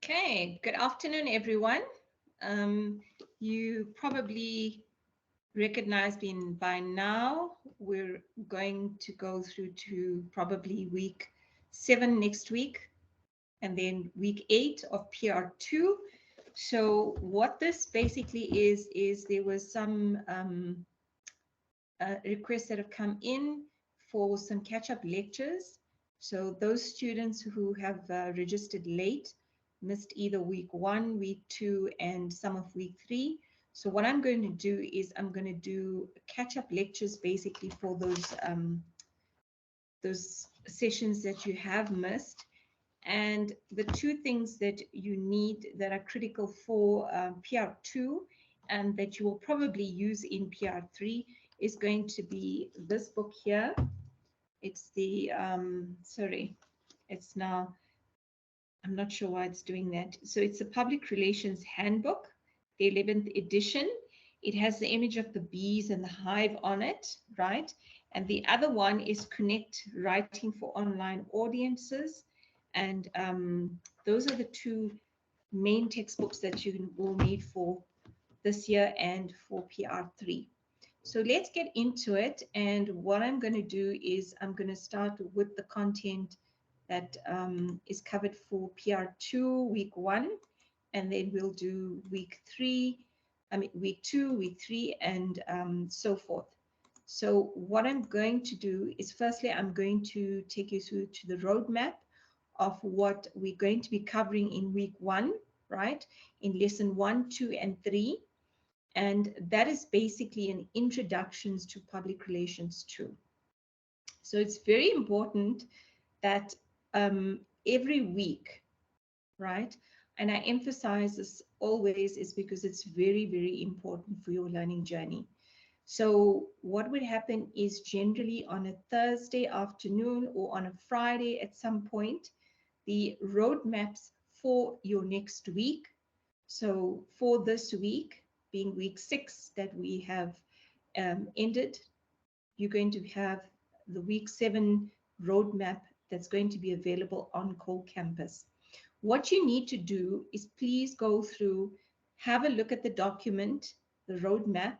Okay, good afternoon, everyone. Um, you probably recognize me by now. We're going to go through to probably week 7 next week, and then week 8 of PR2. So what this basically is there was some requests that have come in for some catch-up lectures. So those students who have registered late missed either week 1, week 2, and some of week 3. So what I'm going to do is I'm going to do catch-up lectures basically for those sessions that you have missed. And the two things that you need that are critical for PR2 and that you will probably use in PR3 is going to be this book here. It's the, sorry, it's now, I'm not sure why it's doing that. So it's the Public Relations Handbook, the 11th edition. It has the image of the bees and the hive on it, right? And the other one is Connect Writing for Online Audiences. And those are the two main textbooks that you will need for this year and for PR3. So let's get into it. And what I'm going to do is I'm going to start with the content that is covered for PR2 week 1, and then we'll do week 3, week 2, week 3, and so forth. So what I'm going to do is firstly, I'm going to take you through to the roadmap of what we're going to be covering in week 1, right? In lesson 1, 2, and 3. And that is basically an introductions to public relations 2. So it's very important that every week, right? And I emphasize this always is because it's very, very important for your learning journey. So what would happen is generally on a Thursday afternoon or on a Friday at some point, the roadmaps for your next week. So for this week, being week 6 that we have ended, you're going to have the week 7 roadmap that's going to be available on Cole Campus. What you need to do is please go through, have a look at the document, the roadmap,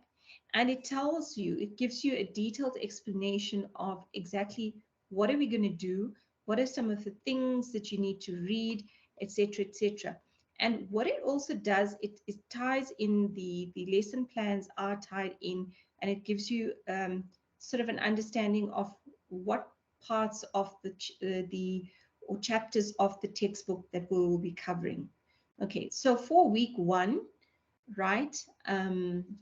and it tells you, it gives you a detailed explanation of exactly what are we going to do, what are some of the things that you need to read, etc., etc. And what it also does, it ties in the lesson plans are tied in, and it gives you sort of an understanding of what parts of the or chapters of the textbook that we will be covering. Okay, so for week 1, right?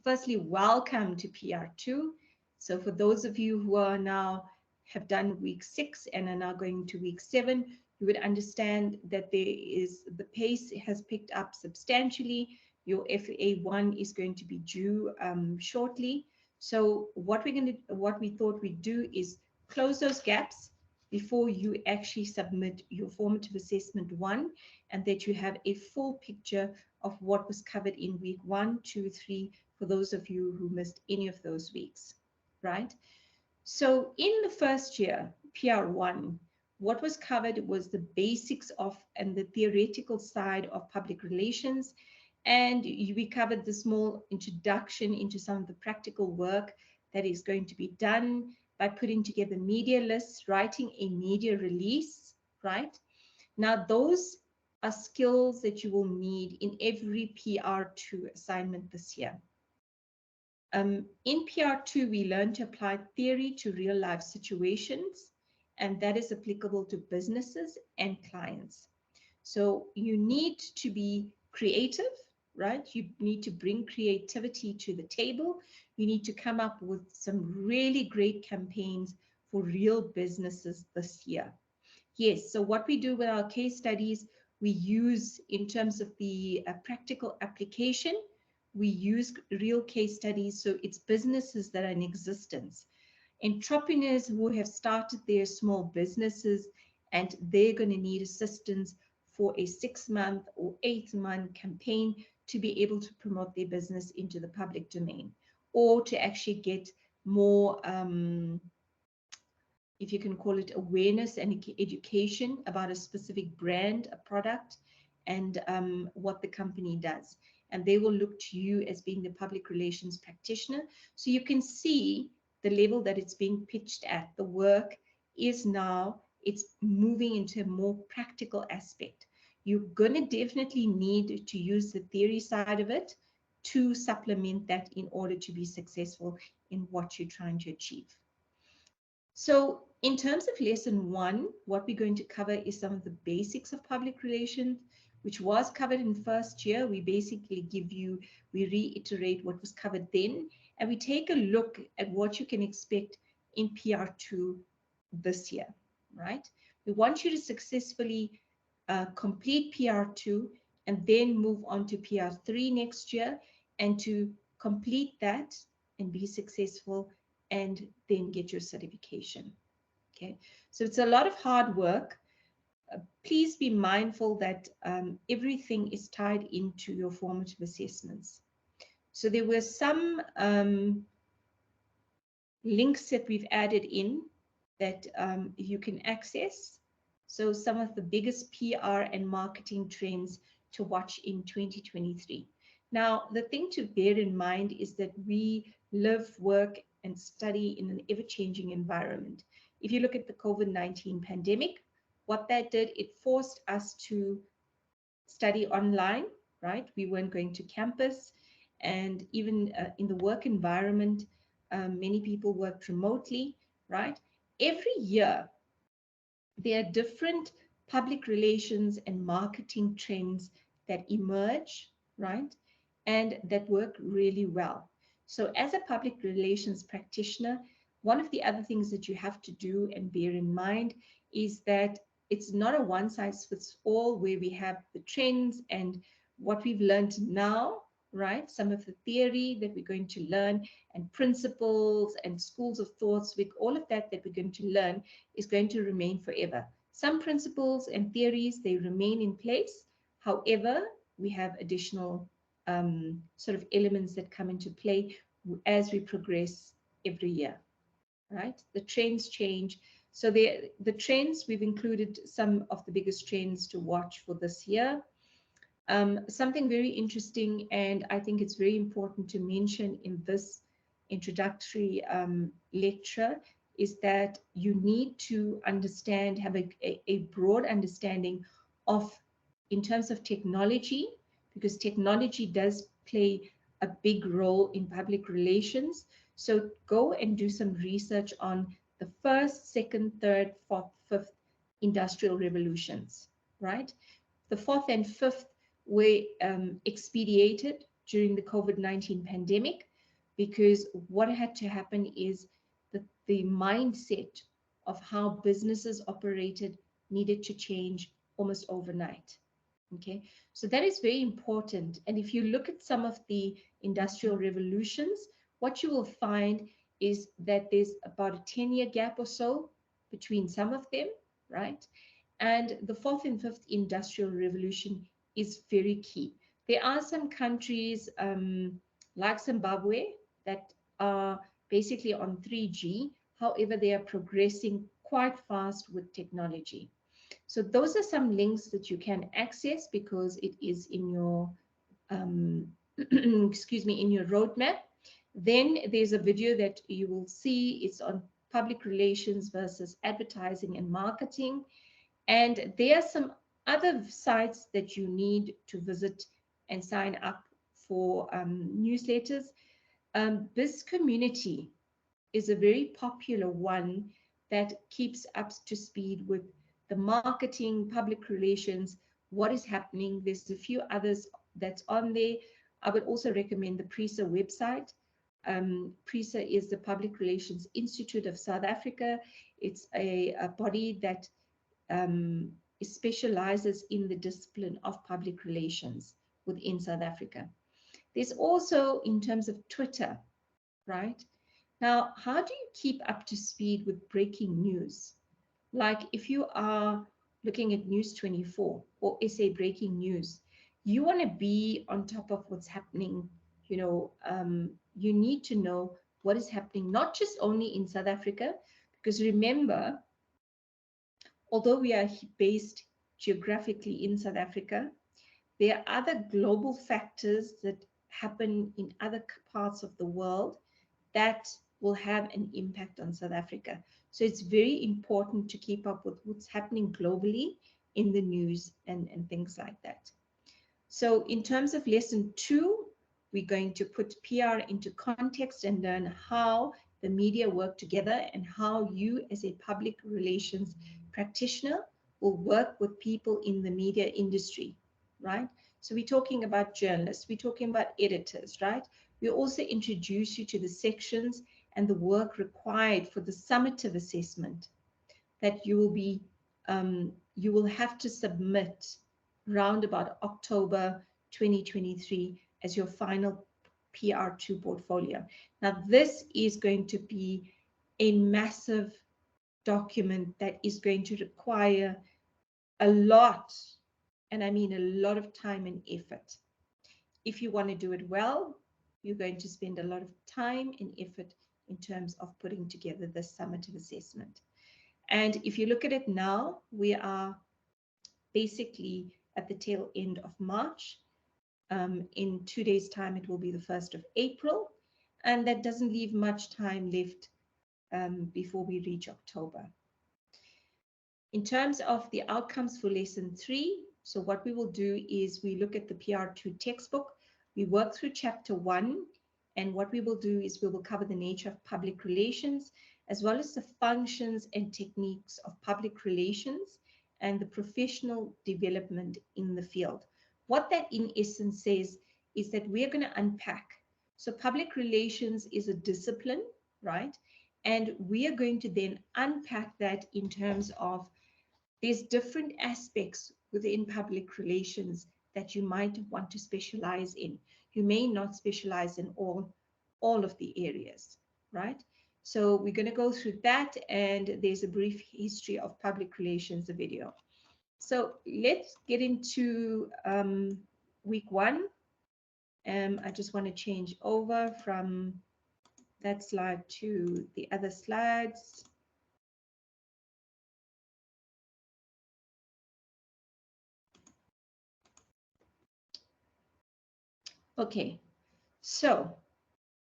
Firstly, welcome to PR2. So for those of you who are now have done week 6 and are now going to week 7, you would understand that the pace has picked up substantially. Your FA1 is going to be due shortly. So what we thought we'd do is close those gaps before you actually submit your formative assessment 1, and that you have a full picture of what was covered in week 1, 2, 3, for those of you who missed any of those weeks, right? So in the first year, PR1, what was covered was the basics of and the theoretical side of public relations. And we covered the small introduction into some of the practical work that is going to be done by putting together media lists, writing a media release, right? Now, those are skills that you will need in every PR2 assignment this year. In PR2, we learn to apply theory to real life situations, and that is applicable to businesses and clients. So you need to be creative, right? You need to bring creativity to the table. You need to come up with some really great campaigns for real businesses this year. Yes, so what we do with our case studies, we use in terms of the practical application, we use real case studies. So it's businesses that are in existence, entrepreneurs who have started their small businesses, and they're going to need assistance for a 6-month or 8-month campaign to be able to promote their business into the public domain, or to actually get more if you can call it awareness and education about a specific brand, a product, and what the company does. And they will look to you as being the public relations practitioner. So you can see the level that it's being pitched at. The work is now, it's moving into a more practical aspect. You're going to definitely need to use the theory side of it to supplement that in order to be successful in what you're trying to achieve. So in terms of lesson one, what we're going to cover is some of the basics of public relations, which was covered in first year. We basically we reiterate what was covered then, and we take a look at what you can expect in PR2 this year, right? We want you to successfully complete PR2 and then move on to PR3 next year, and to complete that and be successful and then get your certification. Okay, so it's a lot of hard work. Please be mindful that everything is tied into your formative assessments. So there were some links that we've added in that you can access. So some of the biggest PR and marketing trends to watch in 2023. Now, the thing to bear in mind is that we live, work, and study in an ever-changing environment. If you look at the COVID-19 pandemic, what that did, it forced us to study online, right? We weren't going to campus, and even in the work environment, many people worked remotely, right? Every year, there are different public relations and marketing trends that emerge, right? And that work really well. So as a public relations practitioner, one of the other things that you have to do and bear in mind is that it's not a one size fits all where we have the trends and what we've learned now, right? Some of the theory that we're going to learn and principles and schools of thoughts, with all of that that we're going to learn is going to remain forever. Some principles and theories, they remain in place. However, we have additional sort of elements that come into play as we progress every year, right? The trends change. So the trends, we've included some of the biggest trends to watch for this year. Something very interesting, and I think it's very important to mention in this introductory lecture, is that you need to understand, have a broad understanding of, in terms of technology, because technology does play a big role in public relations. So go and do some research on the first, second, third, fourth, fifth industrial revolutions, right? The fourth and fifth were expedited during the COVID-19 pandemic, because what had to happen is that the mindset of how businesses operated needed to change almost overnight. Okay, so that is very important. And if you look at some of the industrial revolutions, what you will find is that there's about a 10-year gap or so between some of them, right? And the fourth and fifth industrial revolution is very key. There are some countries like Zimbabwe that are basically on 3G. However, they are progressing quite fast with technology. So those are some links that you can access because it is in your, excuse me, in your roadmap. Then there's a video that you will see. It's on public relations versus advertising and marketing. And there are some other sites that you need to visit and sign up for newsletters. This community is a very popular one that keeps up to speed with the marketing, public relations, what is happening. There's a few others that's on there. I would also recommend the PRISA website. PRISA is the Public Relations Institute of South Africa. It's a body that specializes in the discipline of public relations within South Africa. There's also, in terms of Twitter, right? Now, how do you keep up to speed with breaking news? Like if you are looking at News 24 or SA Breaking News, you want to be on top of what's happening. You know, you need to know what is happening, not just only in South Africa, because remember, although we are based geographically in South Africa, there are other global factors that happen in other parts of the world that will have an impact on South Africa. So it's very important to keep up with what's happening globally in the news and things like that. So in terms of lesson 2, we're going to put PR into context and learn how the media work together and how you as a public relations practitioner will work with people in the media industry, right? So we're talking about journalists, we're talking about editors, right? We also introduce you to the sections and the work required for the summative assessment that you will have to submit round about October 2023 as your final PR2 portfolio. Now, this is going to be a massive document that is going to require a lot, and I mean a lot of time and effort. If you want to do it well, you're going to spend a lot of time and effort in terms of putting together this summative assessment. And if you look at it now, we are basically at the tail end of March. In 2 days' time, it will be the 1st of April. And that doesn't leave much time left before we reach October. In terms of the outcomes for lesson 3, so what we will do is we look at the PR2 textbook. We work through chapter 1. And what we will do is we will cover the nature of public relations, as well as the functions and techniques of public relations and the professional development in the field. What that in essence says is that we're going to unpack. So public relations is a discipline, right? And we are going to then unpack that in terms of there's different aspects within public relations that you might want to specialize in. You may not specialize in all of the areas, right? So we're going to go through that, and there's a brief history of public relations, the video. So let's get into week 1. I just want to change over from that slide to the other slides. Okay, so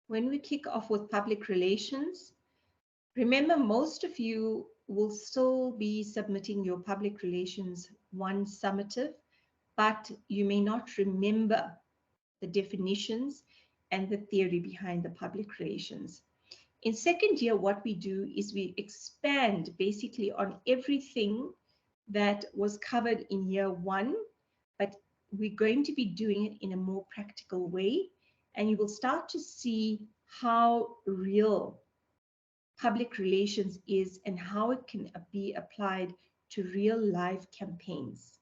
when we kick off with public relations, remember most of you will still be submitting your public relations 1 summative, but you may not remember the definitions and the theory behind the public relations. In second year, what we do is we expand basically on everything that was covered in year 1, but we're going to be doing it in a more practical way, and you will start to see how real public relations is and how it can be applied to real life campaigns,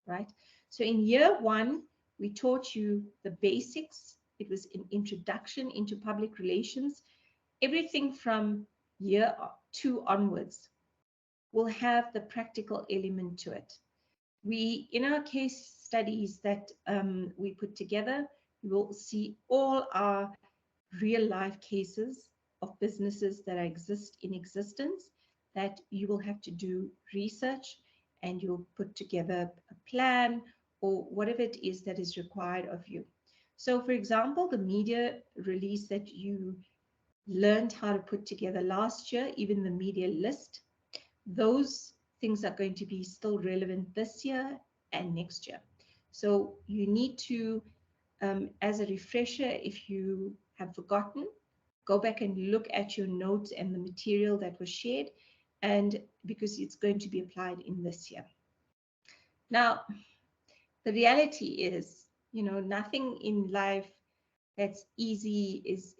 right? So in year 1, we taught you the basics. It was an introduction into public relations. Everything from year 2 onwards will have the practical element to it. We, in our case studies that we put together, you will see all our real life cases of businesses that exist in existence that you will have to do research and you'll put together a plan or whatever it is that is required of you. So for example, the media release that you learned how to put together last year, even the media list, those things are going to be still relevant this year and next year. So you need to, as a refresher, if you have forgotten, go back and look at your notes and the material that was shared, and because it's going to be applied in this year. Now, the reality is, nothing in life that's easy is,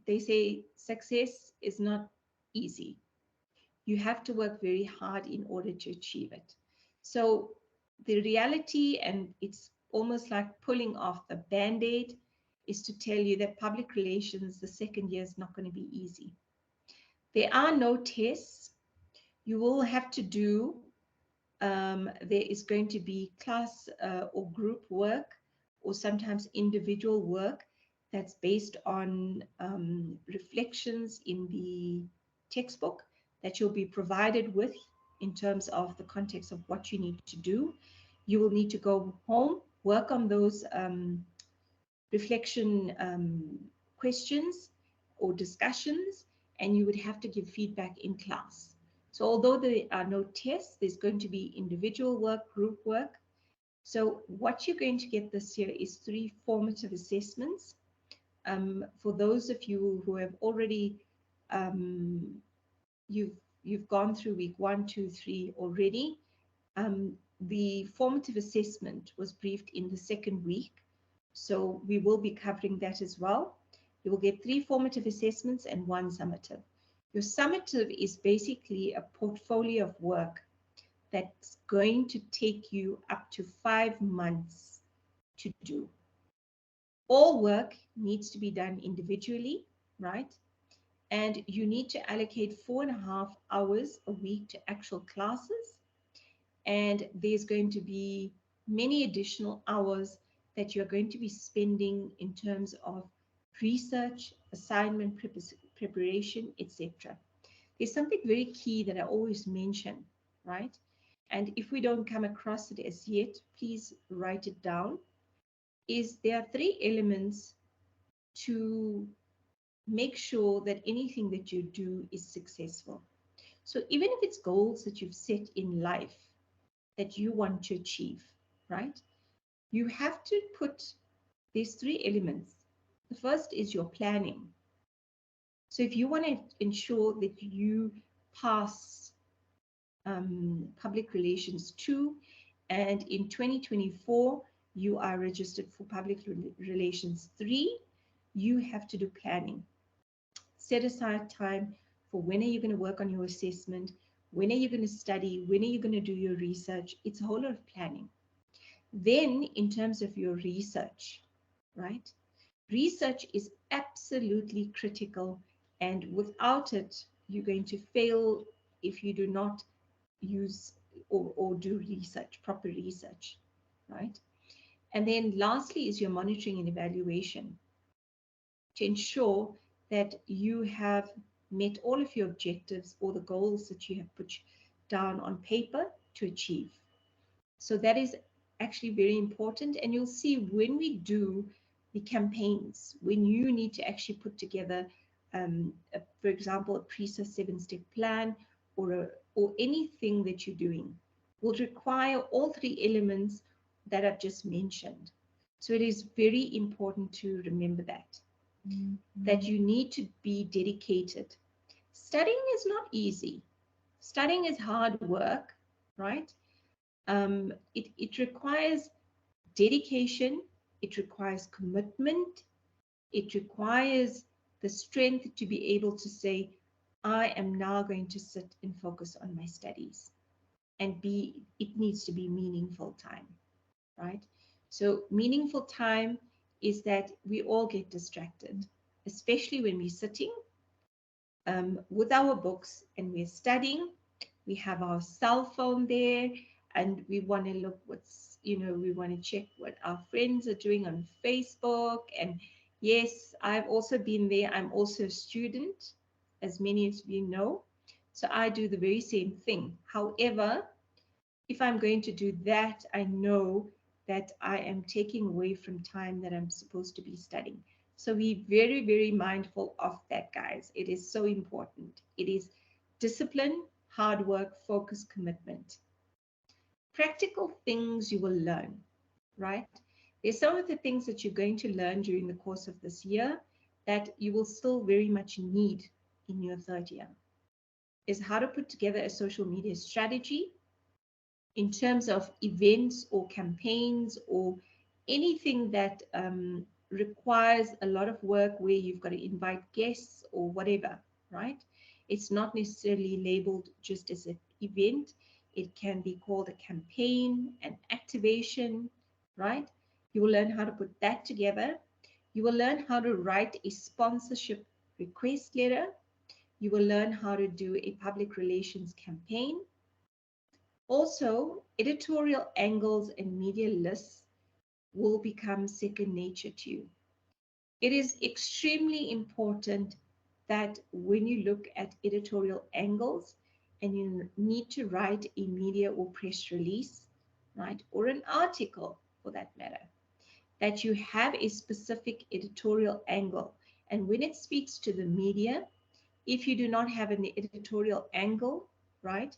they say success is not easy. You have to work very hard in order to achieve it. So the reality, and it's almost like pulling off the band-aid, is to tell you that public relations, the second year is not going to be easy. There are no tests. You will have to do, there is going to be class or group work, or sometimes individual work that's based on reflections in the textbook that you'll be provided with in terms of the context of what you need to do. You will need to go home, work on those reflection questions or discussions, and you would have to give feedback in class. So although there are no tests, there's going to be individual work, group work. So what you're going to get this year is 3 formative assessments. For those of you who have already, um, you've gone through week 1, 2, 3 already. The formative assessment was briefed in the second week, so we will be covering that as well. You will get 3 formative assessments and 1 summative. Your summative is basically a portfolio of work that's going to take you up to 5 months to do. All work needs to be done individually, right? And you need to allocate 4.5 hours a week to actual classes. And there's going to be many additional hours that you're going to be spending in terms of research, assignment preparation, etc. There's something very key that I always mention, right? And if we don't come across it as yet, please write it down, is there are 3 elements to make sure that anything that you do is successful. So even if it's goals that you've set in life that you want to achieve, right? You have to put these 3 elements. The first is your planning. So if you want to ensure that you pass public relations 2, and in 2024 you are registered for public relations 3, you have to do planning. Set aside time for when are you going to work on your assessment, when are you going to study, when are you going to do your research. It's a whole lot of planning. Then in terms of your research, right? Research is absolutely critical, and without it, you're going to fail if you do not use or do research, proper research, right? And then lastly is your monitoring and evaluation to ensure that you have met all of your objectives or the goals that you have put down on paper to achieve. So that is actually very important. And you'll see when we do the campaigns, when you need to actually put together, for example, a PRESA 7-step plan or anything that you're doing will require all 3 elements that I've just mentioned. So it is very important to remember that, that you need to be dedicated. Studying is not easy. Studying is hard work, right? It requires dedication, it requires commitment, it requires the strength to be able to say, I am now going to sit and focus on my studies. And it needs to be meaningful time, right? So meaningful time is that we all get distracted, especially when we're sitting with our books and we're studying. We have our cell phone there, and we want to look we want to check what our friends are doing on Facebook. And yes, I've also been there. I'm also a student, as many of you know. So I do the very same thing. However, if I'm going to do that, I know that I am taking away from time that I'm supposed to be studying. So be very, very mindful of that, guys. It is so important. It is discipline, hard work, focus, commitment. Practical things you will learn, right? There's some of the things that you're going to learn during the course of this year that you will still very much need in your 3rd year. Is how to put together a social media strategy in terms of events or campaigns or anything that requires a lot of work where you've got to invite guests or whatever, right? It's not necessarily labeled just as an event. It can be called a campaign, an activation, right? You will learn how to put that together. You will learn how to write a sponsorship request letter. You will learn how to do a public relations campaign. Also, editorial angles and media lists will become second nature to you. It is extremely important that when you look at editorial angles and you need to write a media or press release, right? Or an article for that matter, that you have a specific editorial angle. And when it speaks to the media, if you do not have an editorial angle, right,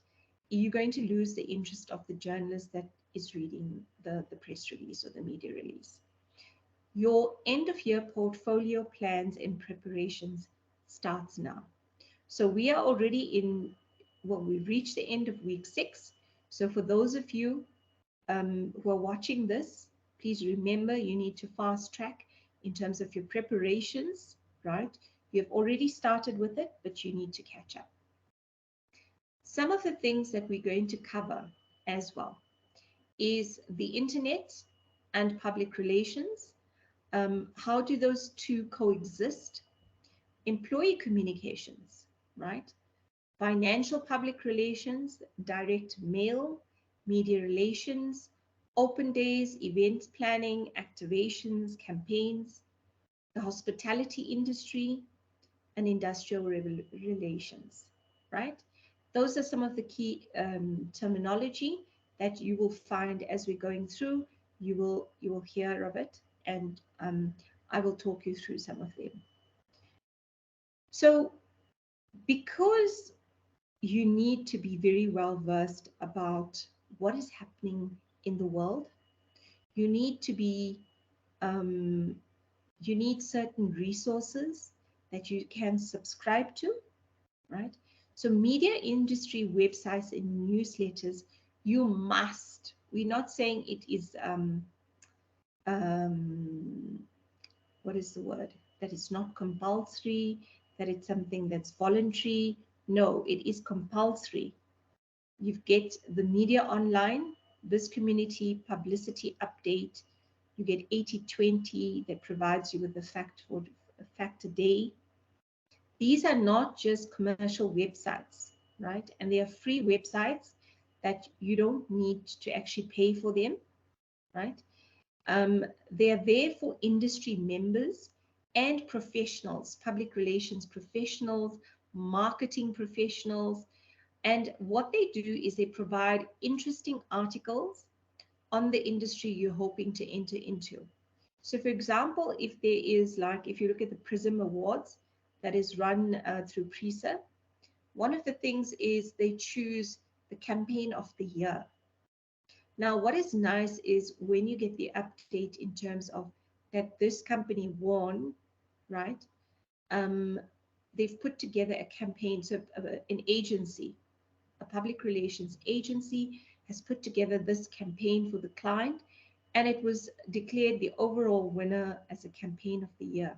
you're going to lose the interest of the journalist that is reading the press release or the media release. Your end of year portfolio plans and preparations starts now. So we are already in, well, we've reached the end of week 6. So for those of you who are watching this, please remember you need to fast track in terms of your preparations, right? You have already started with it, but you need to catch up. Some of the things that we're going to cover as well is the internet and public relations. How do those two coexist? Employee communications, right? Financial public relations, direct mail, media relations, open days, event planning, activations, campaigns, the hospitality industry, and industrial relations, right? Those are some of the key terminology that you will find as we're going through. You will hear of it, and I will talk you through some of them. So, because you need to be very well versed about what is happening in the world, you need to be you need certain resources that you can subscribe to, right? So media industry websites and newsletters, you must. We're not saying it is um, what is the word? That it's not compulsory, that it's something that's voluntary. No, it is compulsory. You get the media online, this community publicity update. You get 80/20 that provides you with a fact a day. These are not just commercial websites, right? And they are free websites that you don't need to actually pay for them, right? They are there for industry members and professionals, public relations professionals, marketing professionals. And what they do is they provide interesting articles on the industry you're hoping to enter into. So for example, if there is, like, if you look at the Prism Awards that is run through PRISA, one of the things is they choose the campaign of the year. Now, what is nice is when you get the update in terms of that this company won, right? Um, they've put together a campaign, so an agency, a public relations agency has put together this campaign for the client, and it was declared the overall winner as a campaign of the year.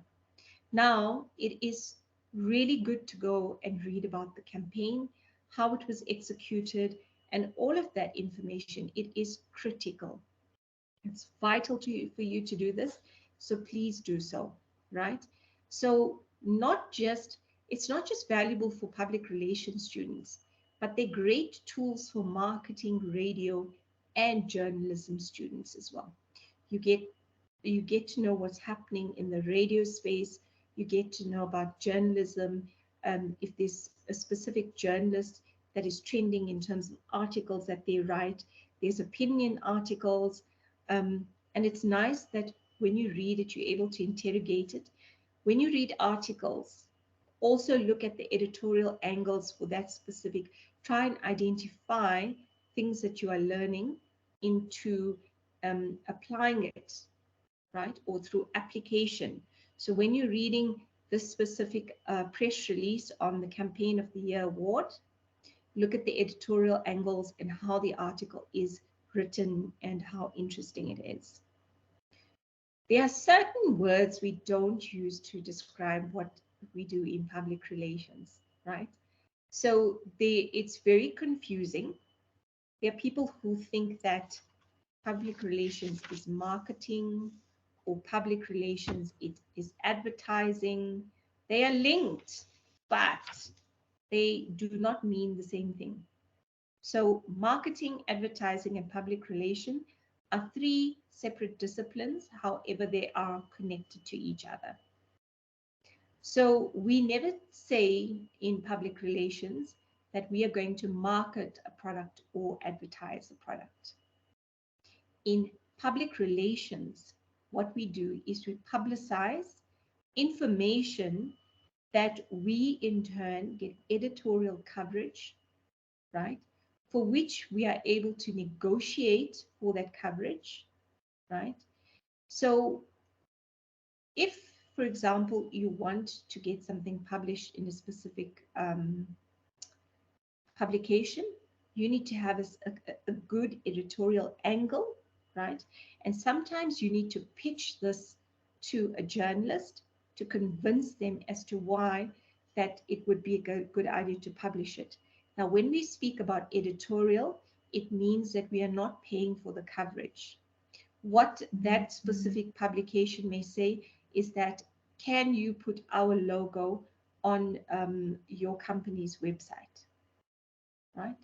Now, it is really good to go and read about the campaign, how it was executed, and all of that information. It is critical. It's vital to you, for you to do this. So please do so, right? So it's not just valuable for public relations students, but they're great tools for marketing, radio, and journalism students as well. You get you get to know what's happening in the radio space. You get to know about journalism. If there's a specific journalist that is trending in terms of articles that they write, there's opinion articles. And it's nice that when you read it, you're able to interrogate it. When you read articles, also look at the editorial angles for that specific. Try and identify things that you are learning into applying it, right? Or through application. So when you're reading this specific press release on the Campaign of the Year award, look at the editorial angles and how the article is written and how interesting it is. There are certain words we don't use to describe what we do in public relations, right? So it's very confusing. There are people who think that public relations is marketing, or public relations it is advertising. They are linked, but they do not mean the same thing. So marketing, advertising, and public relation are three separate disciplines. However, they are connected to each other. So we never say in public relations that we are going to market a product or advertise a product. In public relations, what we do is we publicize information that we in turn get editorial coverage, right? For which we are able to negotiate for that coverage, right? So if, for example, you want to get something published in a specific publication, you need to have a good editorial angle, right? And sometimes you need to pitch this to a journalist to convince them as to why that it would be a good idea to publish it. Now, when we speak about editorial, it means that we are not paying for the coverage. What that specific publication may say is that, can you put our logo on your company's website, right?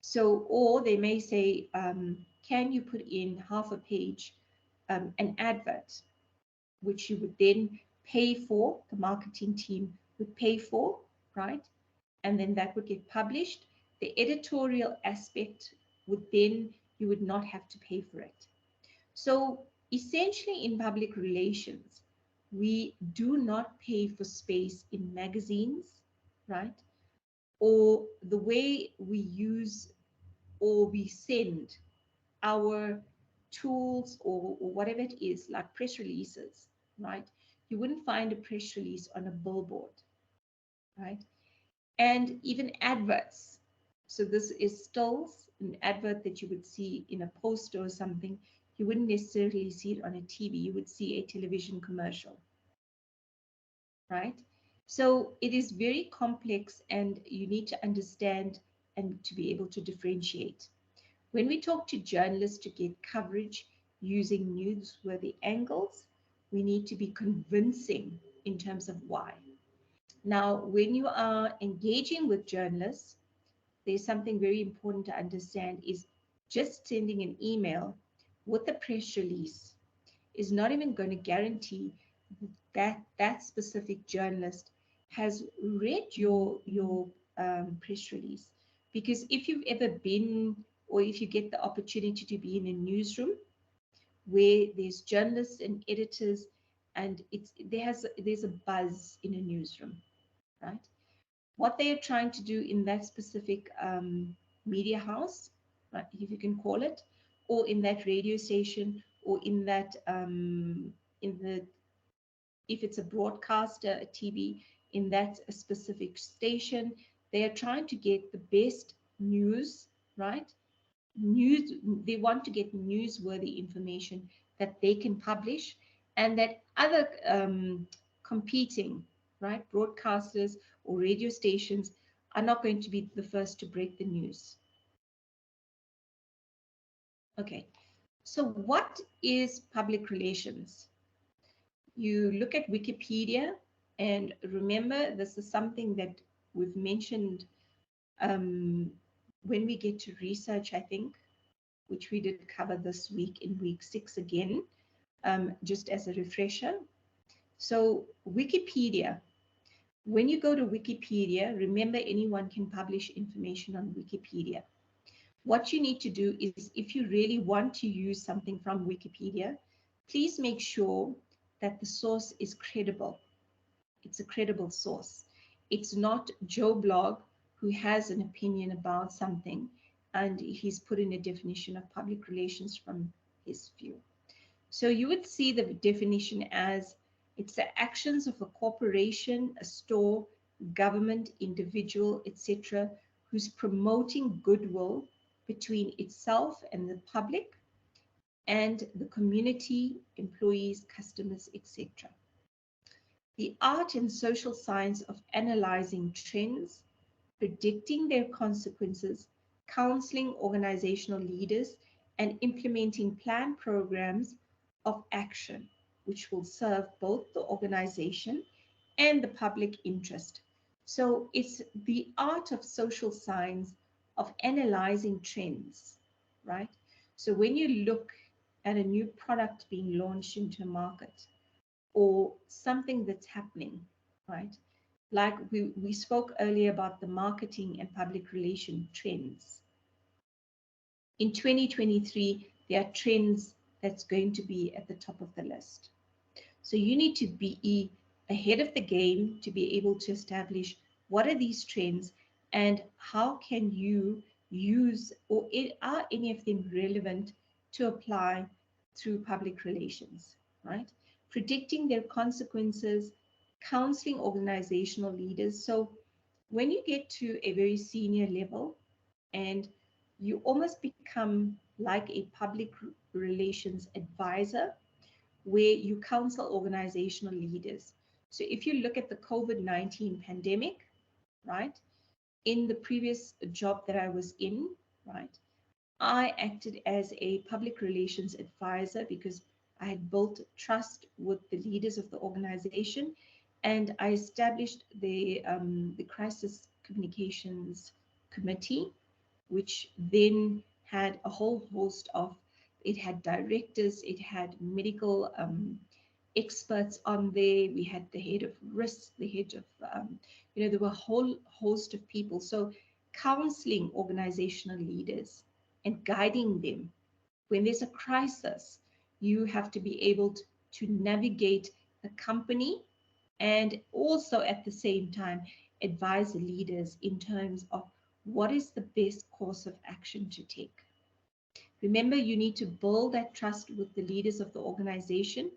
So, or they may say, can you put in half a page, an advert, which you would then pay for, the marketing team would pay for, right? And then that would get published. The editorial aspect would then, you would not have to pay for it. So essentially in public relations, we do not pay for space in magazines, right? Or the way we use or we send our tools or whatever it is, like press releases, right? You wouldn't find a press release on a billboard, right? And even adverts. So this is still an advert that you would see in a poster or something. You wouldn't necessarily see it on a TV. You would see a television commercial, right? So it is very complex and you need to understand and to be able to differentiate. When we talk to journalists to get coverage using newsworthy angles, we need to be convincing in terms of why. Now, when you are engaging with journalists, there's something very important to understand is just sending an email with a press release is not even going to guarantee that that specific journalist has read your press release. Because if you've ever been, or if you get the opportunity to be in a newsroom where there's journalists and editors, and there's a buzz in a newsroom, right? What they are trying to do in that specific media house, right, if you can call it, or in that radio station, or in that in the, if it's a broadcaster, a TV, in that specific station, they are trying to get the best news, right? News, they want to get newsworthy information that they can publish, and that other competing, right, broadcasters or radio stations are not going to be the first to break the news. Okay, so what is public relations? You look at Wikipedia, and remember, this is something that we've mentioned when we get to research, I think, which we did cover this week in week 6 again, just as a refresher. So Wikipedia, when you go to Wikipedia, remember anyone can publish information on Wikipedia. What you need to do is, if you really want to use something from Wikipedia, please make sure that the source is credible. It's a credible source. It's not Joe Blog who has an opinion about something and he's put in a definition of public relations from his view. So you would see the definition as, it's the actions of a corporation, a store, government, individual, etc., who's promoting goodwill between itself and the public and the community, employees, customers, etc. The art and social science of analyzing trends, predicting their consequences, counseling organizational leaders, and implementing planned programs of action, which will serve both the organization and the public interest. So it's the art of social science of analyzing trends, right? So when you look at a new product being launched into a market, or something that's happening, right? Like we spoke earlier about the marketing and public relation trends. In 2023, there are trends that's going to be at the top of the list. So you need to be ahead of the game to be able to establish what are these trends and how can you use, or are any of them relevant to apply through public relations, right? Predicting their consequences, counseling organizational leaders. So when you get to a very senior level and you almost become like a public relations advisor, where you counsel organizational leaders. So if you look at the COVID-19 pandemic, right, in the previous job that I was in, right, I acted as a public relations advisor because I had built trust with the leaders of the organization, and I established the crisis communications committee, which then had a whole host of, it had directors, it had medical experts on there. We had the head of risk, the head of, there were a whole host of people. So counseling organizational leaders and guiding them. When there's a crisis, you have to be able to navigate the company and also at the same time advise the leaders in terms of what is the best course of action to take. Remember, you need to build that trust with the leaders of the organization,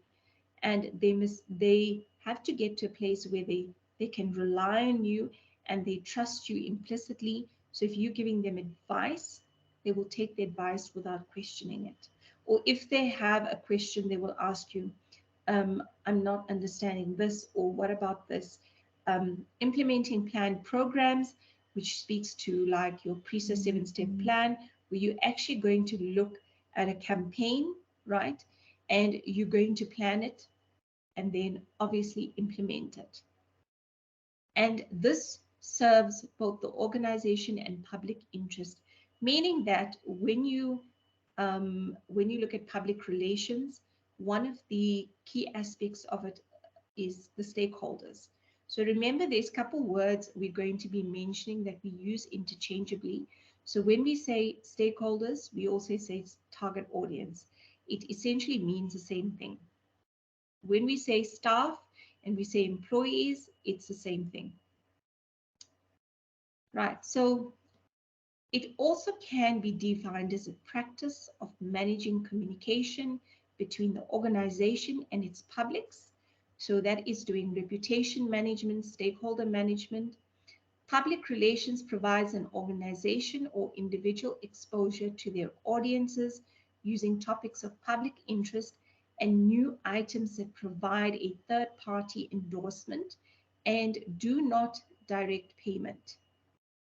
and they have to get to a place where they can rely on you and they trust you implicitly. So if you're giving them advice, they will take the advice without questioning it. Or if they have a question, they will ask you, I'm not understanding this, or what about this? Implementing planned programs, which speaks to like your PRESA 7-step plan, where you're actually going to look at a campaign, right? And you're going to plan it and then obviously implement it. And this serves both the organization and public interest, meaning that when you look at public relations, one of the key aspects of it is the stakeholders. So remember, there's a couple words we're going to be mentioning that we use interchangeably. So when we say stakeholders, we also say target audience. It essentially means the same thing. When we say staff and we say employees, it's the same thing. Right, so it also can be defined as a practice of managing communication between the organization and its publics. So that is doing reputation management, stakeholder management. Public relations provides an organization or individual exposure to their audiences using topics of public interest and new items that provide a third-party endorsement and do not direct payment.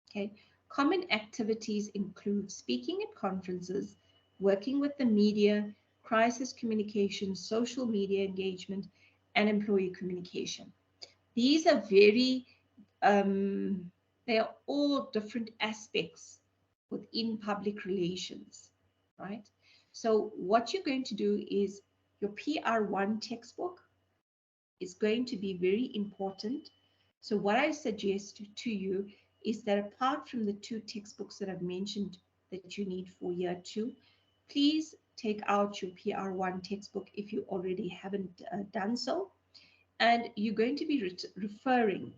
Okay. Common activities include speaking at conferences, working with the media, crisis communication, social media engagement, and employee communication. These are they are all different aspects within public relations, right? So what you're going to do is your PR1 textbook is going to be very important. So what I suggest to you is that apart from the two textbooks that I've mentioned that you need for year 2, please take out your PR1 textbook if you already haven't done so. And you're going to be referring,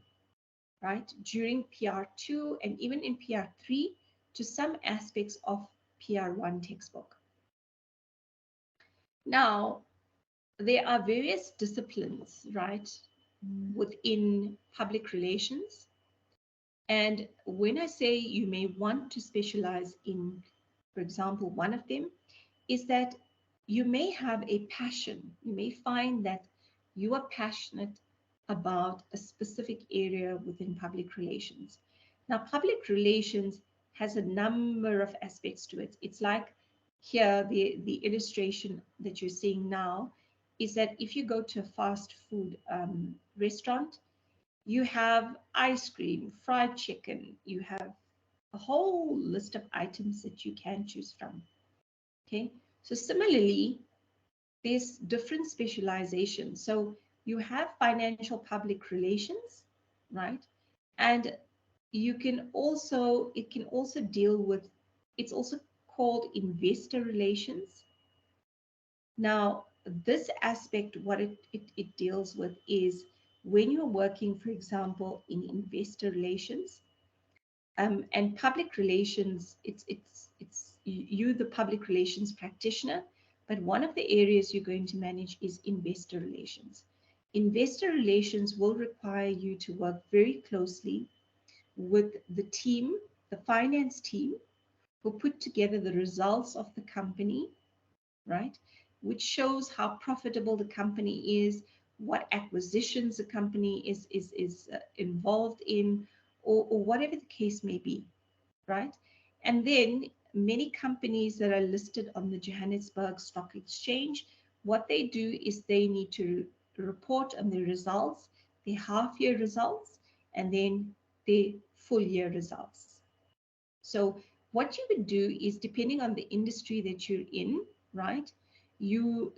right, during PR2 and even in PR3 to some aspects of PR1 textbook. Now, there are various disciplines, right, within public relations. And when I say you may want to specialize in, for example, one of them, is that you may have a passion. You may find that you are passionate about a specific area within public relations. Now, public relations has a number of aspects to it. It's like here, the illustration that you're seeing now is that if you go to a fast food restaurant, you have ice cream, fried chicken, you have a whole list of items that you can choose from. Okay, so similarly, there's different specializations. So you have financial public relations, right? And you can also, it can also deal with, it's also called investor relations, Now, this aspect, what it deals with is when you're working, for example, in investor relations, and public relations, it's you, the public relations practitioner, but one of the areas you're going to manage is investor relations. Investor relations will require you to work very closely with the team, the finance team, who put together the results of the company, right? Which shows how profitable the company is, what acquisitions the company is involved in, or whatever the case may be, right? And then many companies that are listed on the Johannesburg Stock Exchange, what they do is they need to report on their results, their half-year results, and then their full-year results. So what you would do is, depending on the industry that you're in, right? You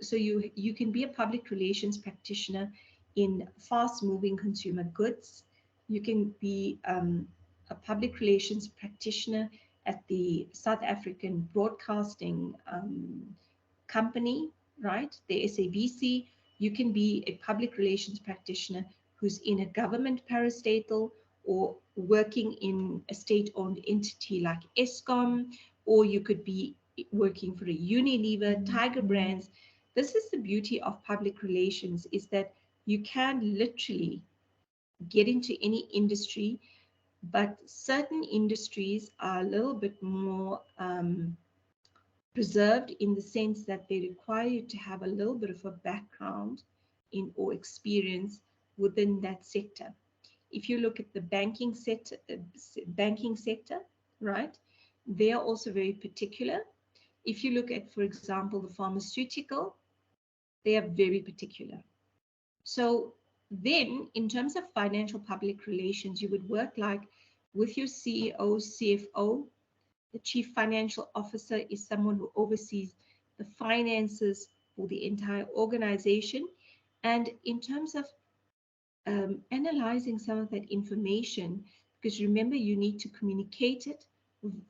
can be a public relations practitioner in fast-moving consumer goods. You can be a public relations practitioner at the South African Broadcasting Company, right? The SABC. You can be a public relations practitioner who's in a government parastatal or working in a state-owned entity like Eskom, or you could be working for a Unilever, Tiger Brands. This is the beauty of public relations, is that you can literally get into any industry, but certain industries are a little bit more preserved in the sense that they require you to have a little bit of a background in or experience within that sector. If you look at the banking sector, right, they are also very particular. If you look at, for example, the pharmaceutical, they are very particular. So then, in terms of financial public relations, you would work like with your CEO, CFO. The chief financial officer is someone who oversees the finances for the entire organization. And in terms of analyzing some of that information, because remember, you need to communicate it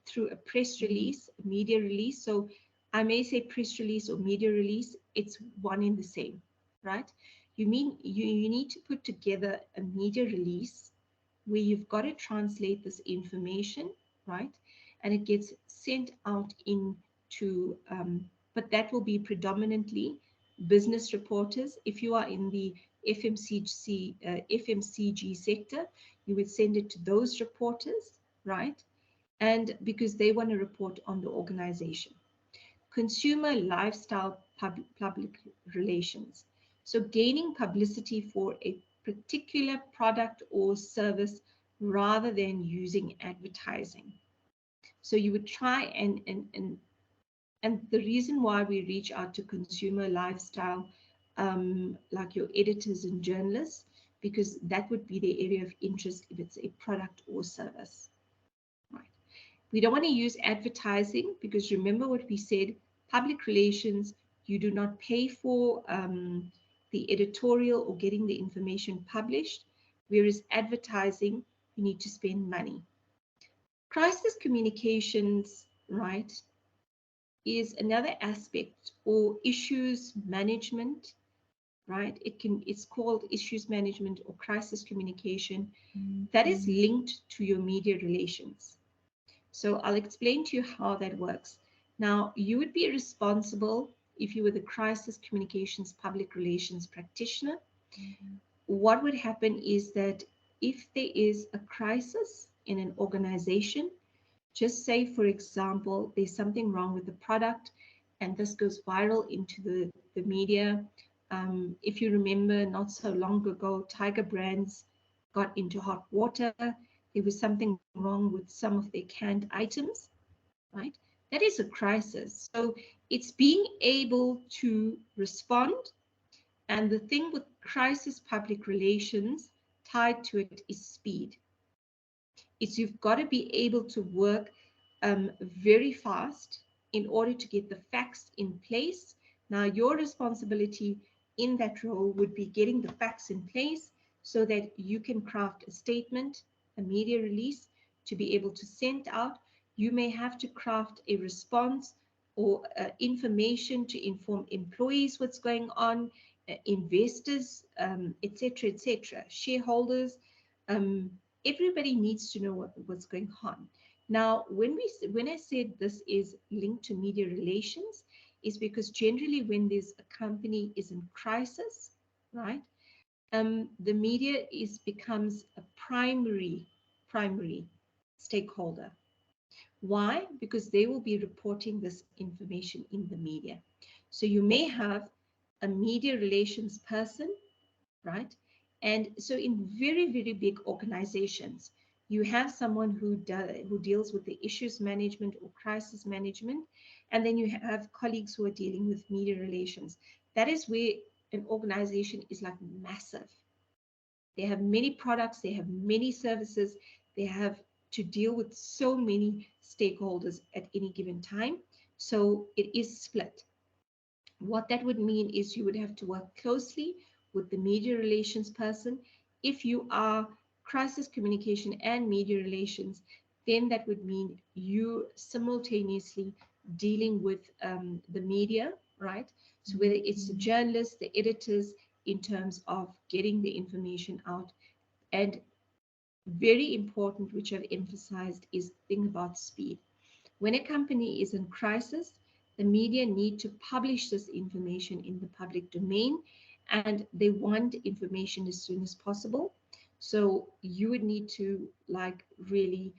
through a press release, a media release. So I may say press release or media release, it's one in the same, right? You need to put together a media release where you've got to translate this information, right? And it gets sent out into, but that will be predominantly business reporters. If you are in the FMCG sector, you would send it to those reporters, right? And because they want to report on the organization. Consumer lifestyle public relations. So gaining publicity for a particular product or service rather than using advertising. So you would try and the reason why we reach out to consumer lifestyle, like your editors and journalists, because that would be the area of interest if it's a product or service. Right. We don't want to use advertising because remember what we said, public relations, you do not pay for the editorial or getting the information published, whereas advertising, you need to spend money. Crisis communications, right, is another aspect, or issues management, right? It's called issues management or crisis communication. That is linked to your media relations. So I'll explain to you how that works. Now, you would be responsible if you were the crisis communications public relations practitioner. What would happen is that if there is a crisis in an organization, just say, for example, there's something wrong with the product and this goes viral into the media. If you remember, not so long ago, Tiger Brands got into hot water. There was something wrong with some of their canned items, right? That is a crisis. So it's being able to respond. And the thing with crisis public relations tied to it is speed. It's you've got to be able to work very fast in order to get the facts in place. Now, your responsibility in that role would be getting the facts in place so that you can craft a statement, a media release to be able to send out. You may have to craft a response or information to inform employees what's going on, investors, etc., etc., shareholders. Um, Everybody needs to know what's going on. Now, when I said this is linked to media relations, is because generally when there's a company is in crisis, right? The media becomes a primary stakeholder. Why? Because they will be reporting this information in the media. So you may have a media relations person, right? And so in very big organizations, you have someone who deals with the issues management or crisis management, and then you have colleagues who are dealing with media relations. That is where an organization is like massive. They have many products, they have many services, they have to deal with so many stakeholders at any given time. So it is split. What that would mean is you would have to work closely with the media relations person. If you are crisis communication and media relations, then that would mean you simultaneously dealing with the media, right? So whether it's the journalists, the editors, in terms of getting the information out. And very important, which I've emphasized, is the thing about speed. When a company is in crisis, the media need to publish this information in the public domain, and they want information as soon as possible. So you would need to like really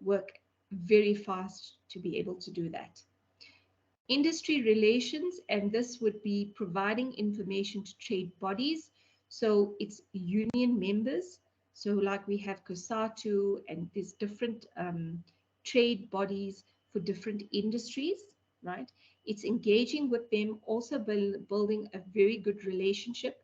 work very fast to be able to do that. Industry relations, and this would be providing information to trade bodies. So it's union members. So like we have COSATU, and there's different trade bodies for different industries, right? It's engaging with them, also building a very good relationship.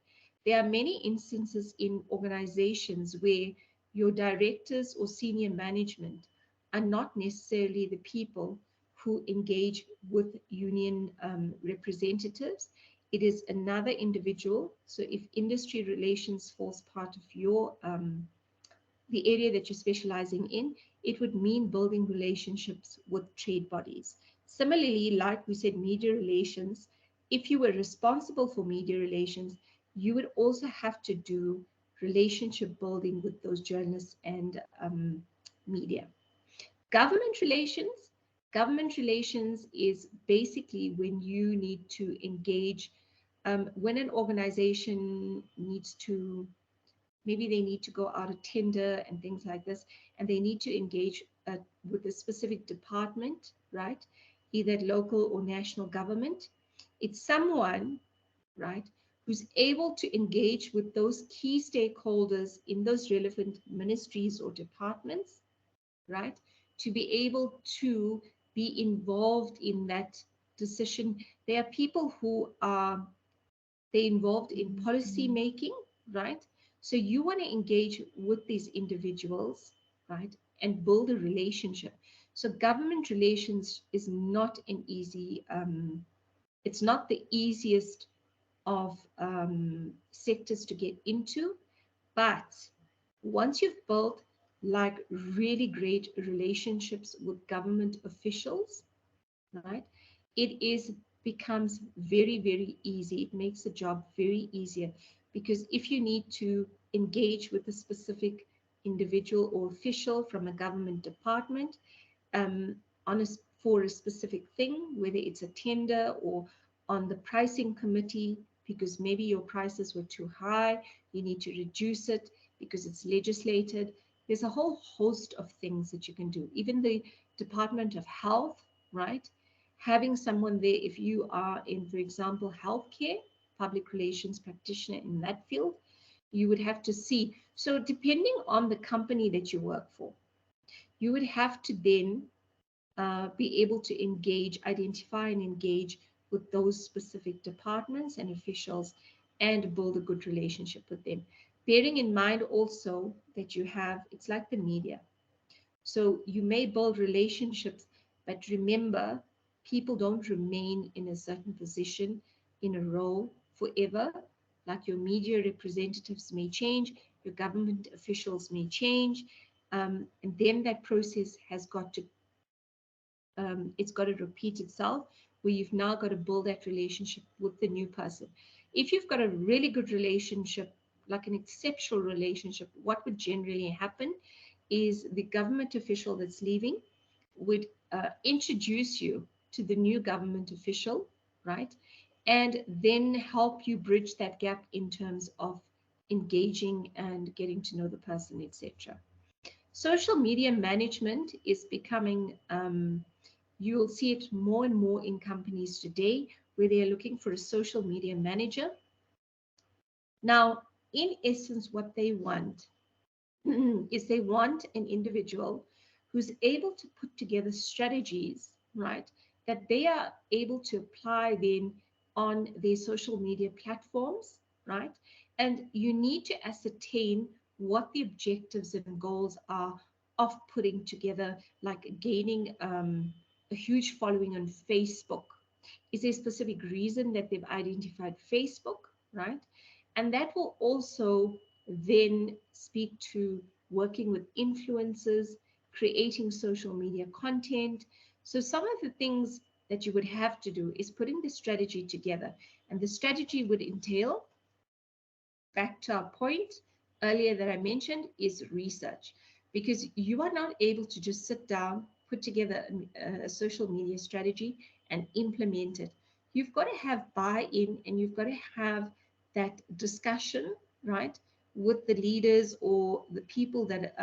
There are many instances in organizations where your directors or senior management are not necessarily the people who engage with union representatives. It is another individual. So if industry relations falls part of your the area that you're specializing in, it would mean building relationships with trade bodies. Similarly, like we said, media relations, if you were responsible for media relations, you would also have to do relationship building with those journalists and media. Government relations. Government relations is basically when you need to engage, when an organization needs to, maybe they need to go out a tender and things like this, and they need to engage with a specific department, right? Either local or national government. It's someone, right, who's able to engage with those key stakeholders in those relevant ministries or departments, right? To be able to be involved in that decision. There are people who are they involved in policy making, right? So you want to engage with these individuals, right, and build a relationship. So government relations is not an easy. It's not the easiest of sectors to get into, but once you've built like really great relationships with government officials, right, it is becomes very easy. It makes the job very easier, because if you need to engage with a specific individual or official from a government department, um, on a, for a specific thing, whether it's a tender or on the pricing committee, because maybe your prices were too high, you need to reduce it because it's legislated. There's a whole host of things that you can do. Even the Department of Health, right? Having someone there, if you are in, for example, healthcare, public relations practitioner in that field, you would have to see. So depending on the company that you work for, you would have to then be able to engage, identify and engage with those specific departments and officials and build a good relationship with them. Bearing in mind also that you have, it's like the media. So you may build relationships, but remember, people don't remain in a certain position, in a role forever. Like your media representatives may change, your government officials may change, and then that process has got to it's got to repeat itself where you've now got to build that relationship with the new person. If you've got a really good relationship, like an exceptional relationship, what would generally happen is the government official that's leaving would introduce you to the new government official, right? And then help you bridge that gap in terms of engaging and getting to know the person, etc. Social media management is becoming, you'll see it more and more in companies today where they're looking for a social media manager. Now, in essence, what they want is they want an individual who's able to put together strategies, right, that they are able to apply then on their social media platforms, right? And you need to ascertain what the objectives and goals are of putting together, like gaining a huge following on Facebook. Is there a specific reason that they've identified Facebook, right? And that will also then speak to working with influencers, creating social media content. So some of the things that you would have to do is putting the strategy together. And the strategy would entail, back to our point earlier that I mentioned, is research. Because you are not able to just sit down, put together a social media strategy and implement it. You've got to have buy-in, and you've got to have that discussion, right, with the leaders or the people that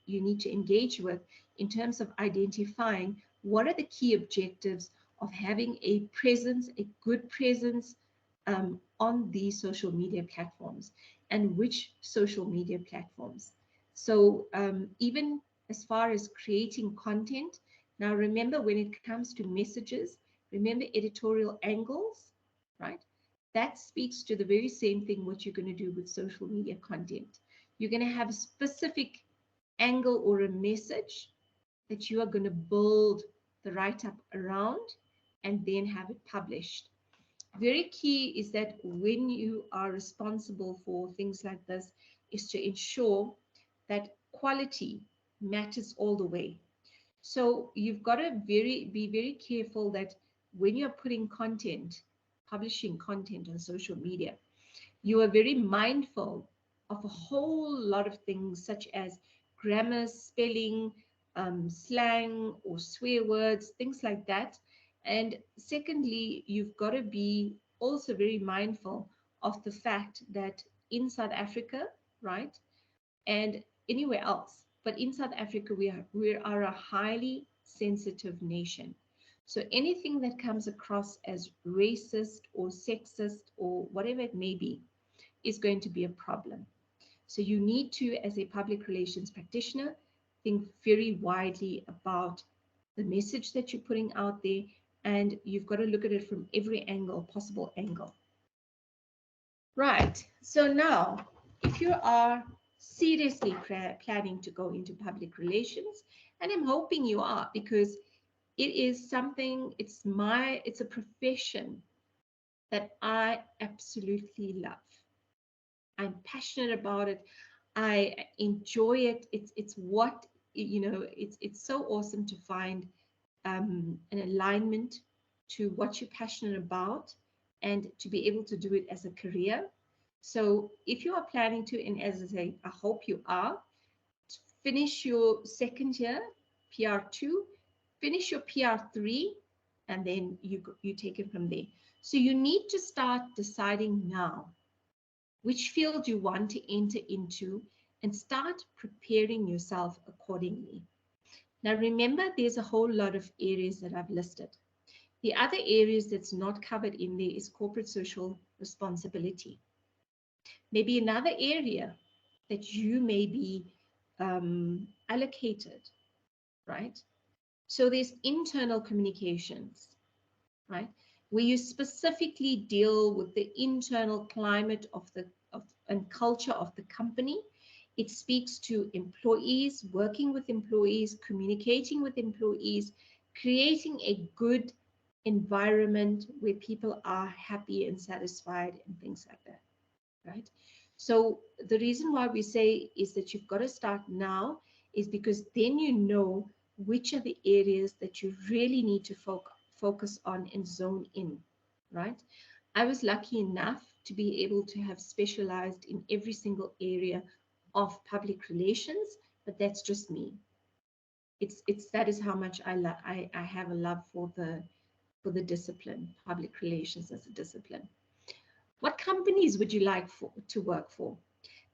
you need to engage with in terms of identifying what are the key objectives of having a presence, a good presence on these social media platforms, and which social media platforms. So even as far as creating content, now remember, when it comes to messages, remember editorial angles, right? That speaks to the very same thing what you're going to do with social media content. You're going to have a specific angle or a message that you are going to build the write-up around and then have it published. Very key is that when you are responsible for things like this, is to ensure that quality matters all the way. So you've got to be very careful that when you're putting content, publishing content on social media, you are very mindful of a whole lot of things such as grammar, spelling, slang or swear words, things like that. And secondly, you've got to be also very mindful of the fact that in South Africa, right, and anywhere else, but in South Africa, we are a highly sensitive nation. So anything that comes across as racist or sexist or whatever it may be is going to be a problem. So you need to, as a public relations practitioner, think very widely about the message that you're putting out there, and you've got to look at it from every angle, possible angle. Right. So now, if you are seriously planning to go into public relations, and I'm hoping you are, because it is something, it's a profession that I absolutely love. I'm passionate about it. I enjoy it. It's what, it's so awesome to find an alignment to what you're passionate about and to be able to do it as a career. So if you are planning to, and as I say, I hope you are, finish your second year, PR2, finish your PR3, and then you take it from there. So you need to start deciding now which field you want to enter into and start preparing yourself accordingly. Now, remember, there's a whole lot of areas that I've listed. The other areas that's not covered in there is corporate social responsibility. Maybe another area that you may be allocated, right? So there's internal communications, right? Where you specifically deal with the internal climate and culture of the company. It speaks to employees, working with employees, communicating with employees, creating a good environment where people are happy and satisfied and things like that, right? So the reason why we say is that you've got to start now is because then you know which are the areas that you really need to focus on and zone in, right? I was lucky enough to be able to have specialized in every single area of public relations, but that's just me. It's that is how much I have a love for the discipline, public relations as a discipline. What companies would you like to work for?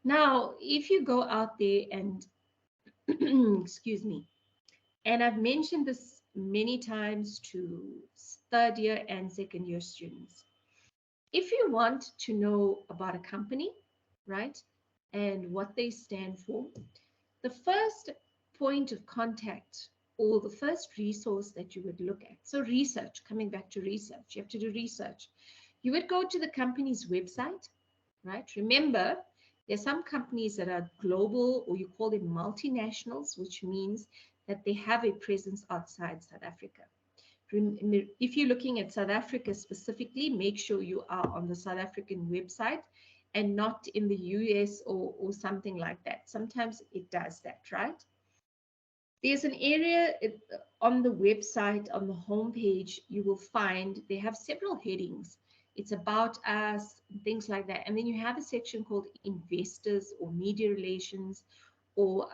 Now, if you go out there and excuse me, and I've mentioned this many times to third year and second year students. If you want to know about a company, right, and what they stand for, the first point of contact or the first resource that you would look at, so research, coming back to research, you have to do research. You would go to the company's website, right? Remember, there's some companies that are global, or you call them multinationals, which means that they have a presence outside South Africa. If you're looking at South Africa specifically, make sure you are on the South African website and not in the US or something like that. Sometimes it does that, right? There's an area on the website, on the homepage, you will find they have several headings. It's about us, things like that. And then you have a section called investors or media relations, or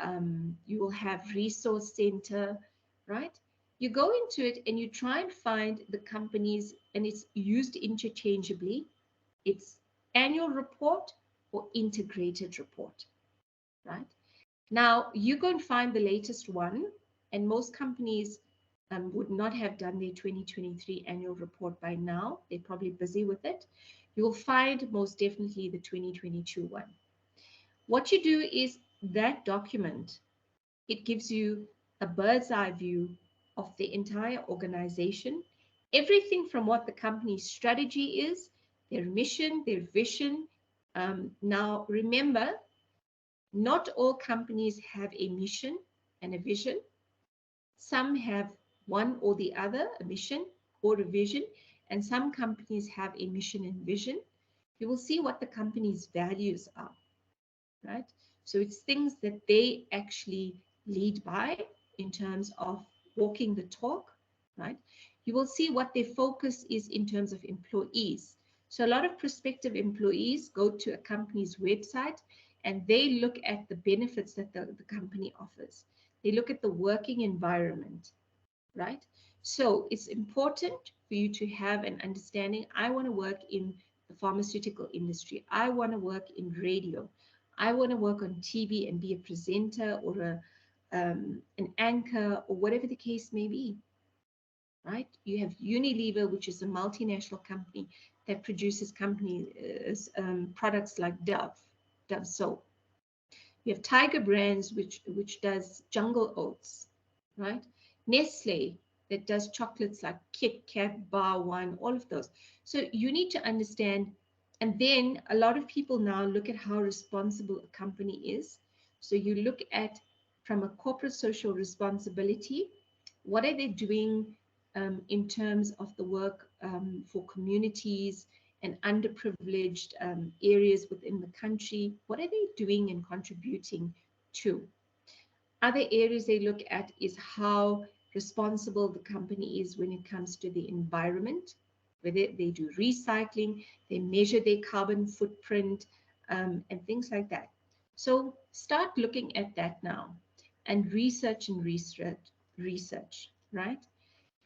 you will have resource center, right? You go into it and you try and find the companies, and it's used interchangeably. It's annual report or integrated report, right? Now, you go and find the latest one, and most companies would not have done their 2023 annual report by now. They're probably busy with it. You will find most definitely the 2022 one. What you do is that document, it gives you a bird's eye view of the entire organization, everything from what the company's strategy is, their mission, their vision. Now, remember, not all companies have a mission and a vision. Some have one or the other, a mission or a vision, and some companies have a mission and vision. You will see what the company's values are, right? So it's things that they actually lead by in terms of walking the talk, right? You will see what their focus is in terms of employees. So a lot of prospective employees go to a company's website and they look at the benefits that the company offers. They look at the working environment, right? So it's important for you to have an understanding. I want to work in the pharmaceutical industry. I want to work in radio. I want to work on TV and be a presenter or an anchor or whatever the case may be, right? You have Unilever, which is a multinational company that produces products like Dove soap. You have Tiger Brands, which does Jungle Oats, right? Nestle, that does chocolates like Kit Kat, Bar One, all of those. So you need to understand. And then a lot of people now look at how responsible a company is. So you look at from a corporate social responsibility, what are they doing in terms of the work for communities and underprivileged areas within the country? What are they doing and contributing to? Other areas they look at is how responsible the company is when it comes to the environment, whether they do recycling, they measure their carbon footprint, and things like that. So start looking at that now and research, right?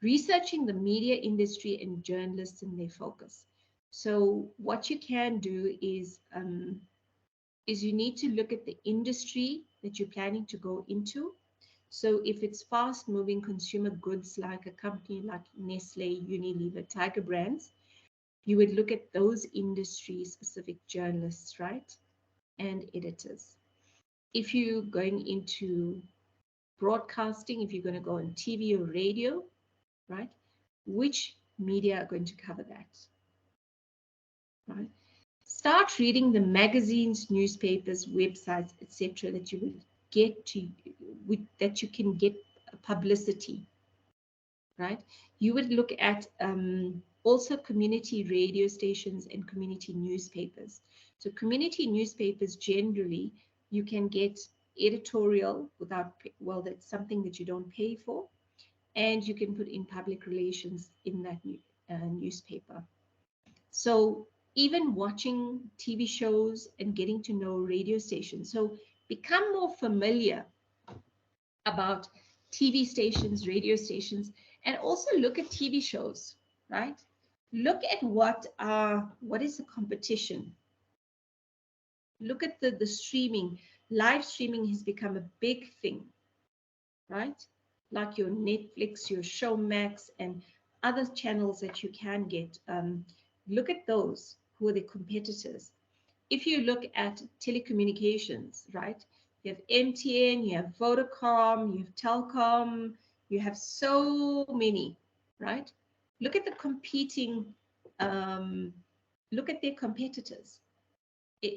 Researching the media industry and journalists and their focus. So what you can do is you need to look at the industry that you're planning to go into. So if it's fast moving consumer goods like a company like Nestle, Unilever, Tiger Brands, you would look at those industry specific journalists, right? And editors. If you're going into broadcasting, if you're going to go on TV or radio, right? Which media are going to cover that, right? Start reading the magazines, newspapers, websites, etc. that you would get to, that you can get publicity, right? You would look at also community radio stations and community newspapers. So community newspapers, generally, you can get editorial without, well, that's something that you don't pay for. and you can put in public relations in that newspaper. So even watching TV shows and getting to know radio stations. So become more familiar about TV stations, radio stations, and also look at TV shows, right? Look at what is the competition. Look at the streaming. Live streaming has become a big thing, right? Like your Netflix, your Showmax, and other channels that you can get. Look at those. Who are the competitors? If you look at telecommunications, right? You have MTN, you have Vodacom, you have Telcom, you have so many, right? Look at the competing, um, look at their competitors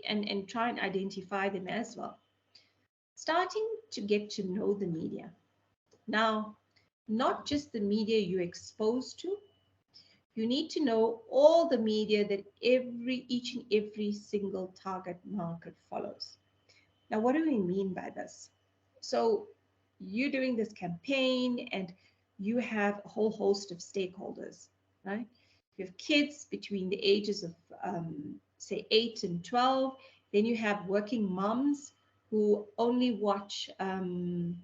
and try and identify them as well. Starting to get to know the media. Now, not just the media you're exposed to, you need to know all the media that each and every single target market follows. Now, what do we mean by this? So you're doing this campaign and you have a whole host of stakeholders, right? You have kids between the ages of, say, 8 and 12. Then you have working moms who only watch in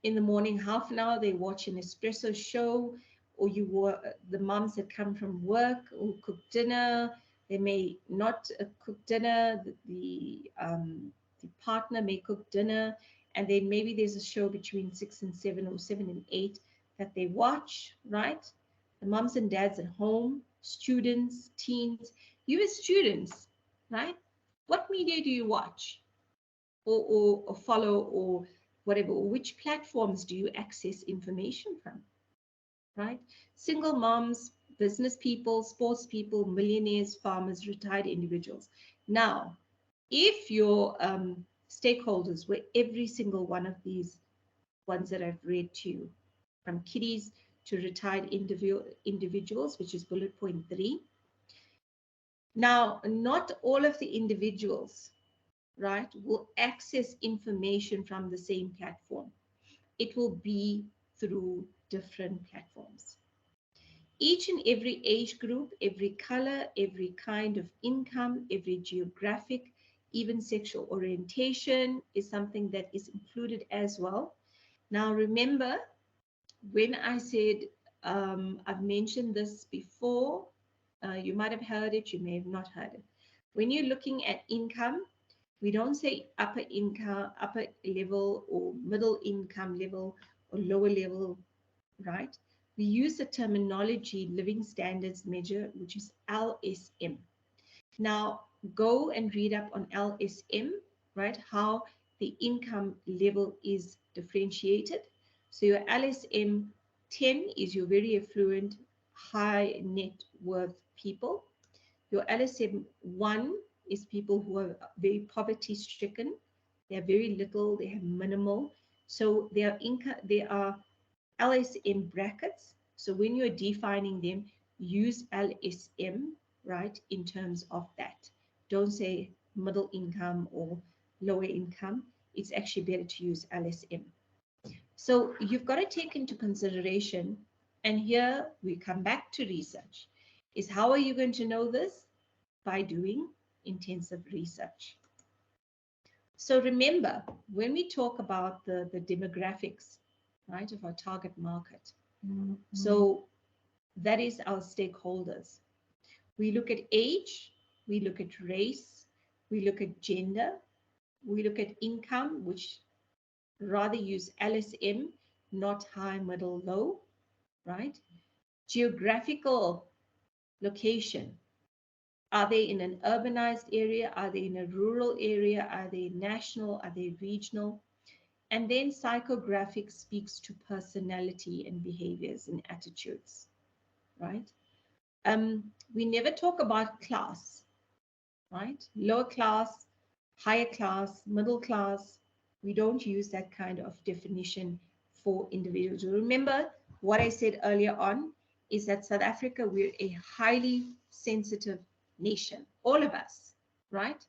the morning, half an hour, they watch an espresso show, or the moms that come from work or cook dinner. They may not cook dinner. The partner may cook dinner, and then maybe there's a show between 6 and 7 or 7 and 8 that they watch, right? The moms and dads at home, students, teens. You as students, right? What media do you watch? Or follow or whatever, or which platforms do you access information from, right? Single moms, business people, sports people, millionaires, farmers, retired individuals. Now, if your stakeholders were every single one of these ones that I've read to you, from kiddies to retired individuals, which is bullet point 3. Now, not all of the individuals, right, will access information from the same platform. It will be through different platforms. Each and every age group, every color, every kind of income, every geographic, even sexual orientation is something that is included as well. Now, remember, when I said, I've mentioned this before, you might have heard it, you may have not heard it. When you're looking at income, we don't say upper income, upper level, or middle income level, or lower level, right? We use the terminology living standards measure, which is LSM. Now, go and read up on LSM, right? How the income level is differentiated. So your LSM 10 is your very affluent, high net worth people. Your LSM 1 is people who are very poverty stricken. They have very little, they have minimal. So their income, they are LSM brackets. So when you're defining them, use LSM, right, in terms of that. Don't say middle income or lower income. It's actually better to use LSM. So you've got to take into consideration, and here we come back to research, is how are you going to know this? By doing intensive research. So remember, when we talk about the demographics, right, of our target market, so that is our stakeholders. We look at age, we look at race, we look at gender, we look at income, which rather use LSM, not high, middle, low, right? Geographical location. Are they in an urbanized area? Are they in a rural area? Are they national? Are they regional? And then psychographic speaks to personality and behaviors and attitudes, right? We never talk about class, right? Lower class, higher class, middle class. We don't use that kind of definition for individuals. Remember what I said earlier on is that South Africa, we're a highly sensitive nation, all of us, right?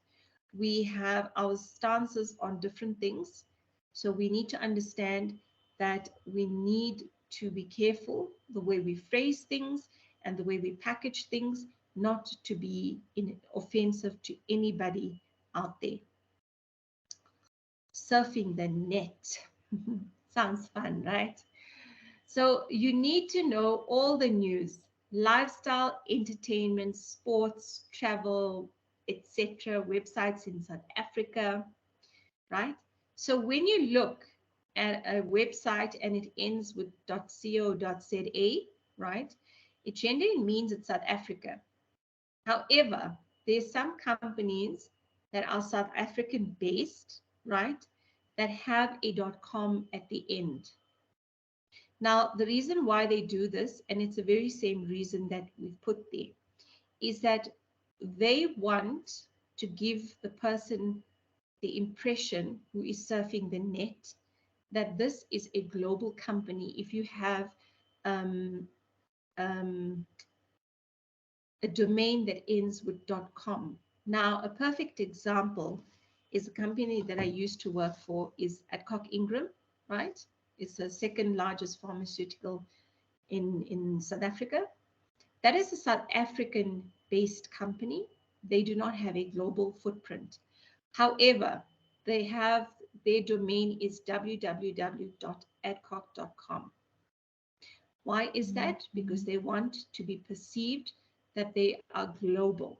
We have our stances on different things. So we need to understand that we need to be careful the way we phrase things and the way we package things, not to be offensive to anybody out there. Surfing the net. Sounds fun, right? So you need to know all the news, lifestyle, entertainment, sports, travel, etc., websites in South Africa, right? So when you look at a website and it ends with .co.za, right? It generally means it's South Africa. However, there's some companies that are South African based, right? That have a .com at the end. Now, the reason why they do this, and it's the very same reason that we've put there, is that they want to give the person the impression who is surfing the net that this is a global company. If you have um, um, a domain that ends with .com. Now, a perfect example is a company that I used to work for is Adcock Ingram, right? It's the second largest pharmaceutical in South Africa. That is a South African-based company. They do not have a global footprint. However, they have their domain is www.adcock.com. Why is that? Because they want to be perceived that they are global,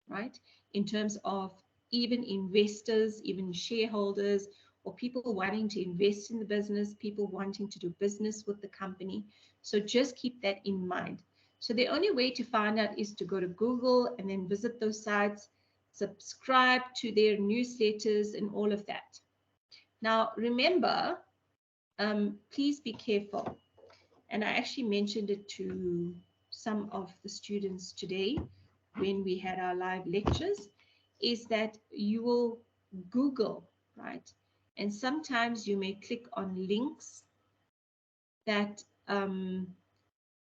right? In terms of even investors, even shareholders, or people wanting to invest in the business, people wanting to do business with the company. So just keep that in mind. So the only way to find out is to go to Google and then visit those sites, subscribe to their newsletters and all of that. Now, remember, please be careful. And I actually mentioned it to some of the students today when we had our live lectures, is that you will Google, right? And sometimes you may click on links that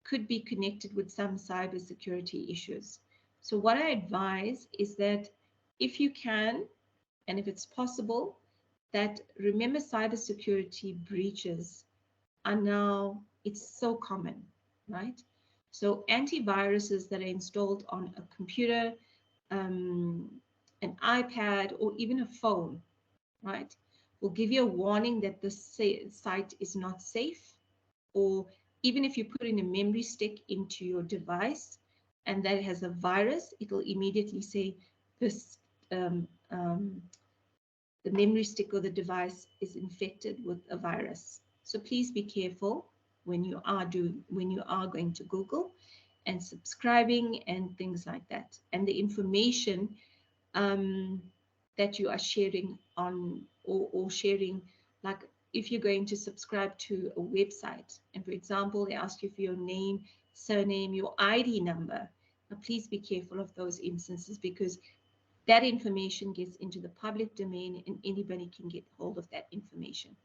could be connected with some cybersecurity issues. So what I advise is that if you can, and if it's possible, that remember cybersecurity breaches are now, it's so common, right? So antiviruses that are installed on a computer, an iPad, or even a phone, right, will give you a warning that the site is not safe. Or even if you put in a memory stick into your device and that has a virus, it will immediately say this, the memory stick or the device is infected with a virus. So please be careful when you are going to Google and subscribing and things like that. And the information that you are sharing on or sharing, like if you're going to subscribe to a website, and for example, they ask you for your name, surname, your ID number. Now, please be careful of those instances because that information gets into the public domain and anybody can get hold of that information.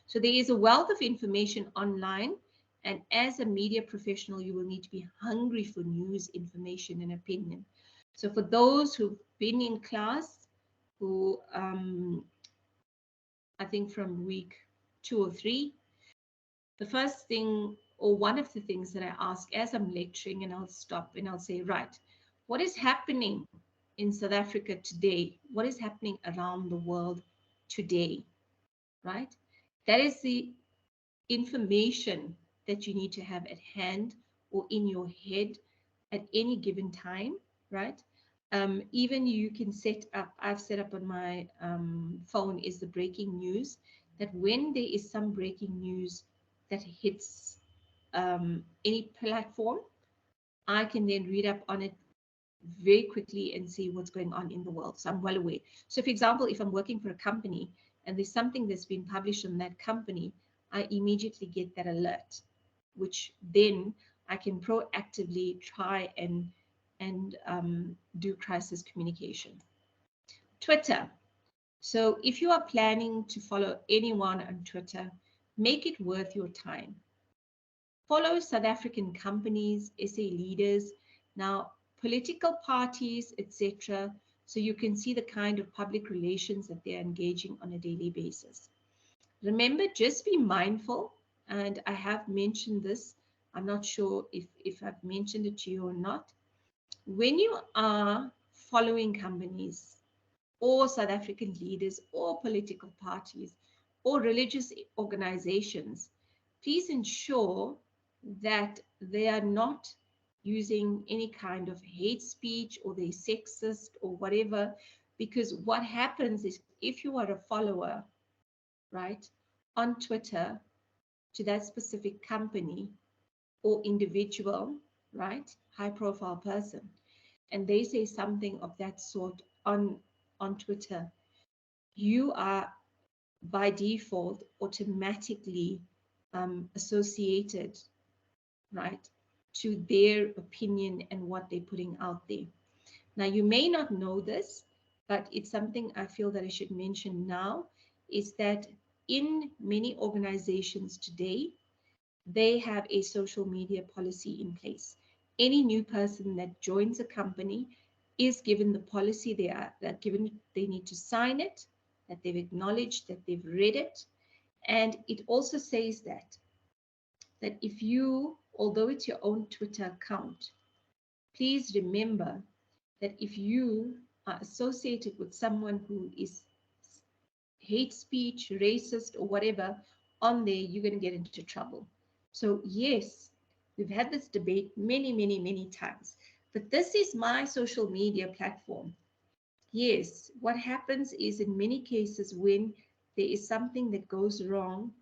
So there is a wealth of information online, and as a media professional, you will need to be hungry for news, information, and opinion. So for those who've been in class, who I think from week 2 or 3, the first thing or one of the things that I ask as I'm lecturing, and I'll stop and I'll say, right, what is happening in South Africa today? What is happening around the world today, right? That is the information that you need to have at hand or in your head at any given time, right? Even you can set up, I've set up on my phone is the breaking news, that when there is some breaking news that hits any platform, I can then read up on it very quickly and see what's going on in the world. So I'm well aware. So for example, if I'm working for a company and there's something that's been published on that company, I immediately get that alert, which then I can proactively try and do crisis communication. Twitter. So if you are planning to follow anyone on Twitter, make it worth your time. Follow South African companies, SA leaders, now political parties, etc. So you can see the kind of public relations that they're engaging on a daily basis. Remember, just be mindful and I have mentioned this. I'm not sure if I've mentioned it to you or not. When you are following companies or South African leaders or political parties or religious organizations, please ensure that they are not using any kind of hate speech or they're sexist or whatever, because what happens is if you are a follower, right, on Twitter to that specific company or individual, right, high profile person, and they say something of that sort on Twitter, you are by default automatically associated, right, to their opinion and what they're putting out there. Now, you may not know this, but it's something I feel that I should mention now, is that in many organizations today, they have a social media policy in place. Any new person that joins a company is given the policy. They're given, they need to sign it, that they've acknowledged that they've read it. And it also says that if you, although it's your own Twitter account, please remember that if you are associated with someone who is hate speech, racist, or whatever on there, you're going to get into trouble. So, yes, we've had this debate many, many, many times, but this is my social media platform. Yes, what happens is in many cases when there is something that goes wrong,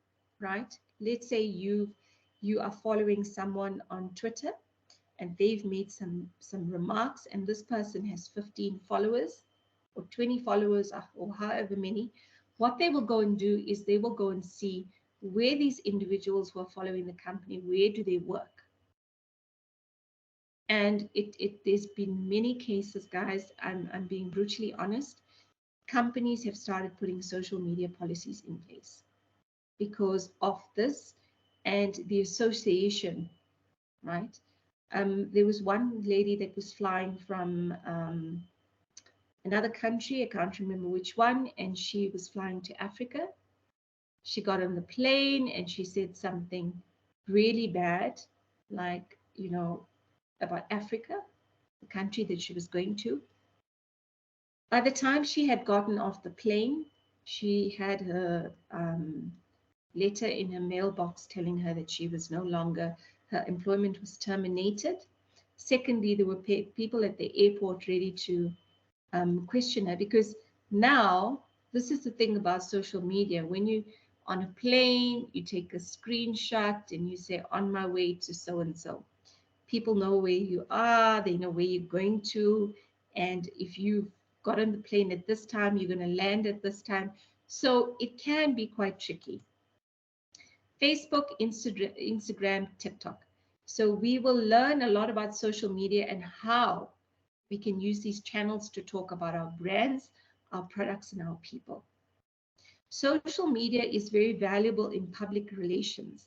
right? Let's say you are following someone on Twitter and they've made some remarks and this person has 15 followers or 20 followers or however many. What they will go and do is they will go and see where these individuals who are following the company, where do they work? And there's been many cases, guys, I'm being brutally honest, companies have started putting social media policies in place because of this and the association, right? There was one lady that was flying from another country, I can't remember which one, and she was flying to Africa. She got on the plane and she said something really bad, like, about Africa, the country that she was going to. By the time she had gotten off the plane, she had her letter in her mailbox telling her that she was no longer, her employment was terminated. Secondly, there were people at the airport ready to question her because now, this is the thing about social media. When you on a plane, you take a screenshot and you say, on my way to so-and-so. People know where you are, they know where you're going to. And if you've got on the plane at this time, you're going to land at this time. So it can be quite tricky. Facebook, Instagram, TikTok. So we will learn a lot about social media and how we can use these channels to talk about our brands, our products, and our people. Social media is very valuable in public relations,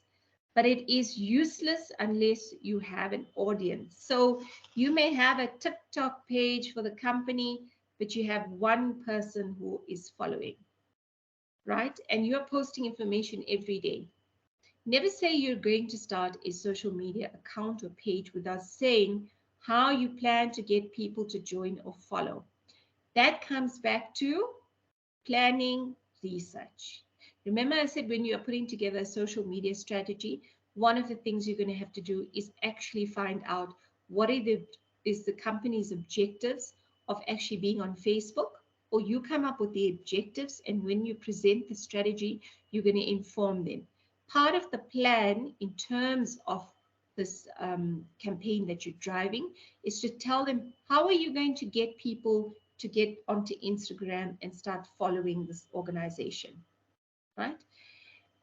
but it is useless unless you have an audience. So you may have a TikTok page for the company, but you have one person who is following, right? And you're posting information every day. Never say you're going to start a social media account or page without saying how you plan to get people to join or follow. That comes back to planning, research. Remember I said when you are putting together a social media strategy, one of the things you're going to have to do is actually find out what is the company's objectives of actually being on Facebook, or you come up with the objectives, and when you present the strategy, you're going to inform them. Part of the plan in terms of this campaign that you're driving is to tell them, how are you going to get people to get onto Instagram and start following this organization, right?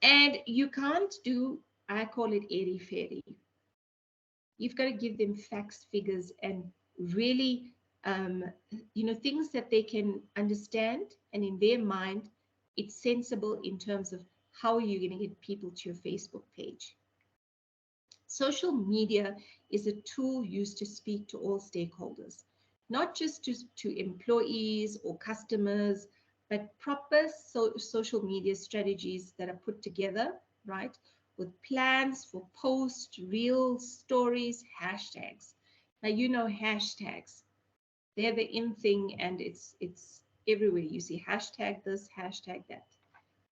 And you can't do, I call it airy-fairy. You've got to give them facts, figures, and really, things that they can understand, and in their mind, it's sensible in terms of how are you going to get people to your Facebook page. Social media is a tool used to speak to all stakeholders, not just to employees or customers, but proper social media strategies that are put together, right, with plans for posts, reels, stories, hashtags. Now, you know hashtags. They're the in thing, and it's everywhere. You see hashtag this, hashtag that.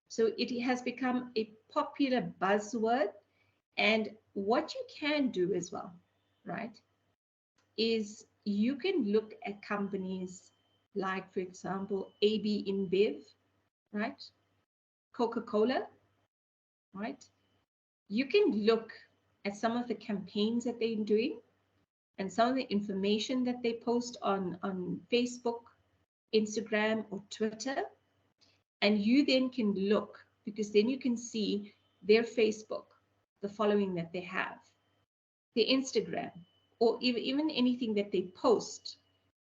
So it has become a popular buzzword. And what you can do as well, right, is you can look at companies like, for example, AB InBev, right? Coca-Cola, right? You can look at some of the campaigns that they're doing and some of the information that they post on Facebook, Instagram, or Twitter. And you then can look, because then you can see their Facebook, the following that they have, their Instagram, or even anything that they post.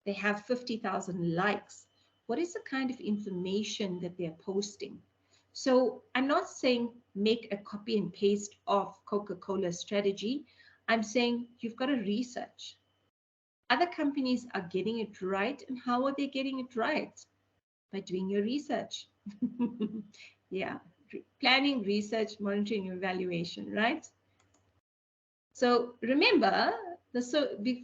They have 50,000 likes. What is the kind of information that they're posting? So I'm not saying make a copy and paste of Coca-Cola strategy. I'm saying you've got to research. Other companies are getting it right. And how are they getting it right? By doing your research. Yeah, planning, research, monitoring, evaluation, right? So remember,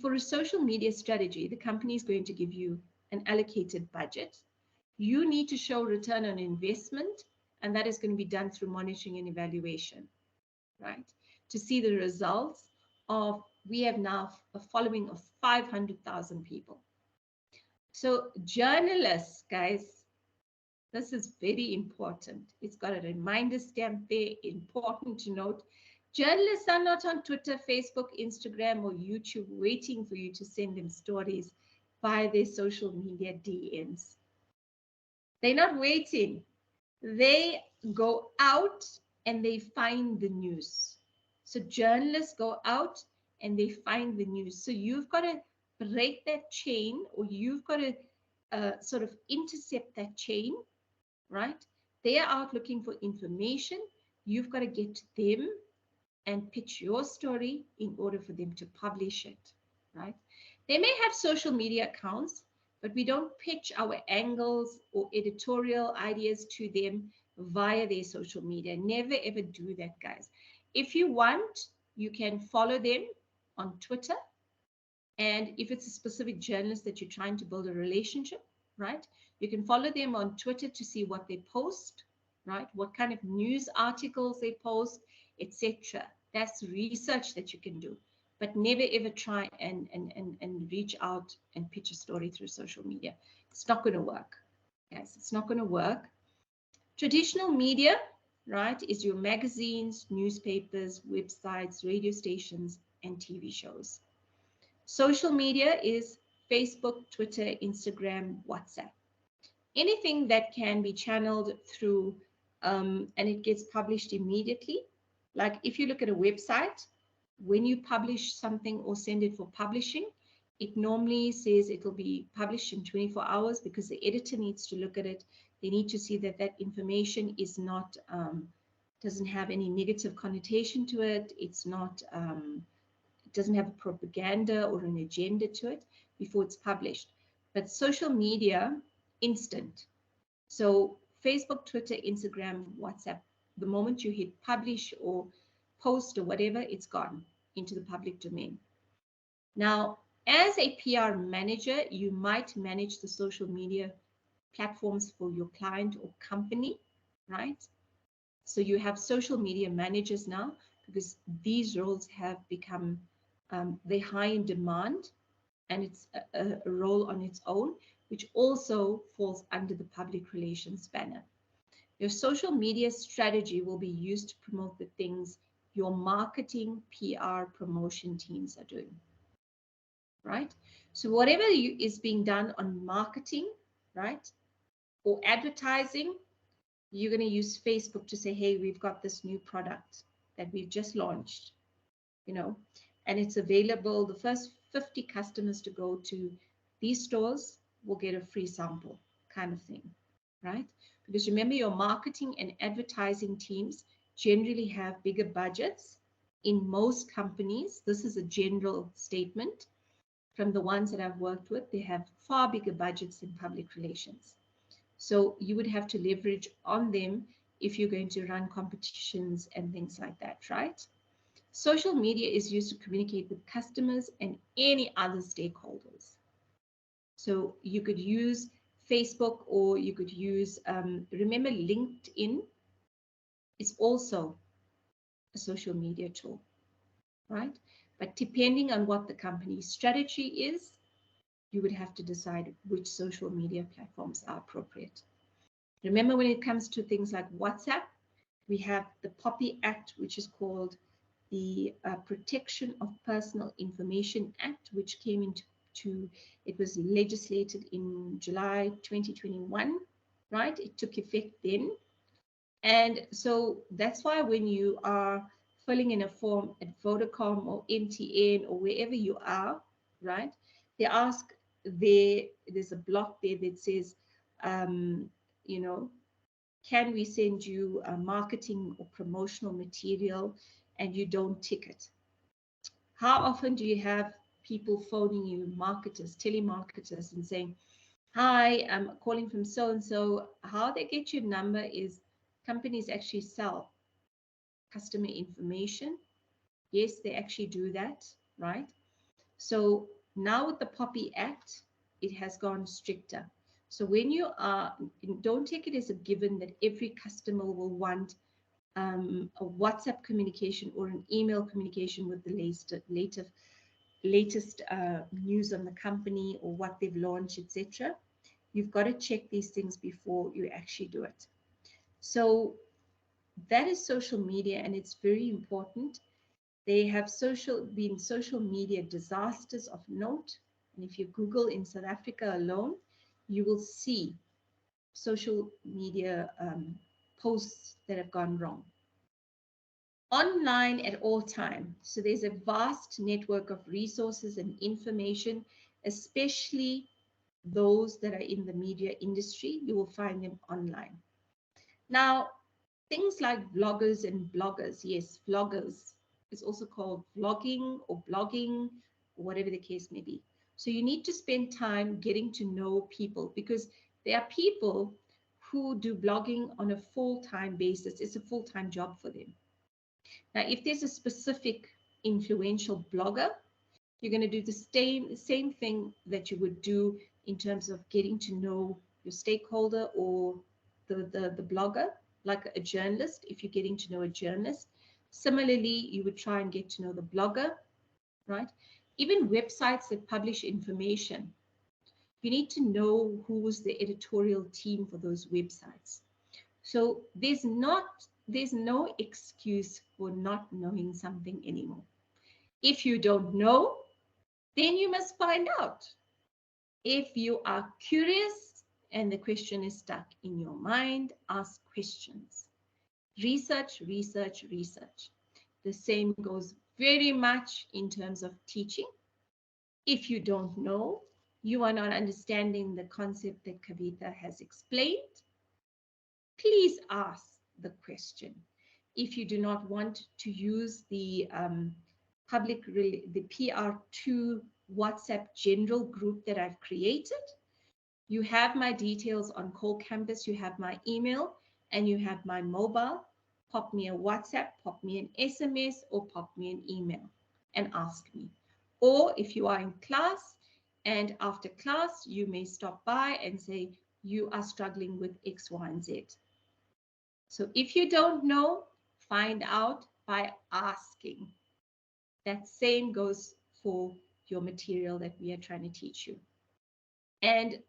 for a social media strategy, the company is going to give you an allocated budget. You need to show return on investment, and that is going to be done through monitoring and evaluation, right? To see the results of, we have now a following of 500,000 people. So journalists, guys, this is very important. It's got a reminder stamp there, important to note. Journalists are not on Twitter, Facebook, Instagram, or YouTube waiting for you to send them stories via their social media DMs. They're not waiting. They go out and they find the news. So journalists go out and they find the news. So you've got to break that chain, or you've got to sort of intercept that chain, right? They are out looking for information. You've got to get to them and pitch your story in order for them to publish it, right? They may have social media accounts, but we don't pitch our angles or editorial ideas to them via their social media. Never ever do that, guys. If you want, you can follow them on Twitter. And if it's a specific journalist that you're trying to build a relationship, right, you can follow them on Twitter to see what they post, right, what kind of news articles they post, etc. That's research that you can do, but never ever try and reach out and pitch a story through social media. It's not going to work, guys. It's not going to work. Traditional media, right, is your magazines, newspapers, websites, radio stations, and TV shows. Social media is Facebook, Twitter, Instagram, WhatsApp. Anything that can be channeled through and it gets published immediately. Like if you look at a website, when you publish something or send it for publishing, it normally says it will be published in 24 hours because the editor needs to look at it. They need to see that that information is not, doesn't have any negative connotation to it. It's not, doesn't have a propaganda or an agenda to it before it's published. But social media, instant. So Facebook, Twitter, Instagram, WhatsApp, the moment you hit publish or post or whatever, it's gone into the public domain. Now, as a PR manager, you might manage the social media platforms for your client or company, right? So you have social media managers now because these roles have become they're high in demand, and it's a role on its own, which also falls under the public relations banner. Your social media strategy will be used to promote the things your marketing, PR, promotion teams are doing, right? So whatever is being done on marketing, right, or advertising, you're going to use Facebook to say, hey, we've got this new product that we've just launched, you know, and it's available. The first 50 customers to go to these stores will get a free sample, kind of thing, right? Because remember, your marketing and advertising teams generally have bigger budgets. In most companies, this is a general statement from the ones that I've worked with, they have far bigger budgets in public relations. So you would have to leverage on them if you're going to run competitions and things like that, right? Social media is used to communicate with customers and any other stakeholders. So you could use Facebook, or you could use, remember LinkedIn is also a social media tool, right? But depending on what the company's strategy is, you would have to decide which social media platforms are appropriate. Remember, when it comes to things like WhatsApp, we have the POPI Act, which is called the Protection of Personal Information Act, which came it was legislated in July 2021, right? It took effect then. And so that's why when you are filling in a form at Vodacom or MTN or wherever you are, right, they ask there's a block there that says, um, you know, can we send you a marketing or promotional material, and you don't tick it? How often do you have people phoning you, marketers, telemarketers, and saying, hi, I'm calling from so and so. How they get your number is companies actually sell customer information. Yes, they actually do that, right? So now with the POPI Act, it has gone stricter. So when you are, don't take it as a given that every customer will want a WhatsApp communication or an email communication with the latest news on the company or what they've launched, etc. You've got to check these things before you actually do it. So that is social media, and it's very important. They have been social media disasters of note. And if you Google in South Africa alone, you will see social media posts that have gone wrong. Online at all time. So there's a vast network of resources and information, especially those that are in the media industry. You will find them online. Now, things like vloggers and bloggers. Yes, vloggers. It's also called vlogging or blogging, or whatever the case may be. So you need to spend time getting to know people, because there are people who do blogging on a full-time basis. It's a full-time job for them. Now, if there's a specific influential blogger, you're going to do the same thing that you would do in terms of getting to know your stakeholder or the blogger, like a journalist. If you're getting to know a journalist, similarly, you would try and get to know the blogger, right? Even websites that publish information, you need to know who's the editorial team for those websites. So there's no excuse for not knowing something anymore. If you don't know, then you must find out. If you are curious and the question is stuck in your mind, ask questions. Research, research, research. The same goes very much in terms of teaching. If you don't know, you are not understanding the concept that Kavita has explained, please ask the question. If you do not want to use the the PR2 WhatsApp general group that I've created, you have my details on Call Campus, you have my email, and you have my mobile. Pop me a WhatsApp, pop me an SMS, or pop me an email and ask me. Or if you are in class and after class, you may stop by and say, you are struggling with X, Y, and Z. So if you don't know, find out by asking. That same goes for your material that we are trying to teach you. And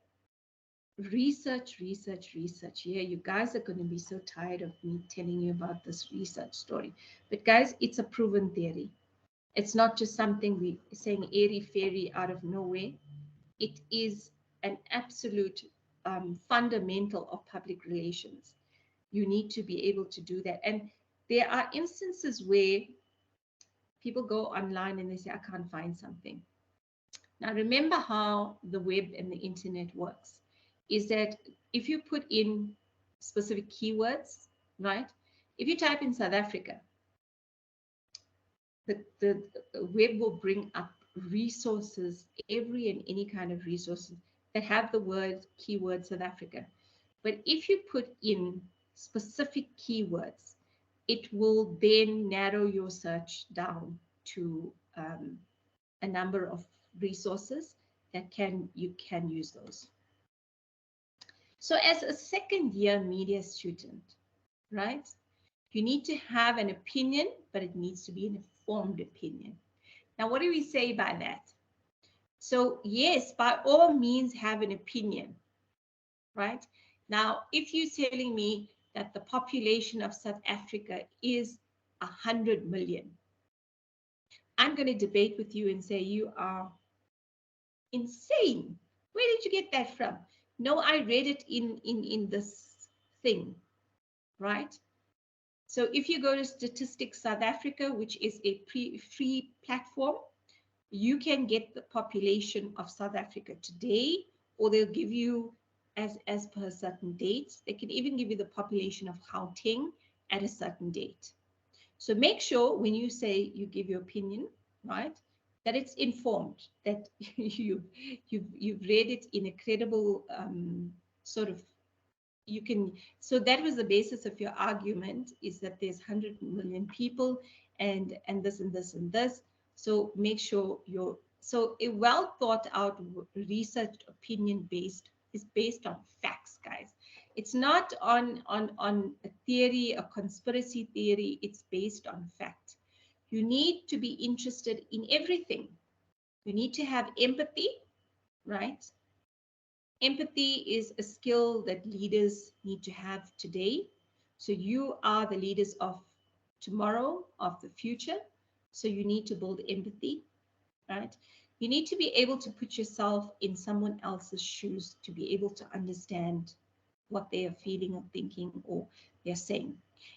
research, research, research. Yeah, you guys are going to be so tired of me telling you about this research story. But guys, it's a proven theory. It's not just something we saying airy-fairy out of nowhere. It is an absolute fundamental of public relations. You need to be able to do that. And there are instances where people go online and they say, I can't find something. Now, remember how the web and the internet works, is that if you put in specific keywords, right? If you type in South Africa, the web will bring up resources, every and any kind of resources that have the word keyword South Africa. But if you put in specific keywords, it will then narrow your search down to a number of resources that you can use those. So as a second year media student, right, you need to have an opinion, but it needs to be an informed opinion. Now, what do we say by that? So yes, by all means, have an opinion, right? Now, if you're telling me that the population of South Africa is 100 million, I'm going to debate with you and say you are insane. Where did you get that from? No, I read it in this thing, right? So if you go to Statistics South Africa, which is a free platform, you can get the population of South Africa today, or they'll give you as per certain dates. They can even give you the population of Gauteng at a certain date. So make sure when you say you give your opinion, right, that it's informed, that you've read it in a credible sort of, you can, so that was the basis of your argument, is that there's 100 million people and this and this and this. So make sure so a well thought out researched opinion based is based on facts, guys. It's not on a theory, a conspiracy theory. It's based on fact. You need to be interested in everything. You need to have empathy, right? Empathy is a skill that leaders need to have today. So you are the leaders of tomorrow, of the future. So you need to build empathy, right? You need to be able to put yourself in someone else's shoes to be able to understand what they are feeling or thinking or they're saying.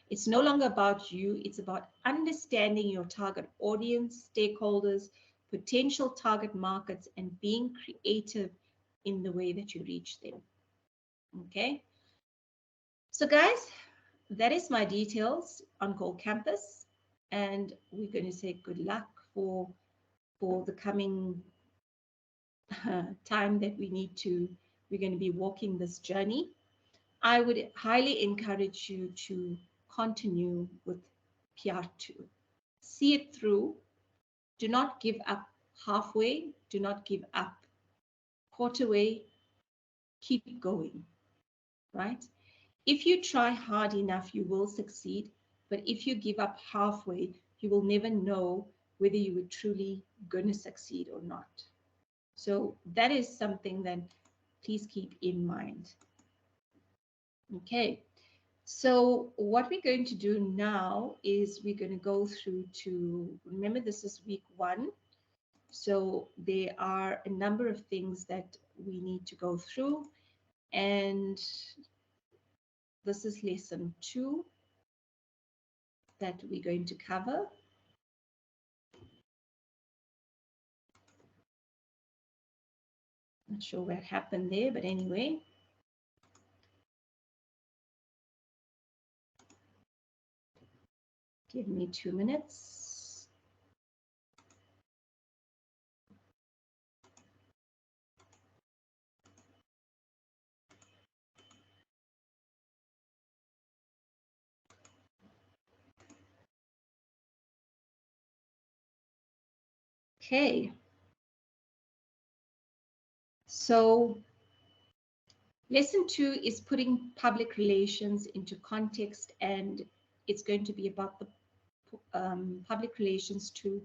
It's no longer about you. It's about understanding your target audience, stakeholders, potential target markets, and being creative in the way that you reach them. Okay. So guys, that is my details on Gold Campus. And we're going to say good luck for the coming time that we're going to be walking this journey. I would highly encourage you to continue with PR2. See it through. Do not give up halfway. Do not give up quarter way. Keep going, right? If you try hard enough, you will succeed. But if you give up halfway, you will never know whether you were truly going to succeed or not. So that is something that please keep in mind. Okay. So what we're going to do now is we're going to go through to, remember this is week 1. So there are a number of things that we need to go through. And this is lesson 2 that we're going to cover. Not sure what happened there, but anyway. Give me 2 minutes. Okay. So lesson 2 is putting public relations into context, and it's going to be about the public relations to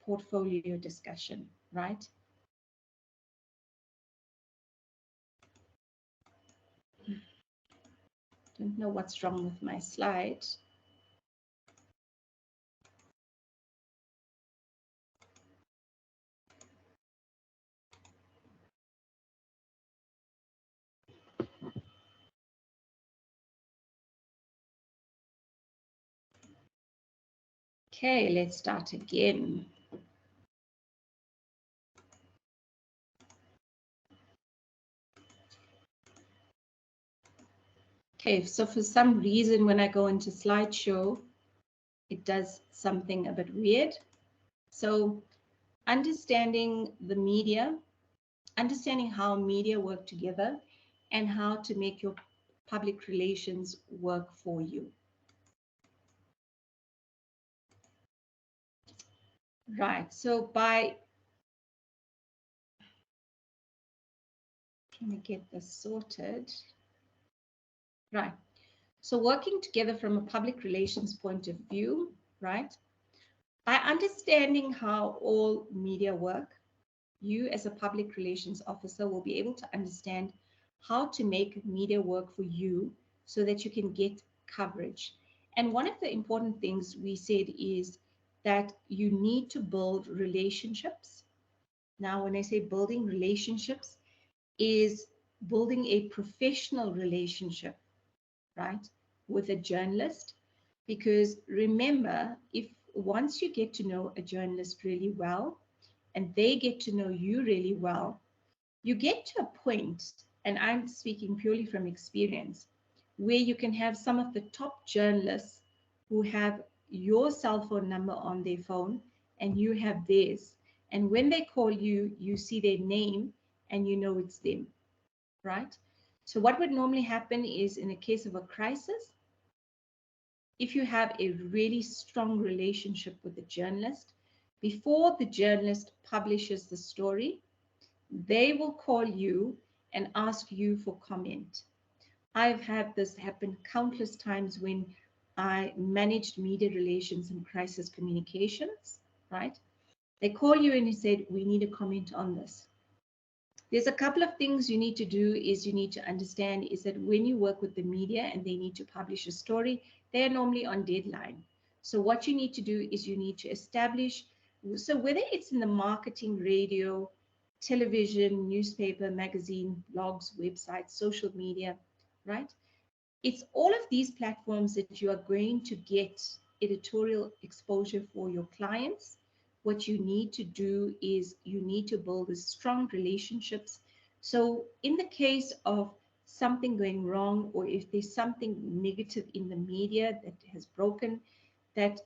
portfolio discussion, right? Don't know what's wrong with my slide. Okay, let's start again. Okay, so for some reason, when I go into slideshow, it does something a bit weird. So understanding the media, understanding how media work together and how to make your public relations work for you. Right, so by trying to get this sorted, right, so working together from a public relations point of view, right, by understanding how all media work, you as a public relations officer will be able to understand how to make media work for you so that you can get coverage. And one of the important things we said is that you need to build relationships. Now, when I say building relationships, is building a professional relationship, right, with a journalist. Because remember, if once you get to know a journalist really well and they get to know you really well, you get to a point, and I'm speaking purely from experience, where you can have some of the top journalists who have your cell phone number on their phone and you have theirs. And when they call you, you see their name and you know it's them, right? So what would normally happen is, in a case of a crisis, if you have a really strong relationship with the journalist, before the journalist publishes the story, they will call you and ask you for comment. I've had this happen countless times when I managed media relations and crisis communications, right? They call you and you said, we need a comment on this. There's a couple of things you need to do. Is you need to understand is that when you work with the media and they need to publish a story, they're normally on deadline. So what you need to do is you need to establish, so whether it's in the marketing, radio, television, newspaper, magazine, blogs, websites, social media, right? It's all of these platforms that you are going to get editorial exposure for your clients. What you need to do is you need to build a strong relationships. So in the case of something going wrong, or if there's something negative in the media that has broken, that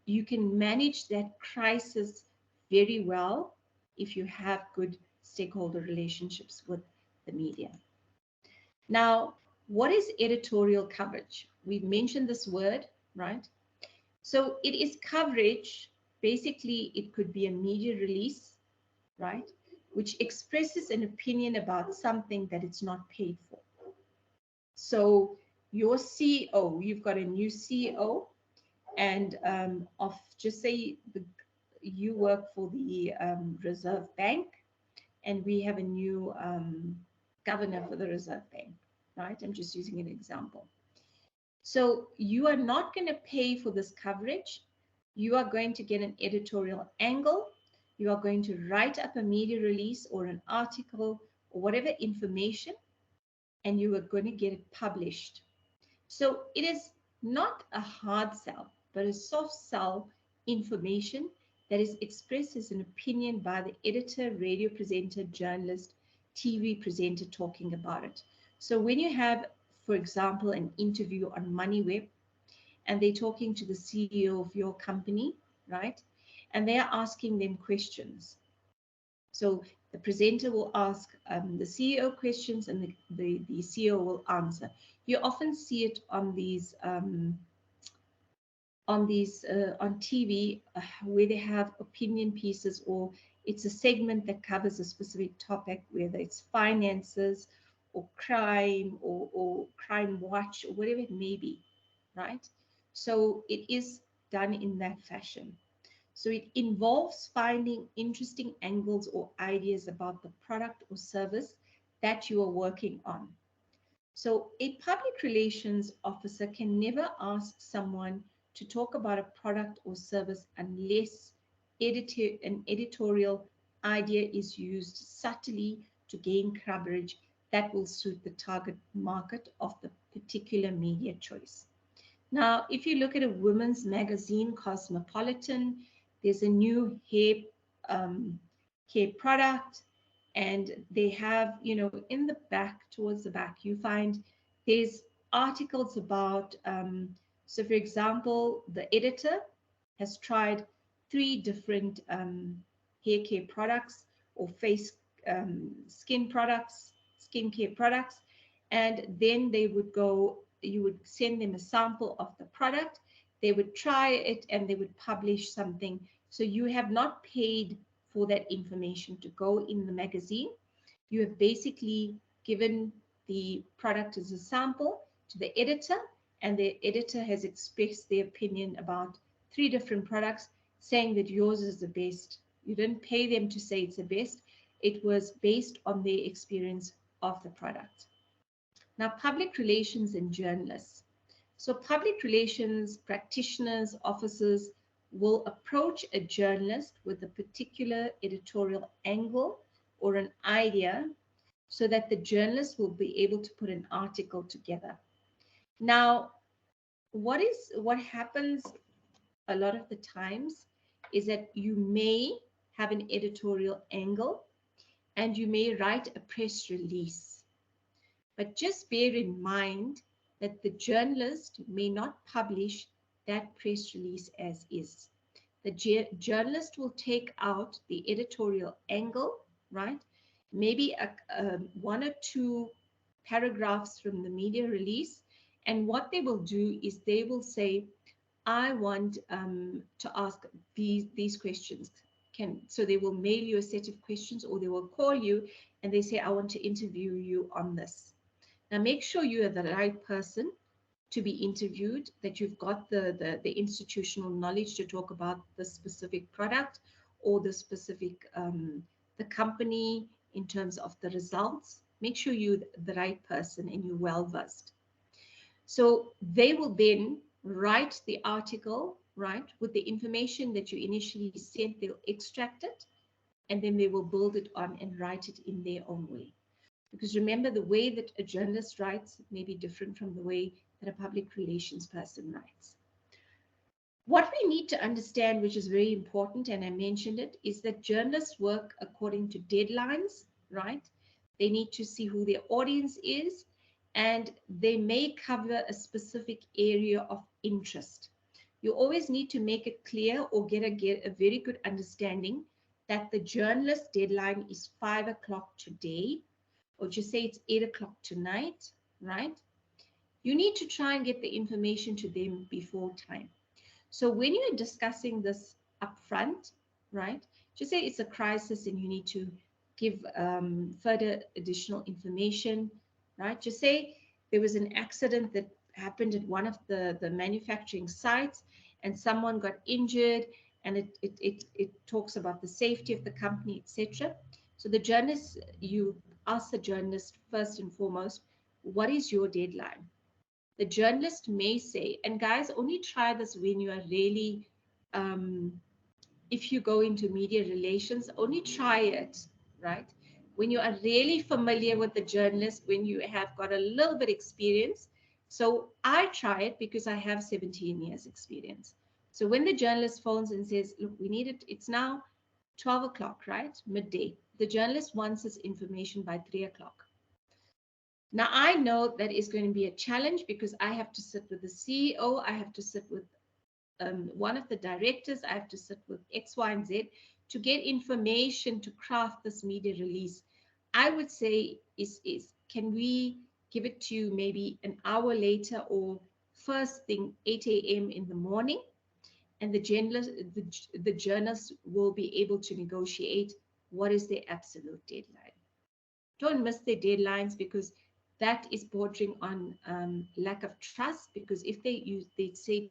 you can manage that crisis very well if you have good stakeholder relationships with the media. Now, what is editorial coverage? We've mentioned this word, right? So it is coverage. Basically, it could be a media release, right? Which expresses an opinion about something that it's not paid for. So your CEO, you've got a new CEO, and of just say you work for the Reserve Bank, and we have a new governor for the Reserve Bank, right? I'm just using an example. So you are not going to pay for this coverage. You are going to get an editorial angle. You are going to write up a media release or an article or whatever information, and you are going to get it published. So it is not a hard sell, but a soft sell information that is expressed as an opinion by the editor, radio presenter, journalist, TV presenter talking about it. So when you have, for example, an interview on MoneyWeb and they're talking to the CEO of your company, right? And they are asking them questions. So the presenter will ask the CEO questions and the CEO will answer. You often see it on these on TV where they have opinion pieces, or it's a segment that covers a specific topic, whether it's finances or crime or crime watch or whatever it may be, right? So it is done in that fashion. So it involves finding interesting angles or ideas about the product or service that you are working on. So a public relations officer can never ask someone to talk about a product or service unless an editorial idea is used subtly to gain coverage that will suit the target market of the particular media choice. Now, if you look at a women's magazine, Cosmopolitan, there's a new hair product, and they have, in the back, towards the back, you find there's articles about, so for example, the editor has tried 3 different hair care products or face skincare products, and then they would go, you would send them a sample of the product, they would try it, and they would publish something. So you have not paid for that information to go in the magazine. You have basically given the product as a sample to the editor, and the editor has expressed their opinion about 3 different products, saying that yours is the best. You didn't pay them to say it's the best. It was based on their experience of the product. Now, public relations and journalists. So public relations practitioners, officers will approach a journalist with a particular editorial angle or an idea so that the journalist will be able to put an article together. Now, what happens a lot of the times is that you may have an editorial angle and you may write a press release. But just bear in mind that the journalist may not publish that press release as is. The journalist will take out the editorial angle, right? Maybe 1 or 2 paragraphs from the media release. And what they will do is they will say, I want to ask these questions. So they will mail you a set of questions, or they will call you and they say, I want to interview you on this. Now, make sure you are the right person to be interviewed, that you've got the institutional knowledge to talk about the specific product or the specific, the company in terms of the results. Make sure you're the right person and you're well versed. So they will then write the article, right, with the information that you initially sent. They'll extract it and then they will build it on and write it in their own way. Because remember, the way that a journalist writes may be different from the way that a public relations person writes. What we need to understand, which is very important, and I mentioned it, is that journalists work according to deadlines, right? They need to see who their audience is, and they may cover a specific area of interest. You always need to make it clear or get a very good understanding that the journalist deadline is 5 o'clock today, or just say it's 8 o'clock tonight, right? You need to try and get the information to them before time. So when you're discussing this upfront, right, just say it's a crisis and you need to give further additional information, right? Just say there was an accident that happened at one of the manufacturing sites and someone got injured, and it talks about the safety of the company, etc. So the journalist, you ask the journalist first and foremost, what is your deadline? The journalist may say, and guys, only try this when you are really, if you go into media relations, only try it, right? When you are really familiar with the journalist, when you have got a little bit experience. So I try it because I have 17 years experience. So when the journalist phones and says, look, we need it, it's now 12 o'clock, right? Midday. The journalist wants this information by 3 o'clock. Now, I know that is going to be a challenge because I have to sit with the CEO, I have to sit with one of the directors, I have to sit with X, Y, and Z to get information to craft this media release. I would say is can we give it to you maybe an hour later or first thing 8 a.m. in the morning, and the journalists will be able to negotiate what is their absolute deadline. Don't miss their deadlines, because that is bordering on lack of trust. Because if they say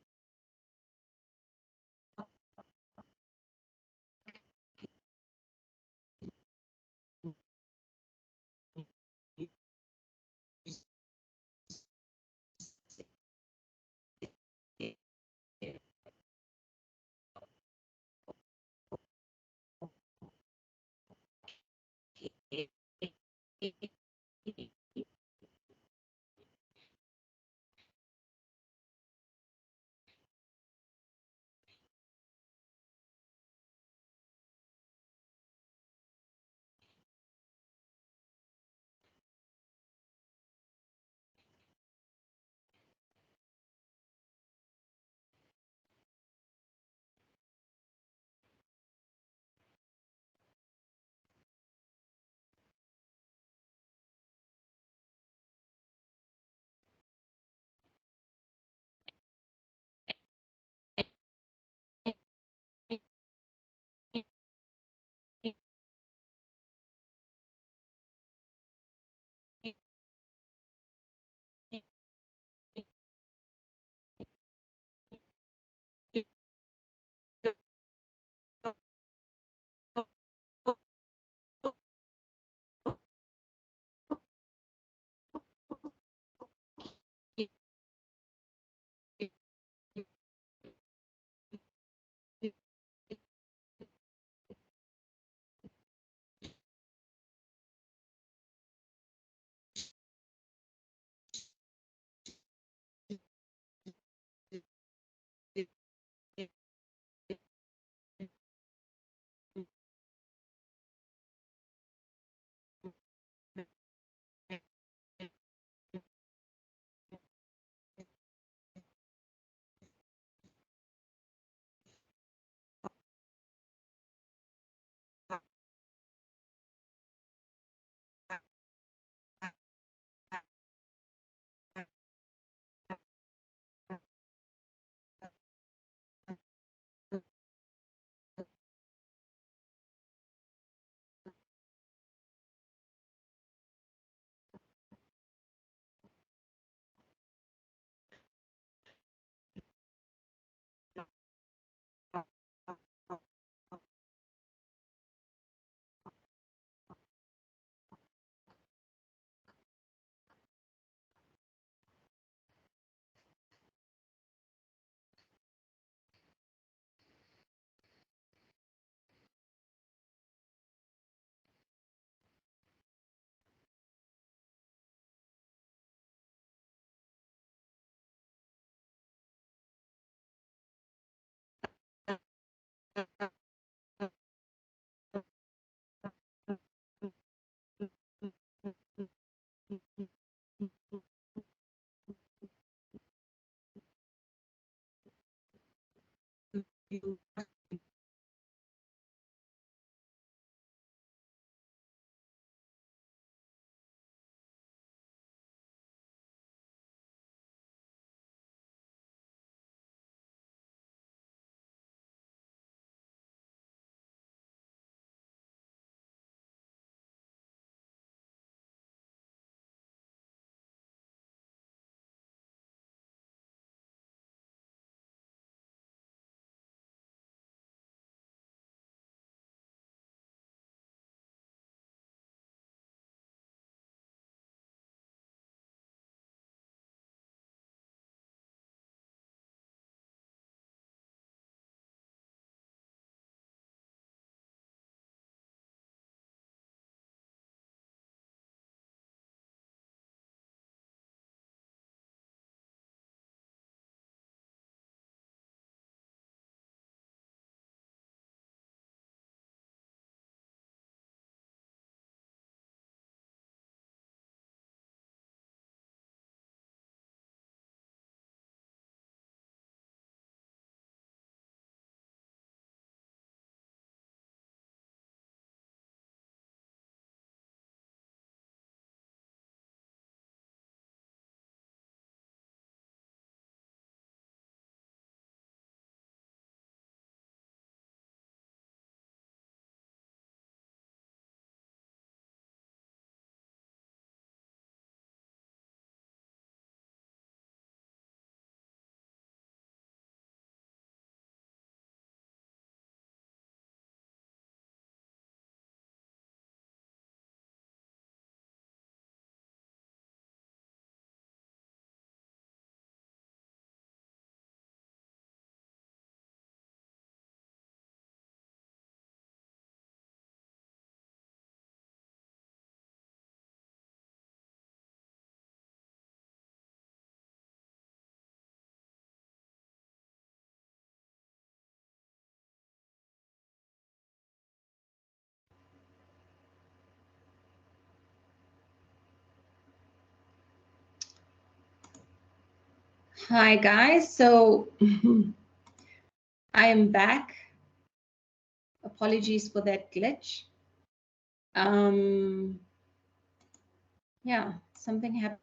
Hi guys, so I am back. Apologies for that glitch. Um, yeah, something happened.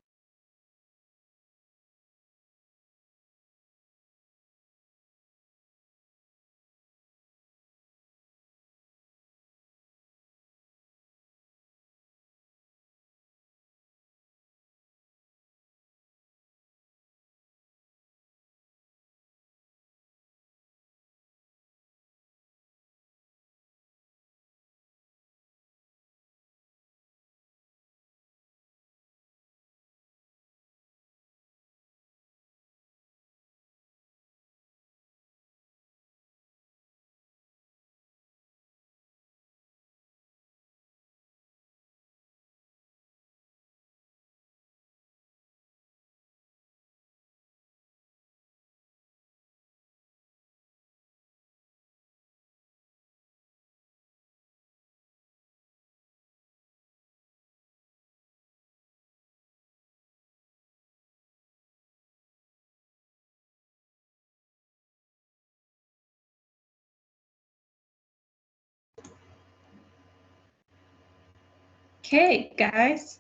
Okay, guys,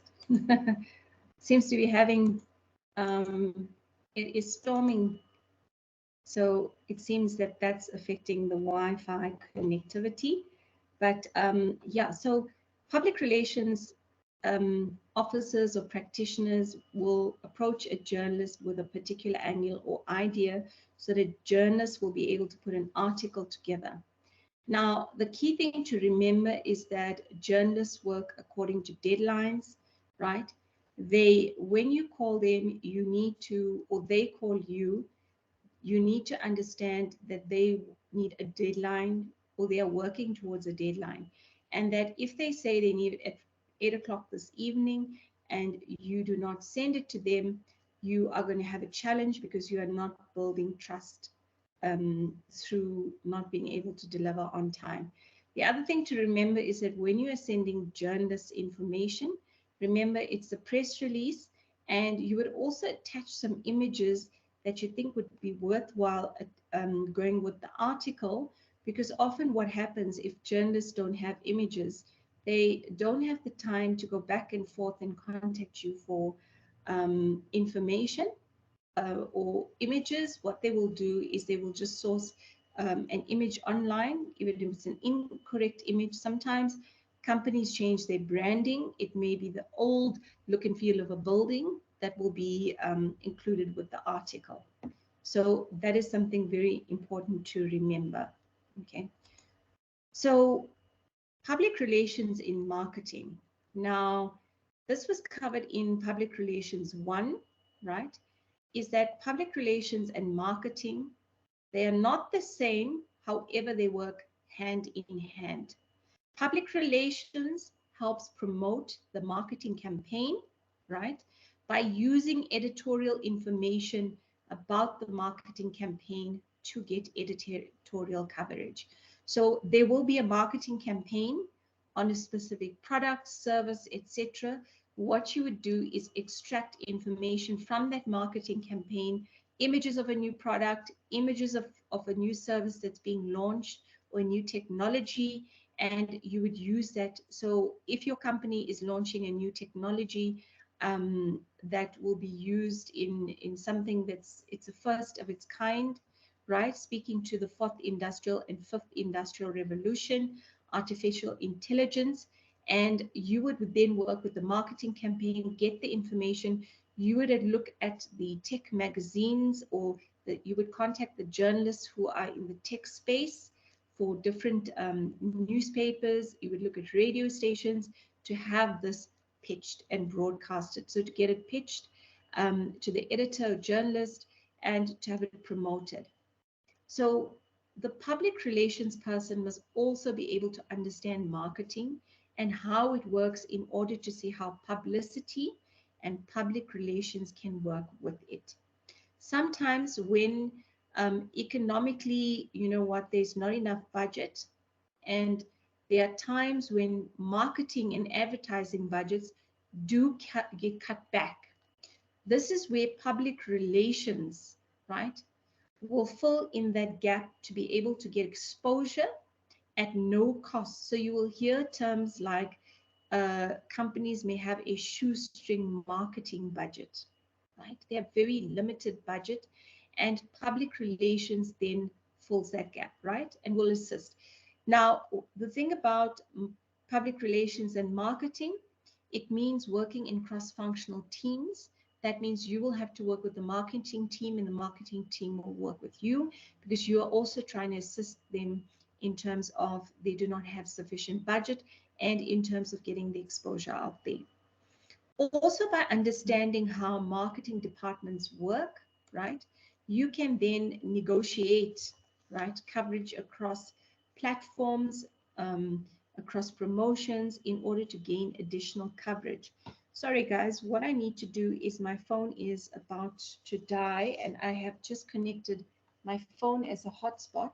seems to be having, it is storming. So it seems that that's affecting the Wi-Fi connectivity. But yeah, so public relations officers or practitioners will approach a journalist with a particular angle or idea so that journalists will be able to put an article together. Now, the key thing to remember is that journalists work according to deadlines, right? When you call them, you need to, or they call you, you need to understand that they need a deadline or they are working towards a deadline. And that if they say they need it at 8 o'clock this evening and you do not send it to them, you are going to have a challenge because you are not building trust through not being able to deliver on time. The other thing to remember is that when you are sending journalists information, remember it's a press release, and you would also attach some images that you think would be worthwhile going with the article, because often what happens if journalists don't have images, they don't have the time to go back and forth and contact you for information or images. What they will do is they will just source an image online, even if it's an incorrect image. Sometimes companies change their branding. It may be the old look and feel of a building that will be included with the article. So that is something very important to remember. Okay. So public relations in marketing. Now, this was covered in Public Relations 1, right? Is that public relations and marketing, they are not the same, however, they work hand in hand. Public relations helps promote the marketing campaign, right? By using editorial information about the marketing campaign to get editorial coverage. So there will be a marketing campaign on a specific product, service, etc. What you would do is extract information from that marketing campaign, images of a new product, images of a new service that's being launched, or a new technology, and you would use that. So if your company is launching a new technology that will be used in something it's a first of its kind, right? Speaking to the fourth industrial and fifth industrial revolution, artificial intelligence, and you would then work with the marketing campaign, get the information. You would look at the tech magazines, or you would contact the journalists who are in the tech space for different newspapers. You would look at radio stations to have this pitched and broadcasted. So to get it pitched to the editor or journalist, and to have it promoted. So the public relations person must also be able to understand marketing and how it works in order to see how publicity and public relations can work with it. Sometimes when economically, there's not enough budget, and there are times when marketing and advertising budgets do get cut back. This is where public relations, right, will fill in that gap to be able to get exposure at no cost. So you will hear terms like companies may have a shoestring marketing budget, right? They have very limited budget, and public relations then fills that gap, right? And will assist. Now, the thing about public relations and marketing, it means working in cross-functional teams. That means you will have to work with the marketing team, and the marketing team will work with you, because you are also trying to assist them in terms of they do not have sufficient budget, and in terms of getting the exposure out there. Also, by understanding how marketing departments work, right, you can then negotiate, right, coverage across platforms, across promotions, in order to gain additional coverage. Sorry guys, what I need to do is my phone is about to die, and I have just connected my phone as a hotspot.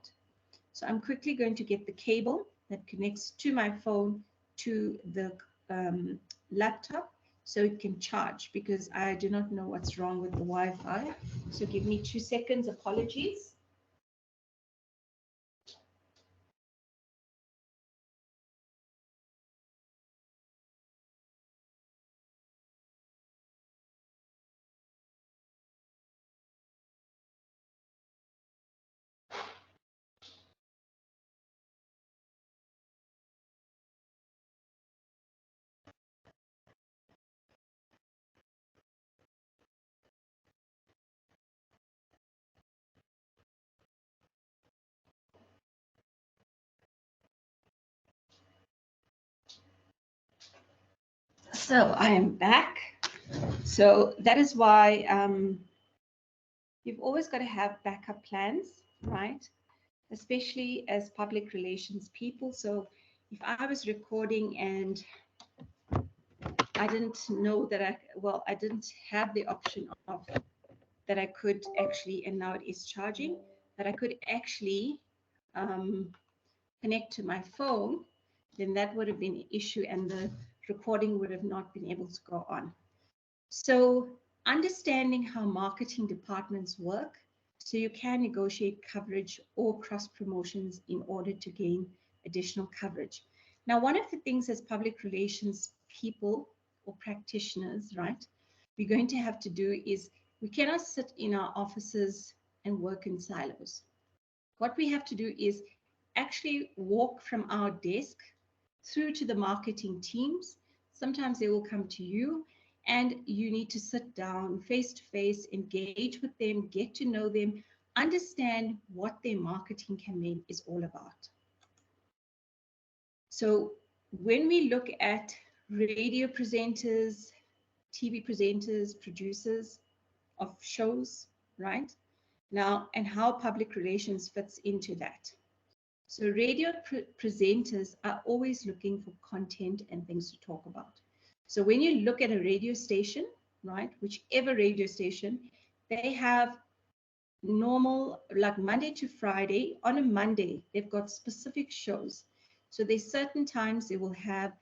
So I'm quickly going to get the cable that connects to my phone to the laptop, so it can charge, because I do not know what's wrong with the Wi-Fi. So give me 2 seconds, apologies. So I am back. So that is why you've always got to have backup plans, right? Especially as public relations people. So if I was recording and I didn't know that I didn't have the option of that I could actually, and now it is charging. that I could actually connect to my phone, then that would have been an issue and the recording would have not been able to go on. So understanding how marketing departments work, so you can negotiate coverage or cross promotions in order to gain additional coverage. Now, one of the things as public relations people or practitioners, right, we're going to have to do is we cannot sit in our offices and work in silos. What we have to do is actually walk from our desk through to the marketing teams. Sometimes they will come to you and you need to sit down face to face, engage with them, get to know them, understand what their marketing campaign is all about. So when we look at radio presenters, TV presenters, producers of shows, right? Now, and how public relations fits into that. So radio presenters are always looking for content and things to talk about. So when you look at a radio station, right, whichever radio station, they have normal, like Monday to Friday. On a Monday, they've got specific shows. So there's certain times they will have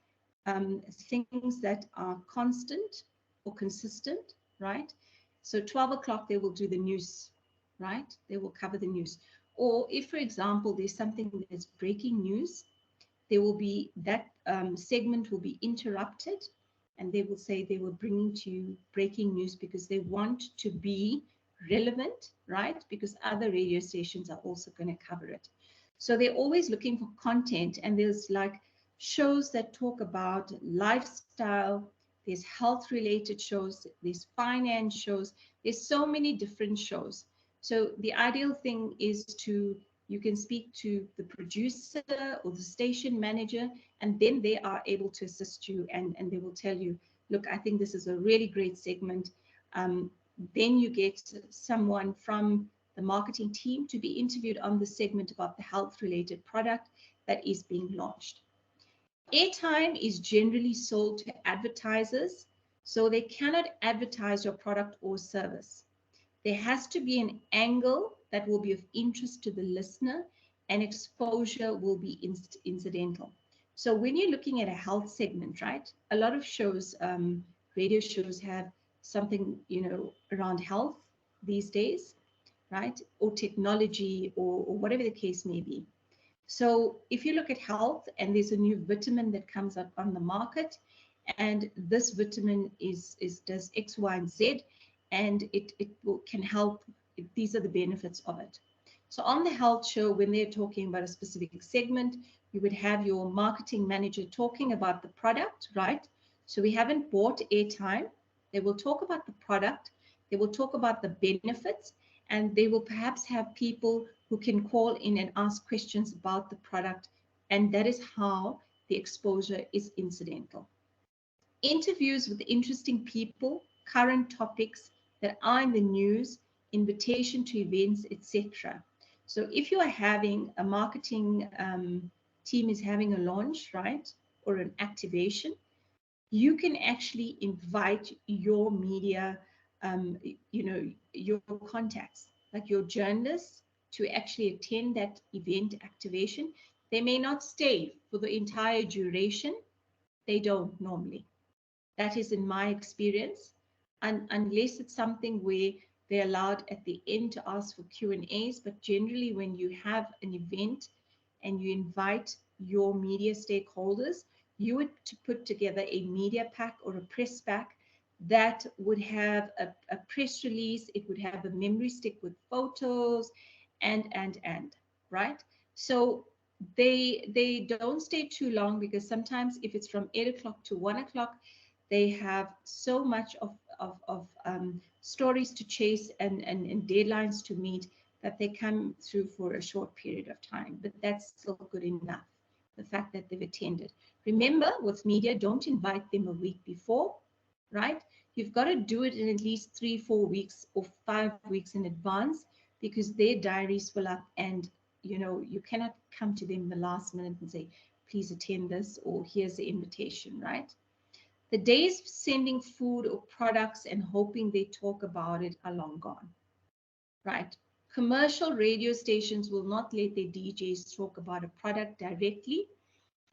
things that are constant or consistent, right? So 12 o'clock, they will do the news, right? They will cover the news. Or if, for example, there's something that's breaking news, there will be that segment will be interrupted and they will say they were bringing to you breaking news because they want to be relevant, right? Because other radio stations are also going to cover it. So they're always looking for content, and there's like shows that talk about lifestyle, there's health related shows, there's finance shows, there's so many different shows. So the ideal thing is to, you can speak to the producer or the station manager, and then they are able to assist you and they will tell you, look, I think this is a really great segment. Then you get someone from the marketing team to be interviewed on the segment about the health related product that is being launched. Airtime is generally sold to advertisers, so they cannot advertise your product or service. There has to be an angle that will be of interest to the listener, and exposure will be incidental. So when you're looking at a health segment, right, a lot of shows, radio shows have something, around health these days, right, or technology or whatever the case may be. So if you look at health and there's a new vitamin that comes up on the market, and this vitamin does X, Y, and Z, and it can help. These are the benefits of it. So on the health show, when they're talking about a specific segment, you would have your marketing manager talking about the product, right? So we haven't bought airtime. They will talk about the product. They will talk about the benefits, and they will perhaps have people who can call in and ask questions about the product. And that is how the exposure is incidental. Interviews with interesting people, current topics that are in the news, invitation to events, etc. So if you are having a marketing team is having a launch, right, or an activation, you can actually invite your media, your contacts, like your journalists, to actually attend that event activation. They may not stay for the entire duration. They don't normally. That is in my experience, and unless it's something where they're allowed at the end to ask for Q&As. But generally, when you have an event and you invite your media stakeholders, you would to put together a media pack or a press pack that would have a press release. It would have a memory stick with photos and, right? So they don't stay too long, because sometimes if it's from 8 o'clock to 1 o'clock, they have so much of stories to chase and deadlines to meet that they come through for a short period of time. But that's still good enough, the fact that they've attended. Remember, with media, don't invite them a week before, right? You've got to do it in at least 3-4 weeks or 5 weeks in advance, because their diaries fill up, and you cannot come to them the last minute and say, please attend this, or here's the invitation, right? The days sending food or products and hoping they talk about it are long gone, right? Commercial radio stations will not let their DJs talk about a product directly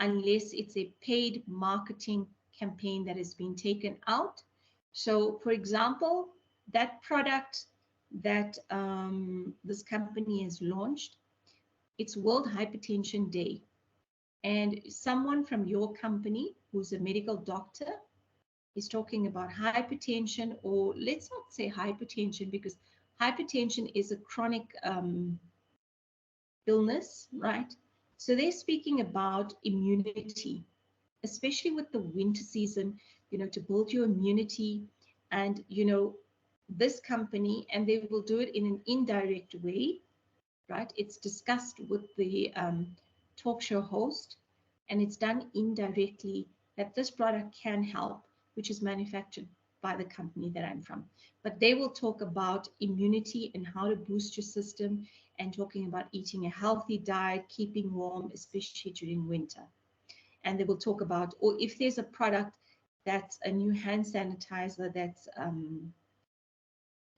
unless it's a paid marketing campaign that has been taken out. So, for example, that product that this company has launched, it's World Hypertension Day. And someone from your company who's a medical doctor is talking about hypertension, or let's not say hypertension, because hypertension is a chronic illness, right? So they're speaking about immunity, especially with the winter season, to build your immunity. And, this company, and they will do it in an indirect way, right? It's discussed with the talk show host, and it's done indirectly that this product can help, which is manufactured by the company that I'm from. But they will talk about immunity and how to boost your system, and talking about eating a healthy diet, keeping warm, especially during winter. And they will talk about, or if there's a product that's a new hand sanitizer that's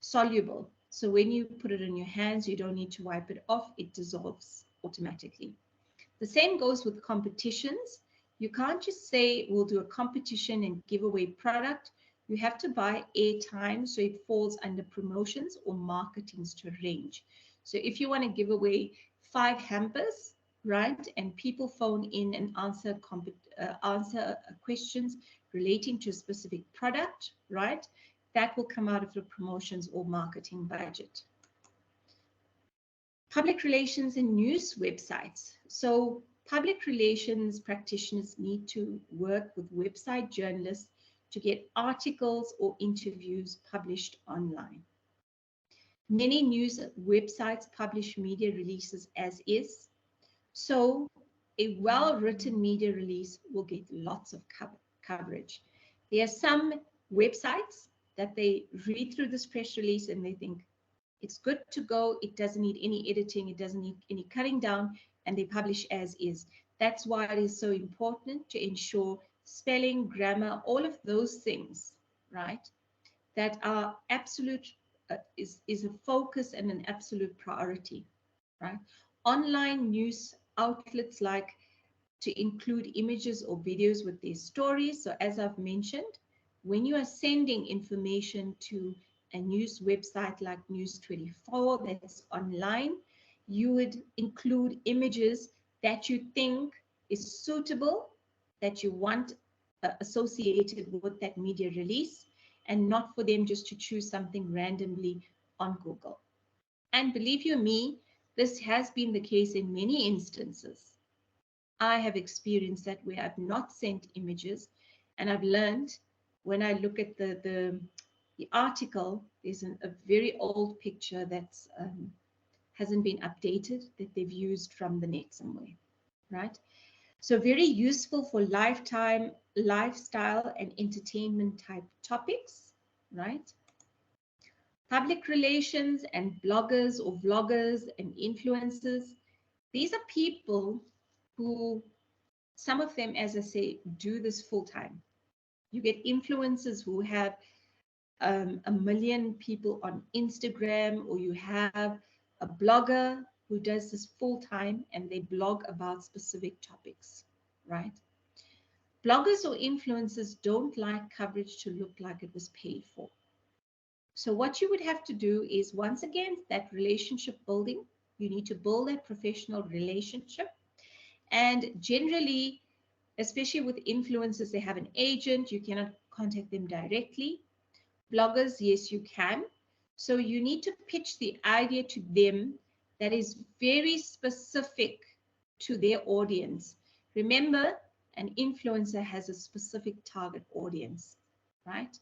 soluble. So when you put it in your hands, you don't need to wipe it off. It dissolves automatically. The same goes with competitions. You can't just say, we'll do a competition and give away product. You have to buy airtime, so it falls under promotions or marketings to range. So if you want to give away 5 hampers, right, and people phone in and answer questions relating to a specific product, right, that will come out of the promotions or marketing budget. Public relations and news websites. So public relations practitioners need to work with website journalists to get articles or interviews published online. Many news websites publish media releases as is, so a well-written media release will get lots of coverage. There are some websites that they read through this press release and they think it's good to go, it doesn't need any editing, it doesn't need any cutting down, and they publish as is. That's why it is so important to ensure spelling, grammar, all of those things, right, that are absolute, is a focus and an absolute priority, right? Online news outlets like to include images or videos with their stories. So as I've mentioned, when you are sending information to a news website like News24 that's online, you would include images that you think is suitable, that you want associated with that media release, and not for them just to choose something randomly on Google. And believe you me, this has been the case in many instances. I have experienced that where I've not sent images, and I've learned when I look at the article, there's a very old picture that's hasn't been updated, that they've used from the net somewhere, right? So very useful for lifetime, lifestyle and entertainment type topics, right? Public relations and bloggers or vloggers and influencers. These are people who, some of them, as I say, do this full time. You get influencers who have 1 million people on Instagram, or you have a blogger who does this full time and they blog about specific topics, right? Bloggers or influencers don't like coverage to look like it was paid for. So what you would have to do is, once again, that relationship building. You need to build that professional relationship. And generally, especially with influencers, they have an agent. You cannot contact them directly. Bloggers, yes, you can. So you need to pitch the idea to them that is very specific to their audience. Remember, an influencer has a specific target audience, right?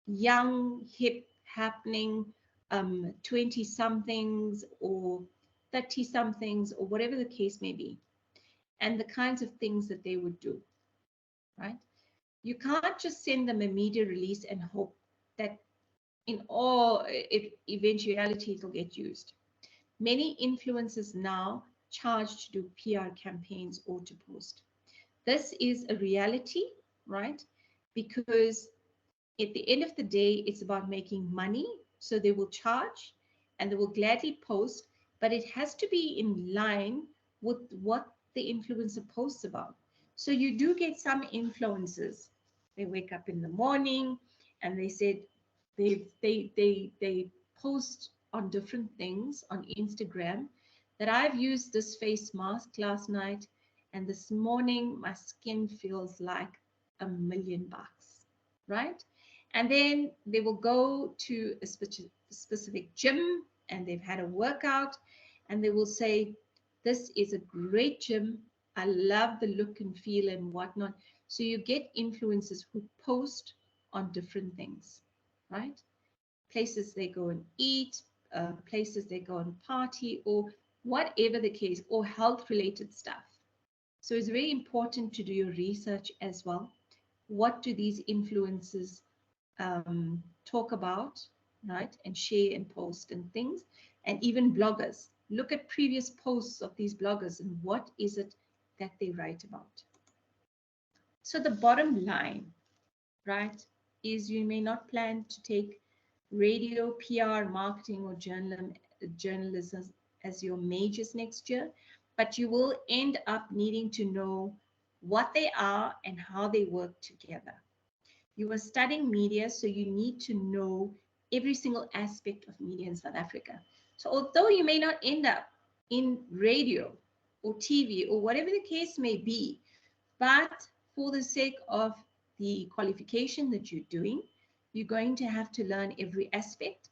Young, hip, happening, 20-somethings or 30-somethings, or whatever the case may be, and the kinds of things that they would do, right? You can't just send them a media release and hope that in all eventuality it'll get used. Many influencers now charge to do PR campaigns or to post. This is a reality, right? Because at the end of the day, it's about making money, so they will charge. and they will gladly post, but it has to be in line with what the influencer posts about. So you do get some influencers. They wake up in the morning and they said they post on different things on Instagram, that I've used this face mask last night and this morning my skin feels like $1,000,000, right? And then they will go to a specific gym and they've had a workout and they will say, this is a great gym. I love the look and feel and whatnot. So you get influencers who post on different things, right? Places they go and eat, places they go and party, or whatever the case, or health related stuff. So it's very important to do your research as well. What do these influencers talk about, right? And share and post and things, and even bloggers. Look at previous posts of these bloggers and what is it that they write about. So the bottom line, right, is you may not plan to take radio, PR, marketing, or journalism as your majors next year, but you will end up needing to know what they are and how they work together. You are studying media, so you need to know every single aspect of media in South Africa. So although you may not end up in radio or TV or whatever the case may be, but for the sake of the qualification that you're doing, you're going to have to learn every aspect.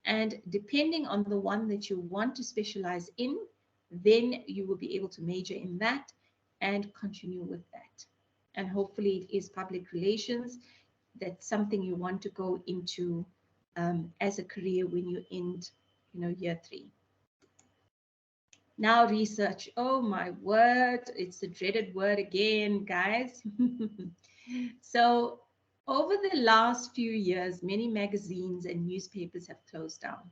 And depending on the one that you want to specialize in, then you will be able to major in that and continue with that. And hopefully it is public relations. That's something you want to go into as a career when you end, year 3. Now research. Oh my word, it's the dreaded word again, guys. So over the last few years, many magazines and newspapers have closed down.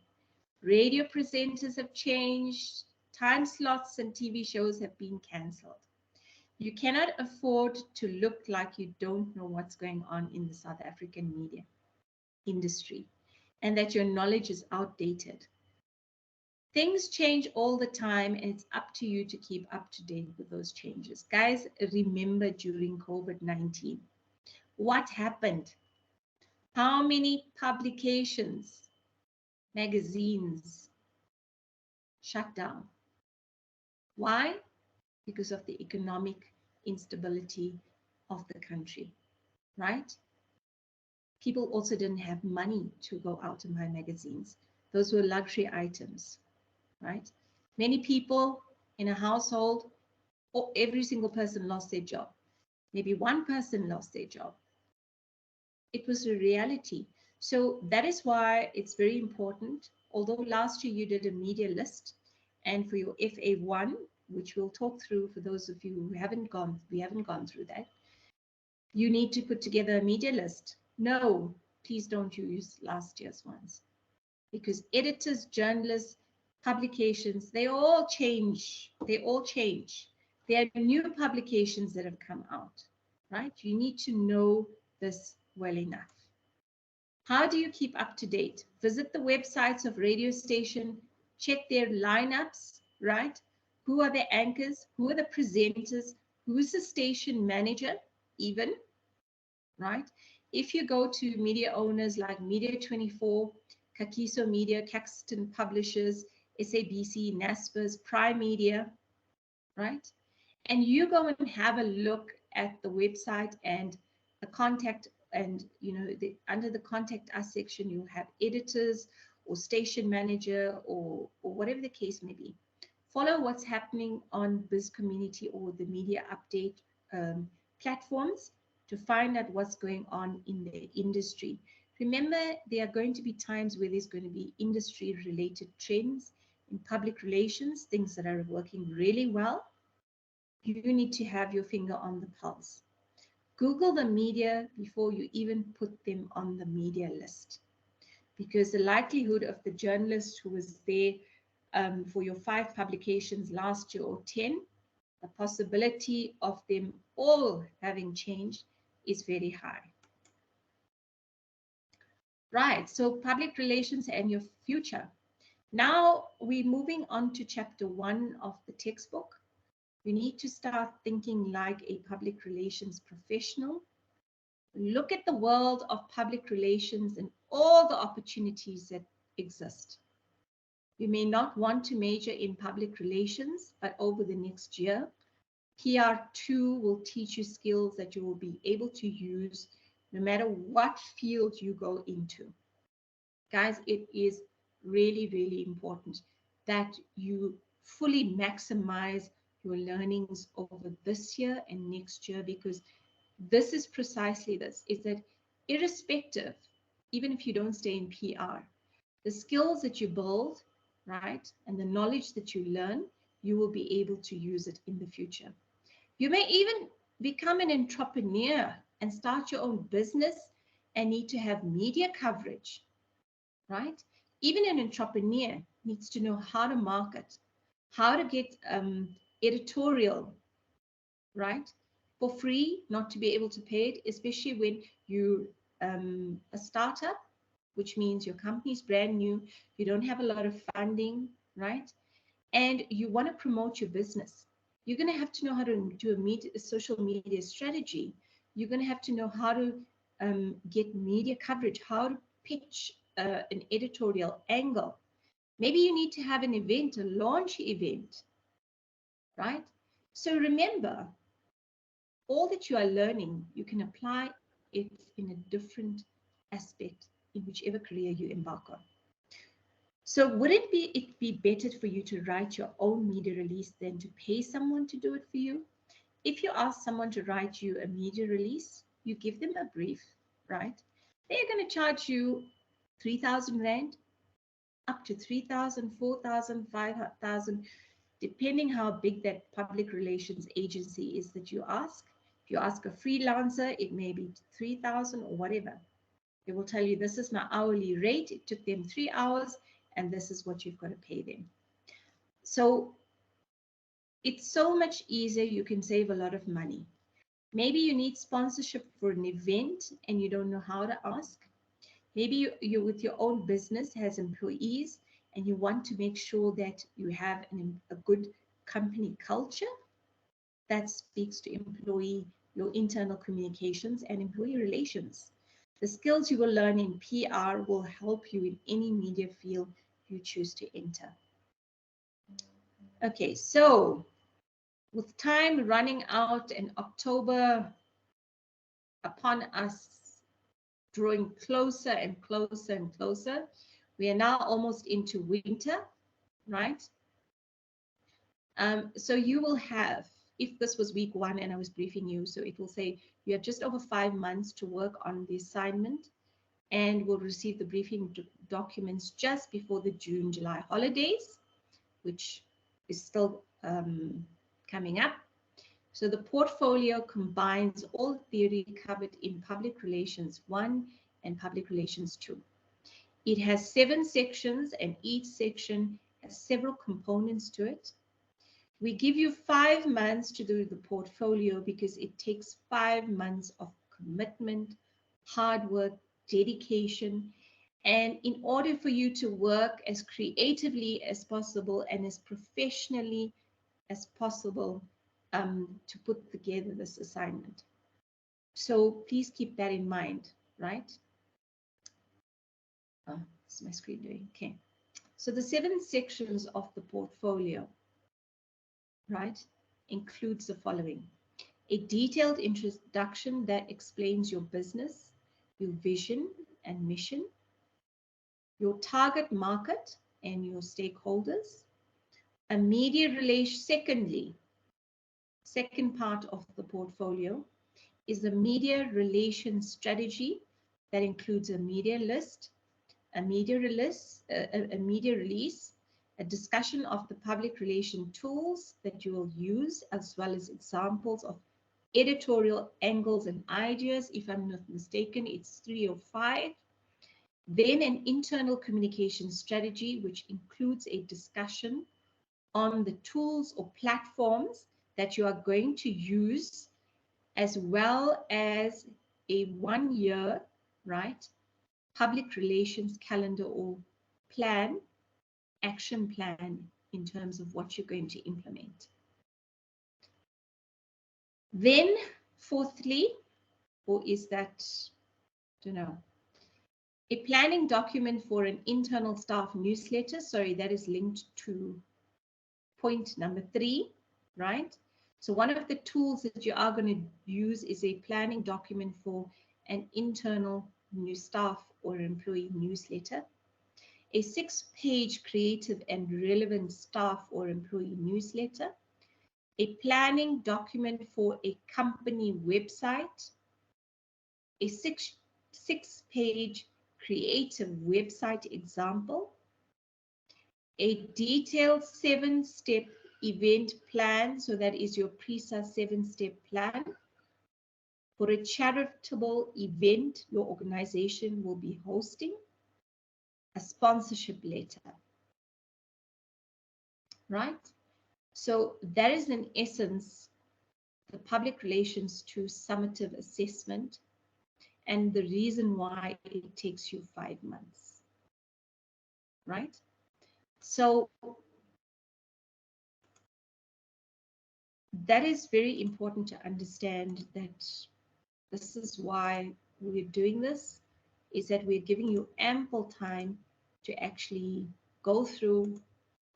Radio presenters have changed. Time slots and TV shows have been cancelled. You cannot afford to look like you don't know what's going on in the South African media industry and that your knowledge is outdated. Things change all the time and it's up to you to keep up to date with those changes. Guys, remember during COVID-19, what happened? How many publications, magazines shut down? Why? Because of the economic instability of the country, right? People also didn't have money to go out and buy magazines. Those were luxury items, right? Many people in a household, or every single person lost their job. Maybe one person lost their job. It was a reality. So that is why it's very important. Although last year you did a media list, and for your FA1, which we'll talk through for those of you who we haven't gone through that, you need to put together a media list. No, please don't use last year's ones, because editors, journalists, publications, they all change. They all change. There are new publications that have come out, right? You need to know this well enough. How do you keep up to date? Visit the websites of radio station, check their lineups, right? Who are the anchors? Who are the presenters? Who is the station manager even, right? If you go to media owners like Media 24, Kakiso Media, Caxton Publishers, SABC, Naspers, Prime Media, right? And you go and have a look at the website and the contact, and under the contact us section, you'll have editors or station manager or whatever the case may be. Follow what's happening on Biz Community or the media update platforms to find out what's going on in the industry. Remember, there are going to be times where there's going to be industry-related trends in public relations, things that are working really well. You need to have your finger on the pulse. Google the media before you even put them on the media list, because the likelihood of the journalist who was there for your 5 publications last year or 10, the possibility of them all having changed is very high. Right, so public relations and your future. Now we're moving on to chapter 1 of the textbook. You need to start thinking like a public relations professional. Look at the world of public relations and all the opportunities that exist. You may not want to major in public relations, but over the next year, PR2 will teach you skills that you will be able to use no matter what field you go into. Guys, it is really, really important that you fully maximize your learnings over this year and next year, because this is precisely this, is that irrespective, even if you don't stay in PR, the skills that you build, right, and the knowledge that you learn, you will be able to use it in the future. You may even become an entrepreneur and start your own business and need to have media coverage, right? Even an entrepreneur needs to know how to market, how to get editorial, right? For free, not to be able to pay it, especially when you a startup, which means your company's brand new, you don't have a lot of funding, right? And you want to promote your business. You're going to have to know how to do a social media strategy. You're going to have to know how to get media coverage, how to pitch an editorial angle. Maybe you need to have an event, a launch event, right? So remember, all that you are learning, you can apply it in a different aspect in whichever career you embark on. So would it be better for you to write your own media release than to pay someone to do it for you? If you ask someone to write you a media release, you give them a brief, right? They're going to charge you 3,000 Rand, up to 3,000, 4,000, 5,000, depending how big that public relations agency is that you ask. If you ask a freelancer, it may be 3,000 or whatever. They will tell you, this is my hourly rate. It took them 3 hours, and this is what you've got to pay them. So it's so much easier. You can save a lot of money. Maybe you need sponsorship for an event and you don't know how to ask. Maybe you with your own business has employees and you want to make sure that you have a good company culture that speaks to employee, your internal communications and employee relations. The skills you will learn in PR will help you in any media field you choose to enter. Okay, so with time running out and October upon us drawing closer and closer and closer, we are now almost into winter, right? So you will have, if this was week 1 and I was briefing you, so it will say you have just over 5 months to work on the assignment and will receive the briefing documents just before the June-July holidays, which is still coming up. So the portfolio combines all theory covered in Public Relations 1 and Public Relations 2. It has 7 sections and each section has several components to it. We give you 5 months to do the portfolio because it takes 5 months of commitment, hard work, dedication, and in order for you to work as creatively as possible and as professionally as possible to put together this assignment. So please keep that in mind, right? Oh, what's my screen doing? Okay. So the 7 sections of the portfolio, right, includes the following: a detailed introduction that explains your business, your vision and mission, your target market and your stakeholders, a media relation. Second part of the portfolio is the media relations strategy that includes a media list, a media release, a discussion of the public relation tools that you will use, as well as examples of editorial angles and ideas. If I'm not mistaken, it's 3 or 5. Then an internal communication strategy, which includes a discussion on the tools or platforms that you are going to use, as well as a 1-year, right, public relations calendar or plan action plan in terms of what you're going to implement. Then, fourthly, or is that, I don't know, a planning document for an internal staff newsletter. Sorry, that is linked to point number 3, right? So one of the tools that you are going to use is a planning document for an internal new staff or employee newsletter. A 6-page creative and relevant staff or employee newsletter. A planning document for a company website. A six-page creative website example, a detailed 7-step event plan, so that is your PRISA 7-step plan for a charitable event your organization will be hosting, a sponsorship letter, right? So that is in essence the public relations to summative assessment and the reason why it takes you 5 months, right? So that is very important to understand, that this is why we're doing this, is that we're giving you ample time to actually go through,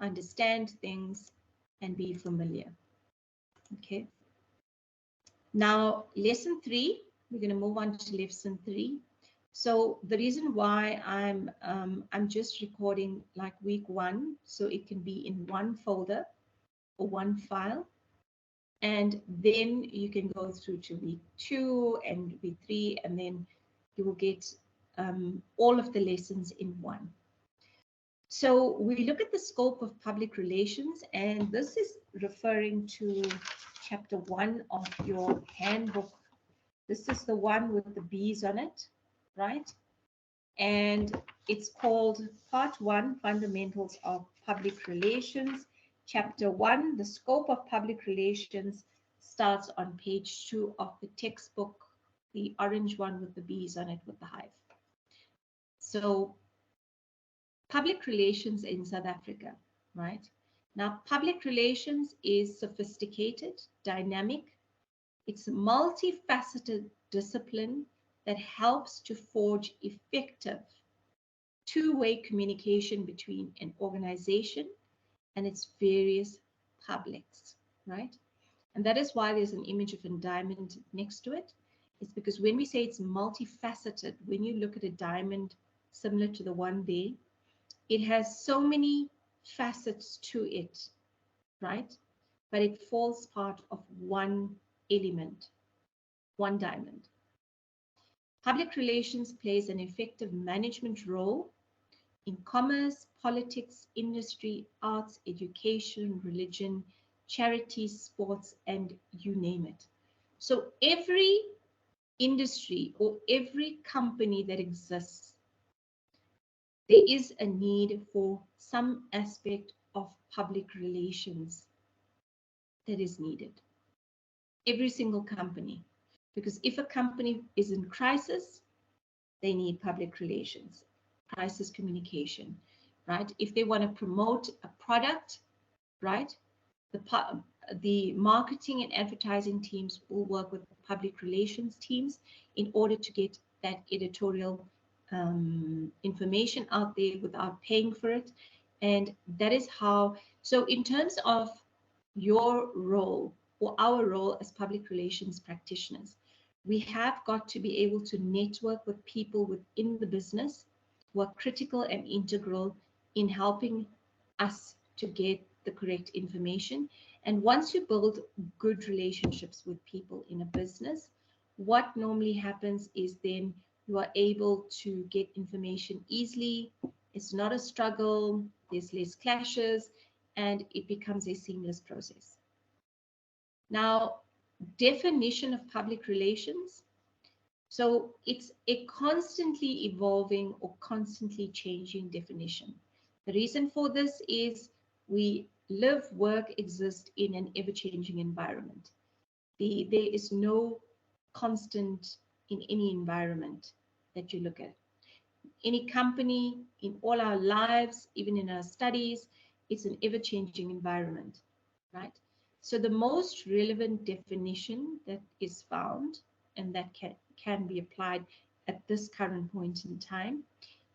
understand things, and be familiar. Okay. Now, lesson 3, we're going to move on to lesson 3. So the reason why I'm just recording like week 1, so it can be in one folder or one file. And then you can go through to week 2 and week 3, and then you will get all of the lessons in one. So we look at the scope of public relations, and this is referring to chapter 1 of your handbook. This is the one with the bees on it, right? And it's called Part 1, Fundamentals of Public Relations. Chapter 1, the scope of public relations, starts on page 2 of the textbook, the orange one with the bees on it with the hive. So public relations in South Africa, right? Now, public relations is sophisticated, dynamic. It's a multifaceted discipline that helps to forge effective two-way communication between an organization and its various publics, right? And that is why there's an image of a diamond next to it. It's because when we say it's multifaceted, when you look at a diamond similar to the one there, it has so many facets to it, right? But it falls part of one element, one diamond. Public relations plays an effective management role in commerce, politics, industry, arts, education, religion, charities, sports, and you name it. So every industry or every company that exists, there is a need for some aspect of public relations that is needed. Every single company. Because if a company is in crisis, they need public relations, crisis communication, right? If they want to promote a product, right, the marketing and advertising teams will work with the public relations teams in order to get that editorial information out there without paying for it. And that is how, so in terms of your role or our role as public relations practitioners, we have got to be able to network with people within the business who are critical and integral in helping us to get the correct information. And once you build good relationships with people in a business, what normally happens is then you are able to get information easily. It's not a struggle, there's less clashes, and it becomes a seamless process. Now, definition of public relations. So it's a constantly evolving or constantly changing definition. The reason for this is we live, work, exist in an ever-changing environment. There is no constant in any environment that you look at. Any company, in all our lives, even in our studies, it's an ever-changing environment, right? So the most relevant definition that is found and that can be applied at this current point in time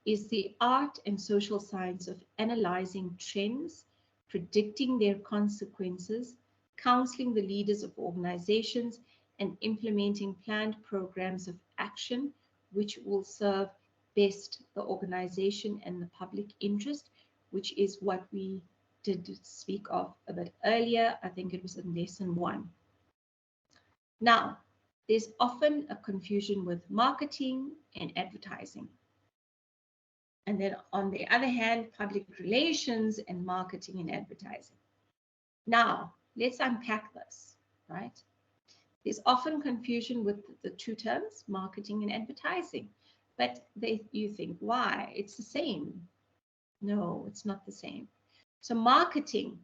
is the art and social science of analyzing trends, predicting their consequences, counseling the leaders of organizations, and implementing planned programs of action which will serve best the organization and the public interest, which is what we did speak of a bit earlier. I think it was in lesson 1. Now, there's often a confusion with marketing and advertising. And then on the other hand, public relations and marketing and advertising. Now, let's unpack this, right? There's often confusion with the two terms, marketing and advertising. But you think, why? It's the same. No, it's not the same. So marketing,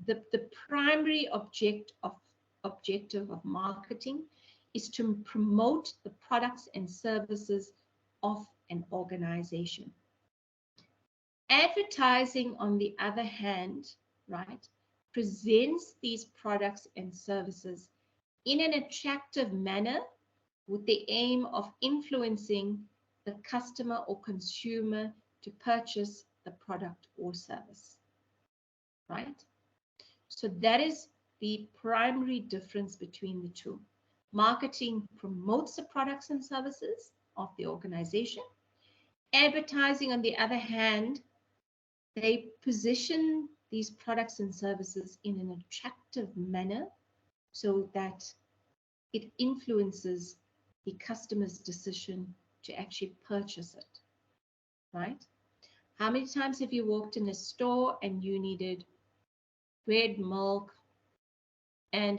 the primary objective of marketing is to promote the products and services of an organization. Advertising, on the other hand, right, presents these products and services in an attractive manner with the aim of influencing the customer or consumer to purchase the product or service, right? So that is the primary difference between the two. Marketing promotes the products and services of the organization. Advertising, on the other hand, they position these products and services in an attractive manner so that it influences the customer's decision to actually purchase it, right? How many times have you walked in a store and you needed bread, milk, and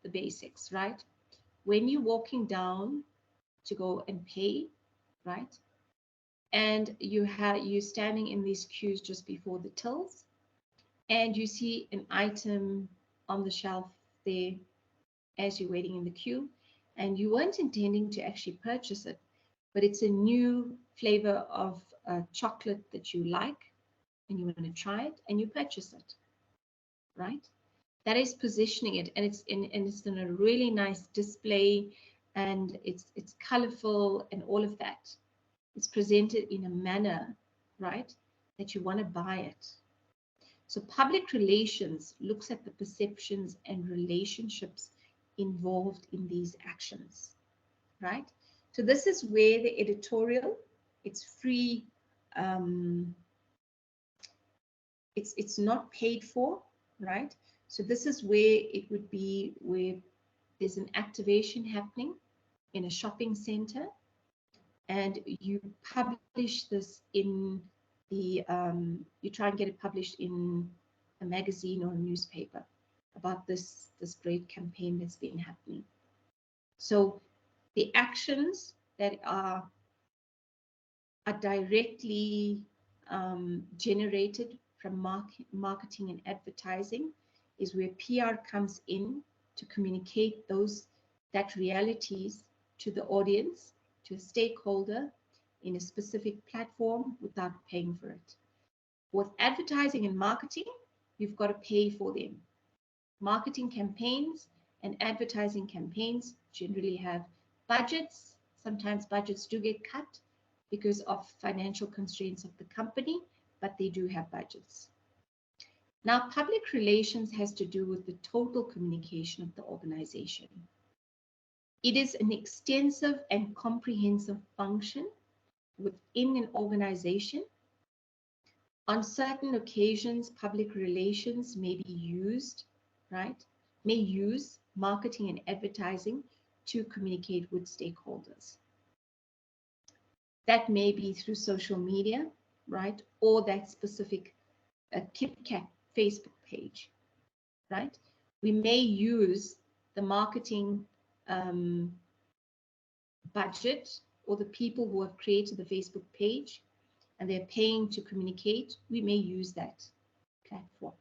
the basics, right? When you're walking down to go and pay, right? And you're standing in these queues just before the tills, and you see an item on the shelf there as you're waiting in the queue, and you weren't intending to actually purchase it, but it's a new flavor of chocolate that you like, and you want to try it, and you purchase it, right? That is positioning it, and it's in a really nice display, and it's colorful and all of that. It's presented in a manner, right, that you want to buy it. So public relations looks at the perceptions and relationships involved in these actions, right? So this is where the editorial, it's free, it's not paid for, right? So this is where it would be where there's an activation happening in a shopping center, and you publish this in the, you try and get it published in a magazine or a newspaper about this great campaign that's been happening. So the actions that are directly generated from marketing and advertising is where PR comes in to communicate that realities to the audience, to a stakeholder in a specific platform without paying for it. With advertising and marketing, you've got to pay for them. Marketing campaigns and advertising campaigns generally have budgets. Sometimes budgets do get cut because of financial constraints of the company, but they do have budgets. Now, public relations has to do with the total communication of the organization. It is an extensive and comprehensive function within an organization. On certain occasions, public relations may be used, right? May use marketing and advertising to communicate with stakeholders. That may be through social media, right? Or that specific KitKat Facebook page, right? We may use the marketing budget or the people who have created the Facebook page and they're paying to communicate. We may use that platform.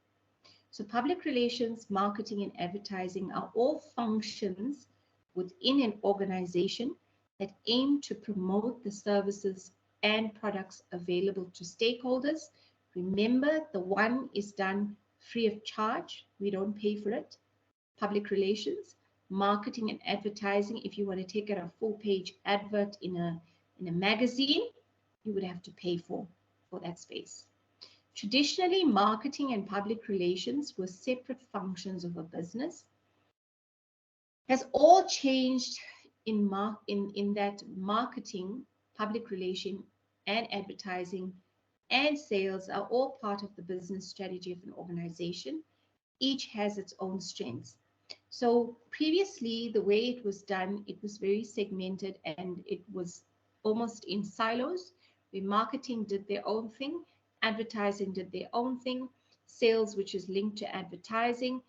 So public relations, marketing, and advertising are all functions within an organization that aim to promote the services and products available to stakeholders. Remember, the one is done free of charge. We don't pay for it. Public relations, marketing and advertising. If you want to take out a full-page advert in a magazine, you would have to pay for that space. Traditionally, marketing and public relations were separate functions of a business. Has all changed in that marketing, public relation, and advertising and sales are all part of the business strategy of an organization. Each has its own strengths. So previously, the way it was done, it was very segmented and it was almost in silos, where marketing did their own thing, advertising did their own thing, sales, which is linked to advertising,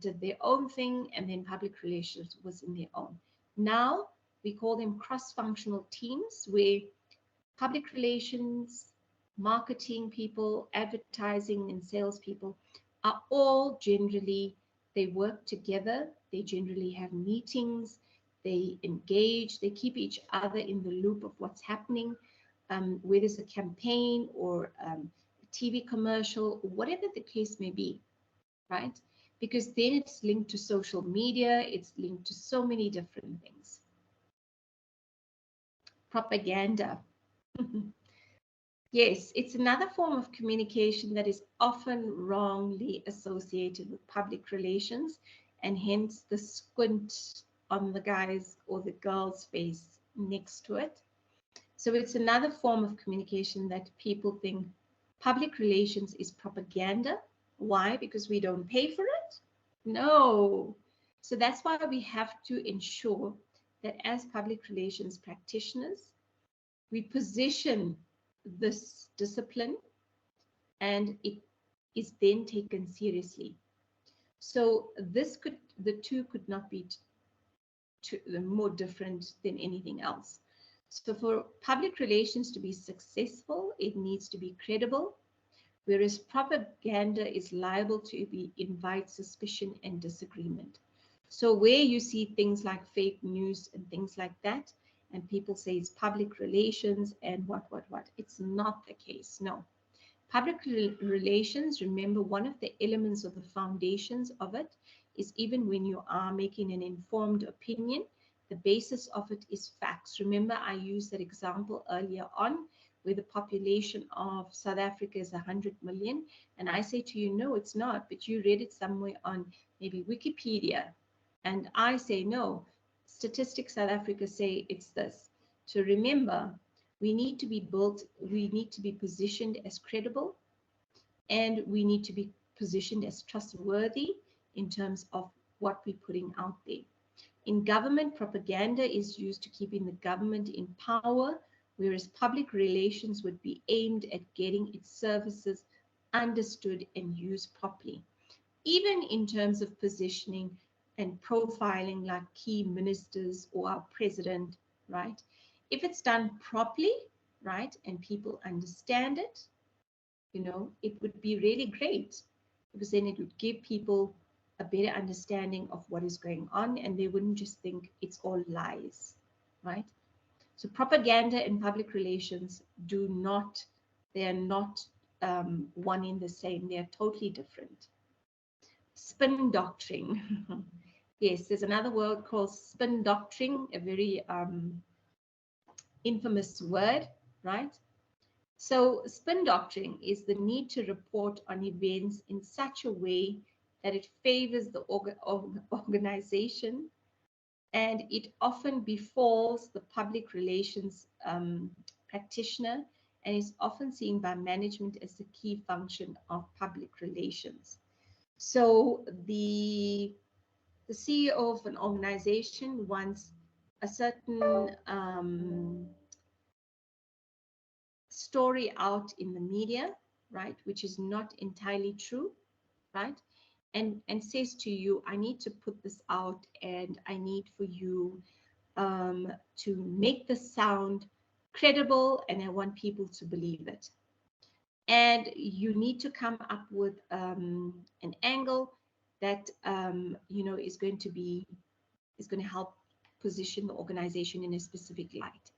did their own thing, and then public relations was in their own. Now, we call them cross-functional teams, where public relations, marketing people, advertising, and sales people are all generally, they work together, they generally have meetings, they engage, they keep each other in the loop of what's happening, whether it's a campaign or a TV commercial, whatever the case may be, right? Because then it's linked to social media, it's linked to so many different things. Propaganda. Yes, it's another form of communication that is often wrongly associated with public relations, and hence the squint on the guy's or the girl's face next to it. So it's another form of communication that people think public relations is propaganda. Why? Because we don't pay for it? No. So that's why we have to ensure that as public relations practitioners, we position this discipline and it is then taken seriously. So the two could not be more different than anything else. So for public relations to be successful, it needs to be credible, whereas propaganda is liable to invite suspicion and disagreement. So where you see things like fake news and things like that, and people say it's public relations and what, it's not the case, no. Public relations, remember, one of the elements of the foundations of it is even when you are making an informed opinion, the basis of it is facts. Remember, I used that example earlier on where the population of South Africa is 100 million. And I say to you, no, it's not, but you read it somewhere on maybe Wikipedia. And I say, no, Statistics South Africa say it's this. So remember, we need to be positioned as credible, and we need to be positioned as trustworthy in terms of what we're putting out there. In government, propaganda is used to keeping the government in power, whereas public relations would be aimed at getting its services understood and used properly. Even in terms of positioning and profiling like key ministers or our president, right? If it's done properly, right, and people understand it, it would be really great, because then it would give people a better understanding of what is going on, and they wouldn't just think it's all lies, right? So propaganda and public relations they are not one in the same. They are totally different. Spin doctoring. Yes, there's another word called spin doctoring, a very infamous word, right? So spin doctoring is the need to report on events in such a way that it favors the organization, and it often befalls the public relations practitioner, and is often seen by management as the key function of public relations. So the CEO of an organization wants a certain story out in the media, right, which is not entirely true, right, and says to you, I need to put this out, and I need for you to make this sound credible, and I want people to believe it. And you need to come up with an angle that is going to help position the organization in a specific light.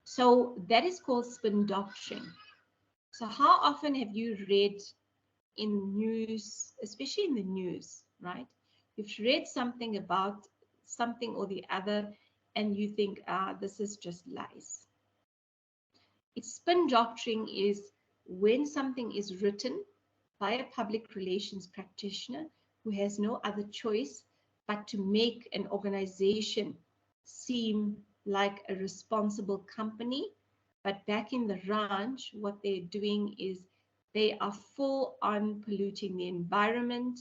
So that is called spin doctoring. So how often have you read in news, especially in the news, right? You've read something about something or the other, and you think, this is just lies. It's spin doctoring is when something is written by a public relations practitioner who has no other choice but to make an organization seem like a responsible company. But back in the ranch, what they're doing is they are full on polluting the environment,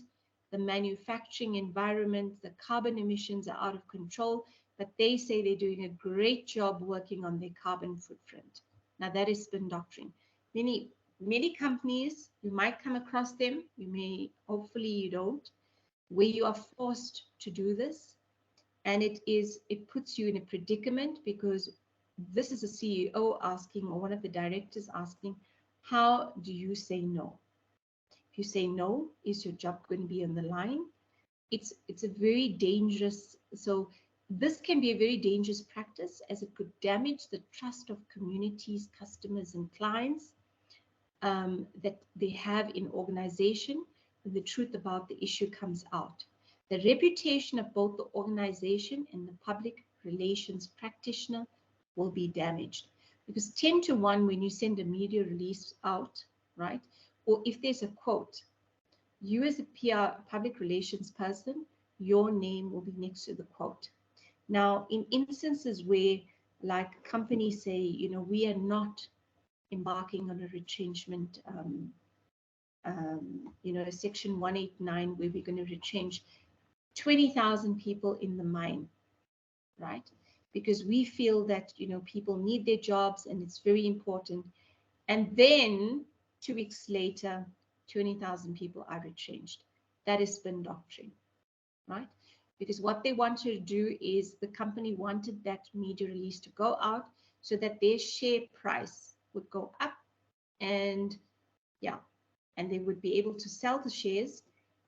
the manufacturing environment, the carbon emissions are out of control, but they say they're doing a great job working on their carbon footprint. Now that is spin doctoring. Many companies, you might come across them, you may, hopefully you don't, where you are forced to do this. And it puts you in a predicament because this is a CEO asking, or one of the directors asking, how do you say no? If you say no, is your job going to be on the line? It's a very dangerous, so this can be a very dangerous practice as it could damage the trust of communities, customers, and clients that they have in organization when the truth about the issue comes out. The reputation of both the organization and the public relations practitioner will be damaged because 10 to 1 when you send a media release out, right? Or if there's a quote, you as a PR, public relations person, your name will be next to the quote. Now, in instances where like companies say, you know, we are not embarking on a retrenchment, you know, section 189, where we're going to retrench 20,000 people in the mine, right? Because we feel that, you know, people need their jobs and it's very important. And then 2 weeks later, 20,000 people are retrenched. That is spin doctrine, right? Because what they wanted to do is the company wanted that media release to go out so that their share price would go up and yeah, and they would be able to sell the shares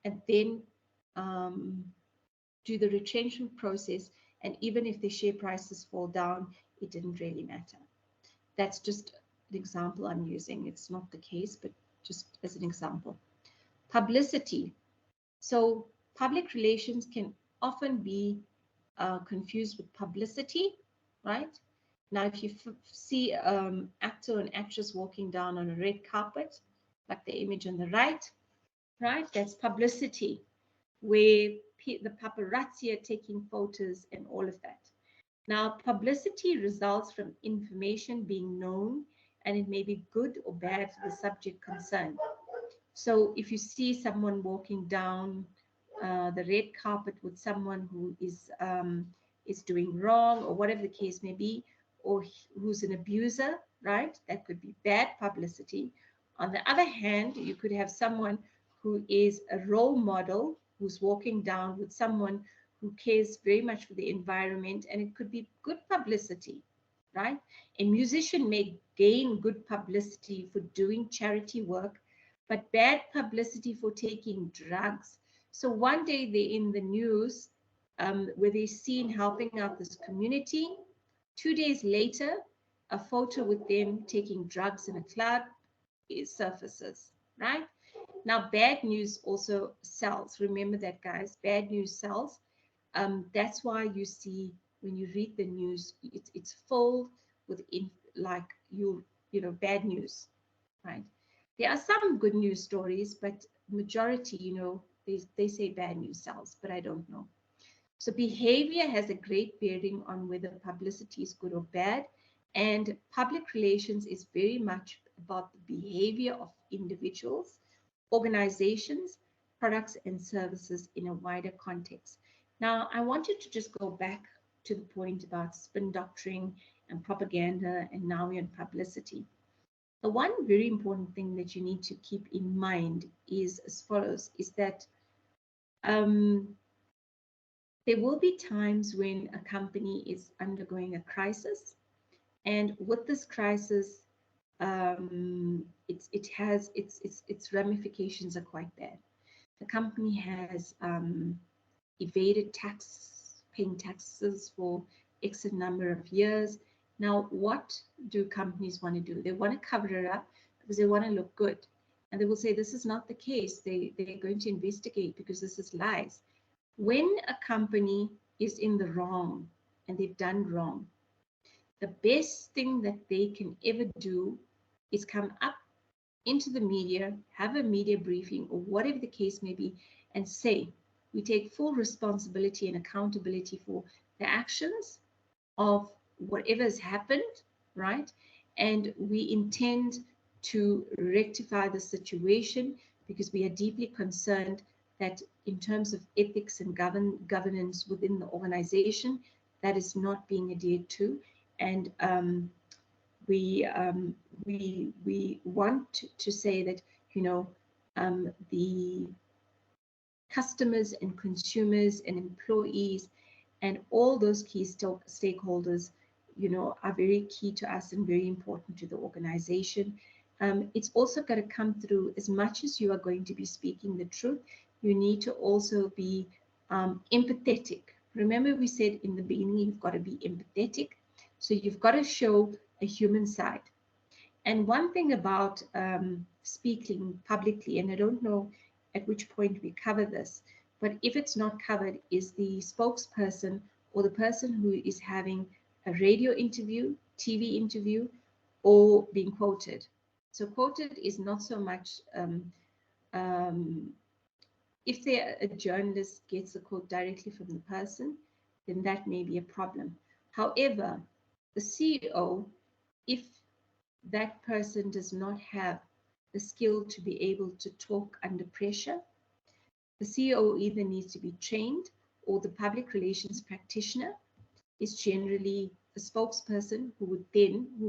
and then do the retrenchment process. And even if the share prices fall down, it didn't really matter. That's just an example I'm using. It's not the case, but just as an example. Publicity. So public relations can often be confused with publicity, right? Now, if you see actor and actress walking down on a red carpet, like the image on the right, that's publicity, where the paparazzi are taking photos and all of that. Now, publicity results from information being known, and it may be good or bad to the subject concerned. So if you see someone walking down the red carpet with someone who is doing wrong or whatever the case may be, or who's an abuser, right? That could be bad publicity. On the other hand, you could have someone who is a role model who's walking down with someone who cares very much for the environment, and it could be good publicity, right? A musician may gain good publicity for doing charity work, but bad publicity for taking drugs. So one day they're in the news where they're seen helping out this community. 2 days later, a photo with them taking drugs in a club surfaces, right? Now, bad news also sells. Remember that, guys. Bad news sells. That's why you see when you read the news, it's filled with bad news, right? There are some good news stories, but majority, they say bad news sells, but I don't know. So behavior has a great bearing on whether publicity is good or bad, and public relations is very much about the behavior of individuals, organizations, products, and services in a wider context. Now, I want you to just go back to the point about spin doctoring and propaganda, and now we're on publicity. The one very important thing that you need to keep in mind is as follows, is that there will be times when a company is undergoing a crisis, and with this crisis, its ramifications are quite bad. The company has evaded tax paying taxes for X number of years. Now, what do companies want to do? They want to cover it up because they want to look good. And they will say this is not the case. They're going to investigate because this is lies. When a company is in the wrong and they've done wrong, the best thing that they can ever do is come up into the media, have a media briefing or whatever the case may be, and say, we take full responsibility and accountability for the actions of whatever has happened, right? And we intend to rectify the situation because we are deeply concerned that in terms of ethics and governance within the organization, that is not being adhered to. And we want to say that, you know, the customers and consumers and employees and all those key stakeholders, you know, are very key to us and very important to the organization. It's also got to come through, as much as you are going to be speaking the truth, you need to also be empathetic. Remember, we said in the beginning, you've got to be empathetic. So you've got to show a human side. And one thing about speaking publicly, and I don't know at which point we cover this, but if it's not covered, is the spokesperson or the person who is having a radio interview, TV interview, or being quoted. So quoted is not so much, if a journalist gets a quote directly from the person, then that may be a problem. However, the CEO, if that person does not have the skill to be able to talk under pressure, the CEO either needs to be trained, or the public relations practitioner is generally a spokesperson who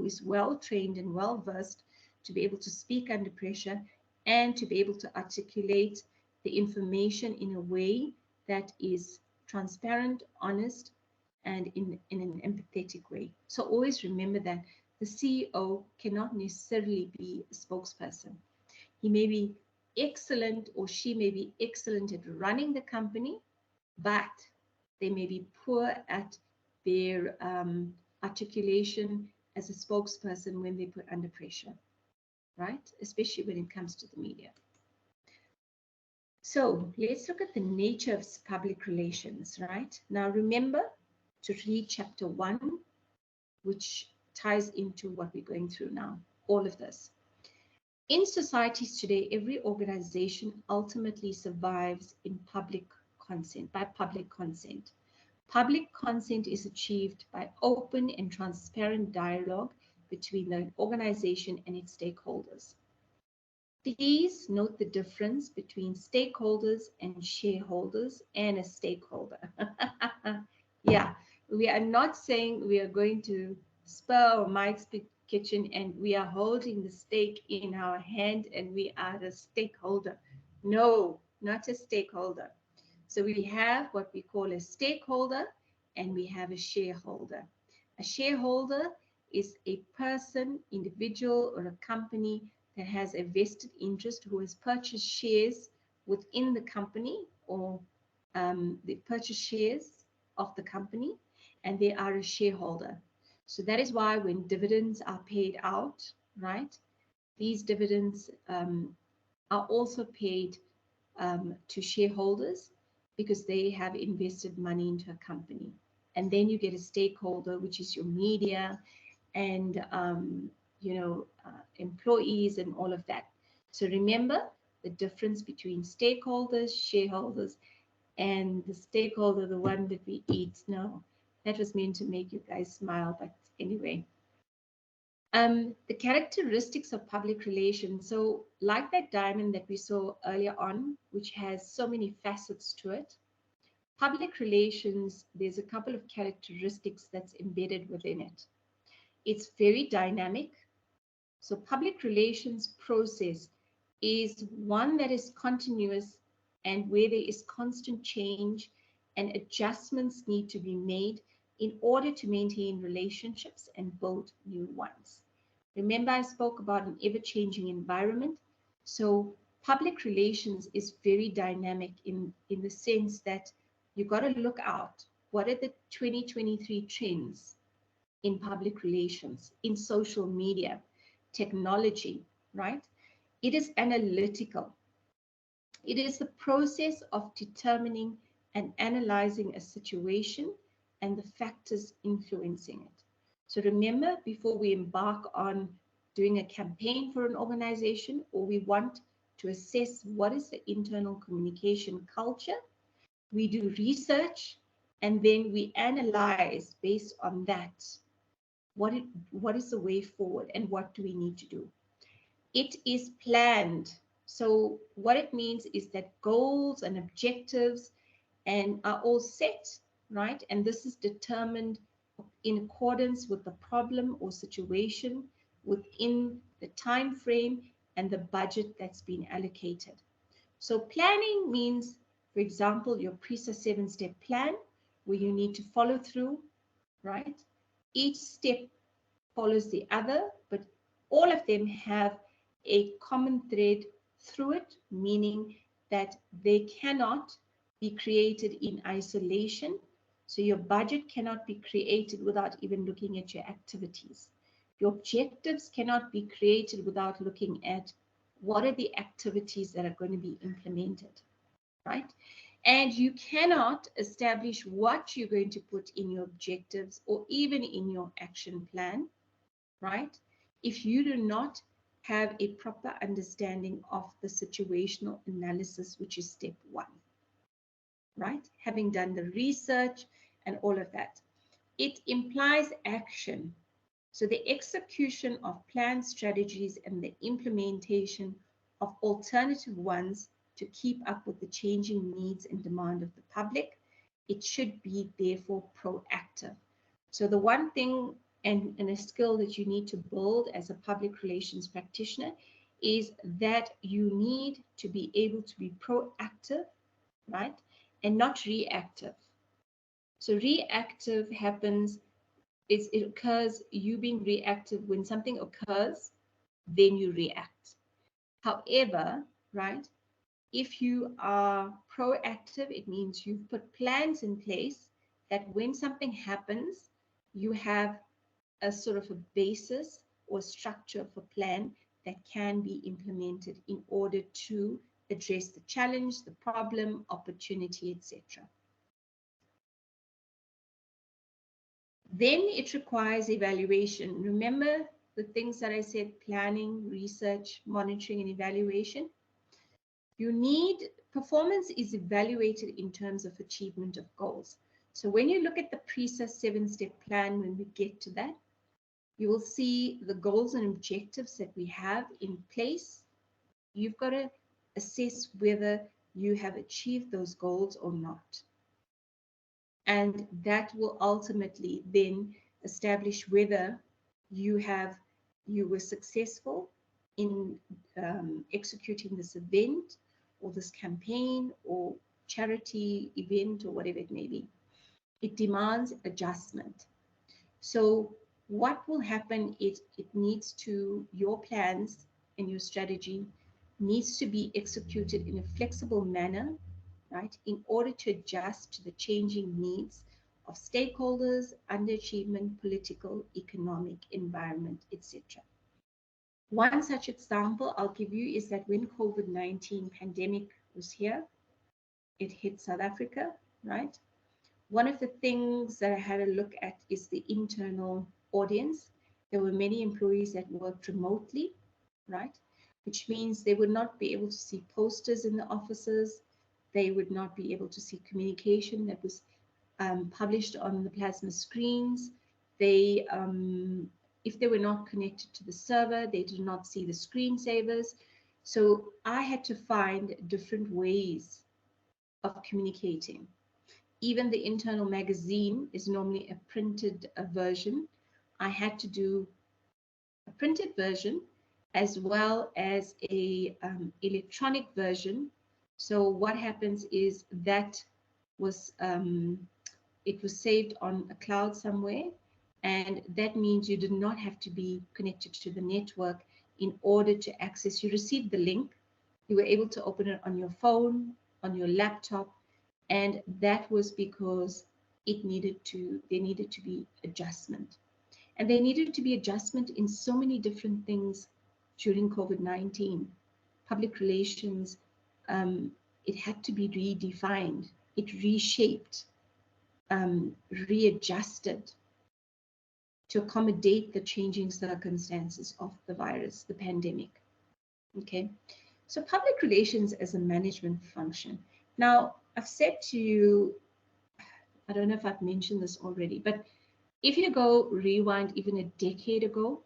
is well trained and well versed to be able to speak under pressure and to be able to articulate the information in a way that is transparent, honest, and in an empathetic way. So always remember that the CEO cannot necessarily be a spokesperson. He may be excellent, or she may be excellent at running the company, but they may be poor at their articulation as a spokesperson when they put under pressure, right? Especially when it comes to the media. So let's look at the nature of public relations, right? Now remember to read chapter 1, which ties into what we're going through now, all of this. In societies today, every organization ultimately survives in public consent, by public consent. Public consent is achieved by open and transparent dialogue between the organization and its stakeholders. Please note the difference between stakeholders and shareholders and a stakeholder. Yeah, we are not saying we are going to spur our Mike's kitchen and we are holding the steak in our hand and we are the stakeholder. No, not a stakeholder. So we have what we call a stakeholder and we have a shareholder. A shareholder is a person, individual, or a company that has a vested interest, who has purchased shares within the company, or they purchase shares of the company, and they are a shareholder. So that is why when dividends are paid out, right, these dividends are also paid to shareholders because they have invested money into a company. And then you get a stakeholder, which is your media and employees and all of that. So remember the difference between stakeholders, shareholders, and the stakeholder, the one that we eat. No, that was meant to make you guys smile, but anyway. The characteristics of public relations. So like that diamond that we saw earlier on, which has so many facets to it, public relations, there's a couple of characteristics that's embedded within it. It's very dynamic. So public relations process is one that is continuous and where there is constant change and adjustments need to be made in order to maintain relationships and build new ones. Remember, I spoke about an ever-changing environment. So public relations is very dynamic in the sense that you got to look out what are the 2023 trends in public relations, in social media, technology, right? It is analytical. It is the process of determining and analyzing a situation and the factors influencing it. So remember, before we embark on doing a campaign for an organization, or we want to assess what is the internal communication culture, we do research, and then we analyze based on that what is the way forward and what do we need to do. It is planned. So what it means is that goals and objectives and are all set, right? And this is determined in accordance with the problem or situation within the time frame and the budget that's been allocated. So planning means, for example, your PRISA 7-step plan, where you need to follow through, right? Each step follows the other, but all of them have a common thread through it, meaning that they cannot be created in isolation. So your budget cannot be created without even looking at your activities. Your objectives cannot be created without looking at what are the activities that are going to be implemented, right? And you cannot establish what you're going to put in your objectives or even in your action plan, right? If you do not have a proper understanding of the situational analysis, which is step one, right? Having done the research and all of that. It implies action. So the execution of planned strategies and the implementation of alternative ones to keep up with the changing needs and demand of the public. It should be therefore proactive. So the one thing and a skill that you need to build as a public relations practitioner is that you need to be able to be proactive, right? And not reactive. So reactive happens, it occurs, you being reactive when something occurs, then you react. However, right, if you are proactive, it means you've put plans in place that when something happens, you have a sort of a basis or structure of a plan that can be implemented in order to address the challenge, the problem, opportunity, etc. Then it requires evaluation. Remember the things that I said: planning, research, monitoring, and evaluation. You need, performance is evaluated in terms of achievement of goals. So when you look at the PRISA 7-step plan, when we get to that, you will see the goals and objectives that we have in place. You've got to assess whether you have achieved those goals or not. And that will ultimately then establish whether you were successful in executing this event or this campaign or charity event or whatever it may be. It demands adjustment. So what will happen is your plans and your strategy needs to be executed in a flexible manner, right, in order to adjust to the changing needs of stakeholders, underachievement, political, economic, environment, etc. One such example I'll give you is that when COVID-19 pandemic was here, it hit South Africa, right? One of the things that I had a look at is the internal audience. There were many employees that worked remotely, right? Which means they would not be able to see posters in the offices. They would not be able to see communication that was published on the plasma screens. They, if they were not connected to the server, they did not see the screensavers. So I had to find different ways of communicating. Even the internal magazine is normally a printed version. I had to do a printed version as well as a electronic version. So what happens is that was it was saved on a cloud somewhere, and that means you did not have to be connected to the network in order to access. You received the link, you were able to open it on your phone, on your laptop, and that was because there needed to be adjustment. And there needed to be adjustment in so many different things during COVID-19. Public relations, it had to be redefined, it reshaped, readjusted to accommodate the changing circumstances of the virus, the pandemic. Okay, so public relations as a management function. Now, I've said to you, I don't know if I've mentioned this already, but if you go rewind even a decade ago,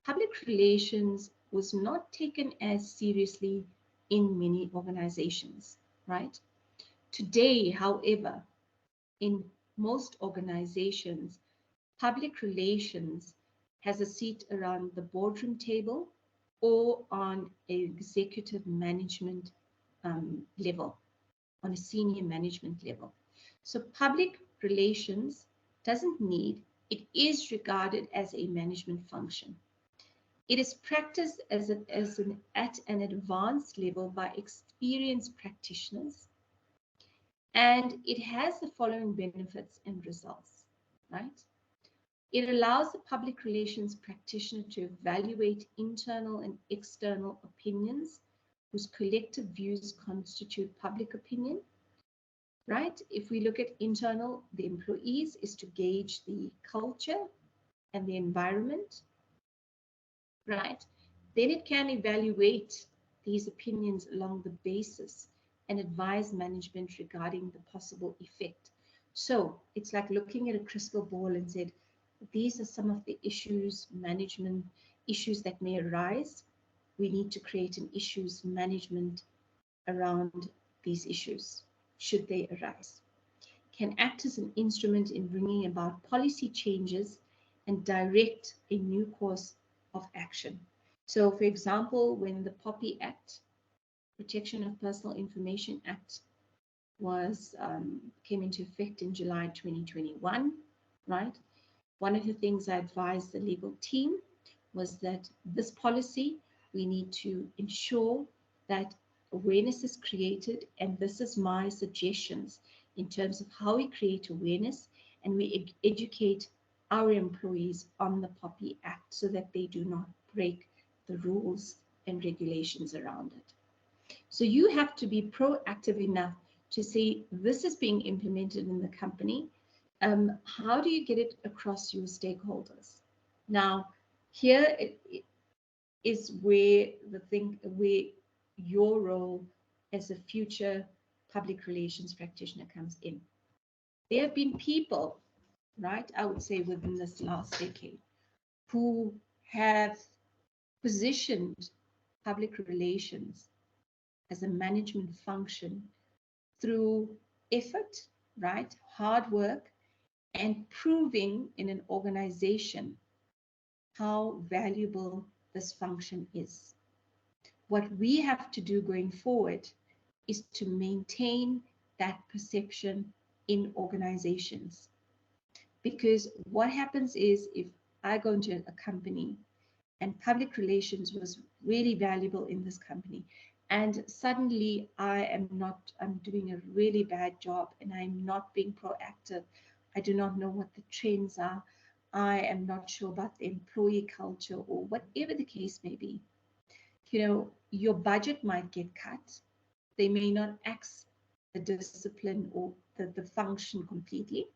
public relations was not taken as seriously in many organizations, right? Today, however, in most organizations, public relations has a seat around the boardroom table or on an executive management level, on a senior management level. So public relations doesn't need, it is regarded as a management function. It is practiced at an advanced level by experienced practitioners, and it has the following benefits and results, right? It allows the public relations practitioner to evaluate internal and external opinions whose collective views constitute public opinion, right? If we look at internal, the employees is to gauge the culture and the environment, right? Then it can evaluate these opinions along the basis and advise management regarding the possible effect. So it's like looking at a crystal ball and said, these are some of the issues, management issues that may arise. We need to create an issues management around these issues, should they arise. Can act as an instrument in bringing about policy changes and direct a new course of action. So, for example, when the POPI Act, Protection of Personal Information Act, came into effect in July 2021, right? One of the things I advised the legal team was that this policy, we need to ensure that awareness is created, and this is my suggestions in terms of how we create awareness and we educate our employees on the POPI Act so that they do not break the rules and regulations around it. So you have to be proactive enough to say this is being implemented in the company. How do you get it across your stakeholders? Now, here is where where your role as a future public relations practitioner comes in. There have been people, right, I would say within this last decade, who have positioned public relations as a management function through effort, right, hard work, and proving in an organization how valuable this function is. What we have to do going forward is to maintain that perception in organizations. Because what happens is if I go into a company and public relations was really valuable in this company, and suddenly I'm doing a really bad job and I'm not being proactive, I do not know what the trends are, I am not sure about the employee culture or whatever the case may be, you know, your budget might get cut. They may not axe the discipline or the function completely.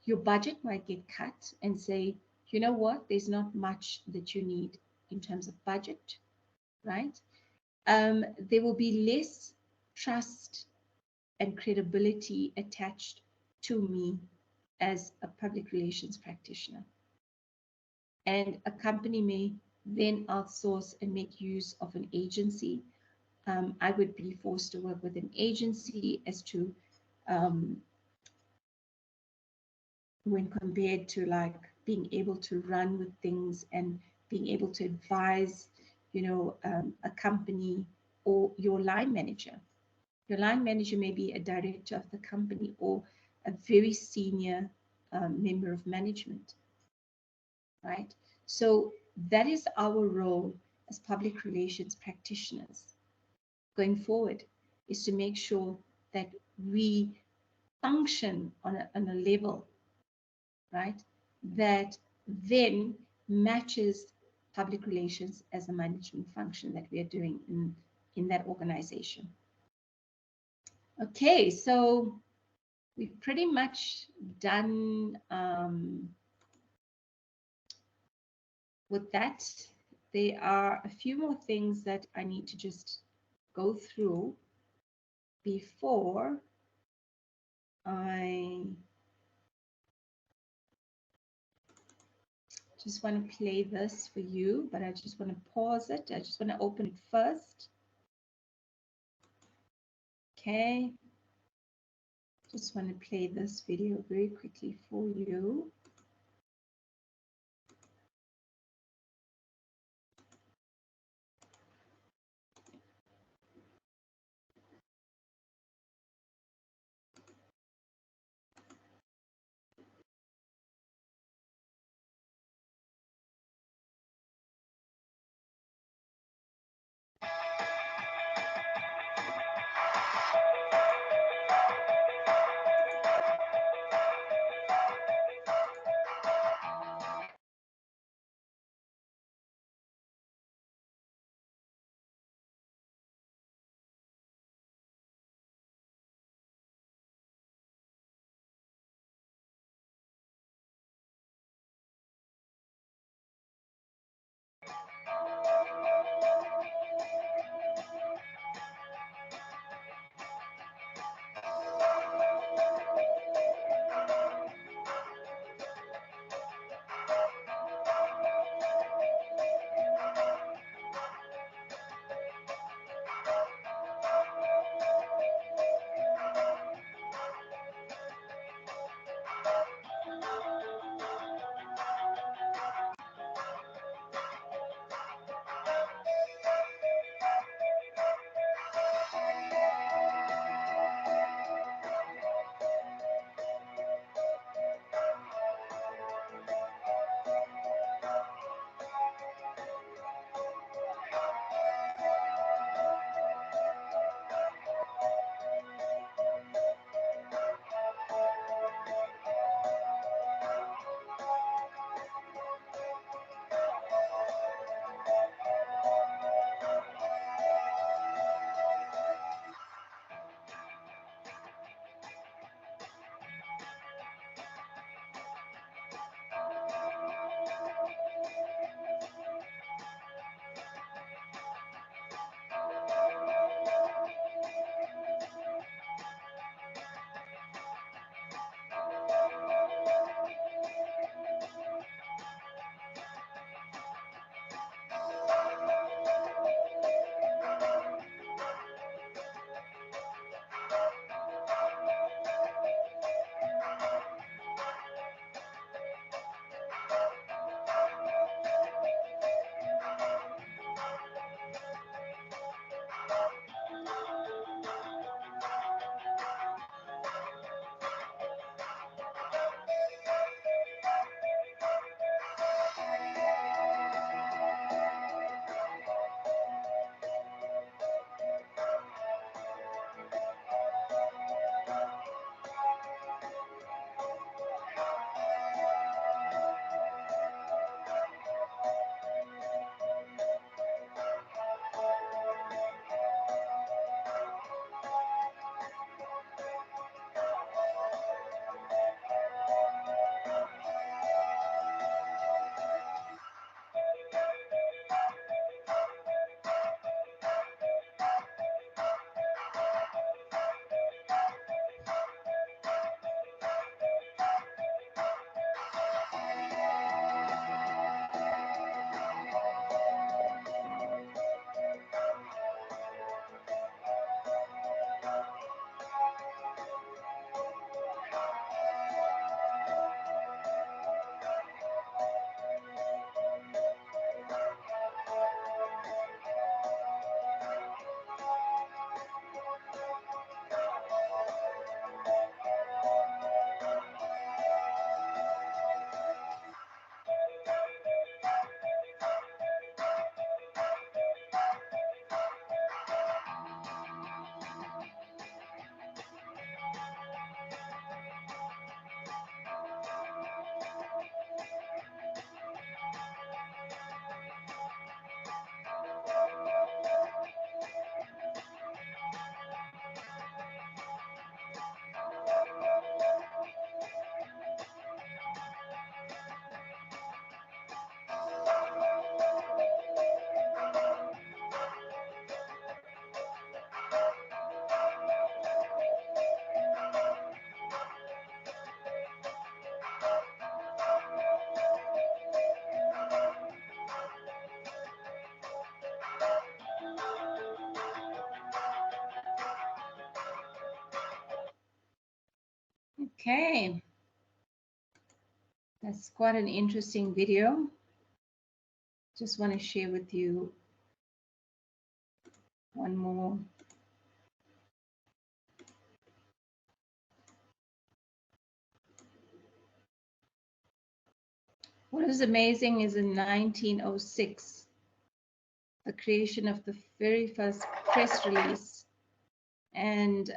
Your budget might get cut and say, you know what, there's not much that you need in terms of budget, right? There will be less trust and credibility attached to me as a public relations practitioner. And a company may then outsource and make use of an agency. I would be forced to work with an agency as to when compared to like being able to run with things and being able to advise, you know, a company or your line manager. Your line manager may be a director of the company or a very senior member of management, right? So that is our role as public relations practitioners going forward, is to make sure that we function on a level, right, that then matches public relations as a management function that we are doing in that organization. Okay, so we've pretty much done with that. There are a few more things that I need to just go through before I just want to play this for you, but I just want to pause it. I just want to open it first. Okay. Just want to play this video very quickly for you. Okay, that's quite an interesting video. Just want to share with you one more. What is amazing is in 1906, the creation of the very first press release. And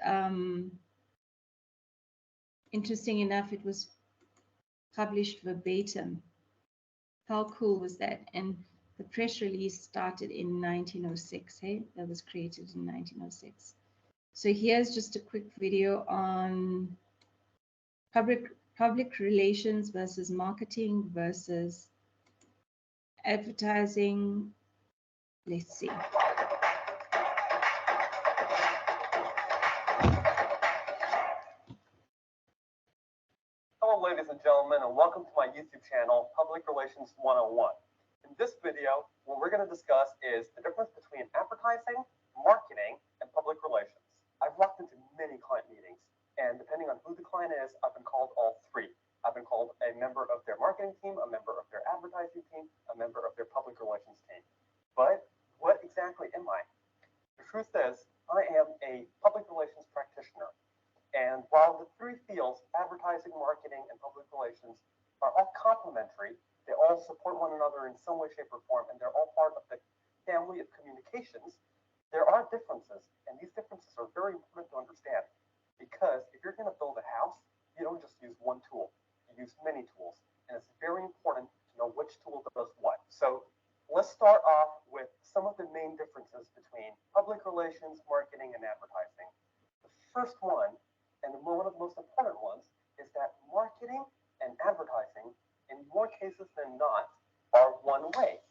interesting enough, it was published verbatim. How cool was that? And the press release started in 1906, hey? That was created in 1906. So here's just a quick video on public relations versus marketing versus advertising. Let's see. Hello, ladies and gentlemen, and welcome to my YouTube channel, Public Relations 101. In this video, what we're going to discuss is the difference between advertising, marketing, and public relations. I've walked into many client meetings, and depending on who the client is, I've been called all three. I've been called a member of their marketing team, a member of their advertising team, a member of their public relations team. But what exactly am I? The truth is, I am a public relations practitioner. And while the three fields, advertising, marketing, and public relations, are all complementary, they all support one another in some way, shape, or form, and they're all part of the family of communications, there are differences. And these differences are very important to understand. Because if you're going to build a house, you don't just use one tool. You use many tools. And it's very important to know which tool does what. So let's start off with some of the main differences between public relations, marketing, and advertising. The first one, and one of the most important ones, is that marketing and advertising, in more cases than not, are one way.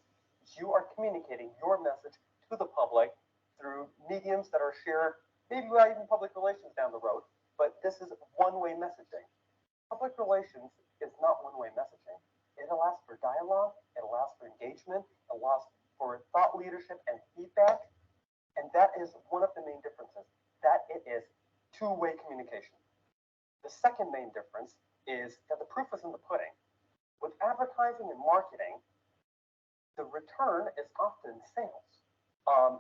You are communicating your message to the public through mediums that are shared, maybe not even public relations down the road, but this is one-way messaging. Public relations is not one-way messaging. It allows for dialogue, it allows for engagement, it allows for thought leadership and feedback, and that is one of the main differences, that it is two-way communication. The second main difference is that the proof is in the pudding. With advertising and marketing, the return is often sales.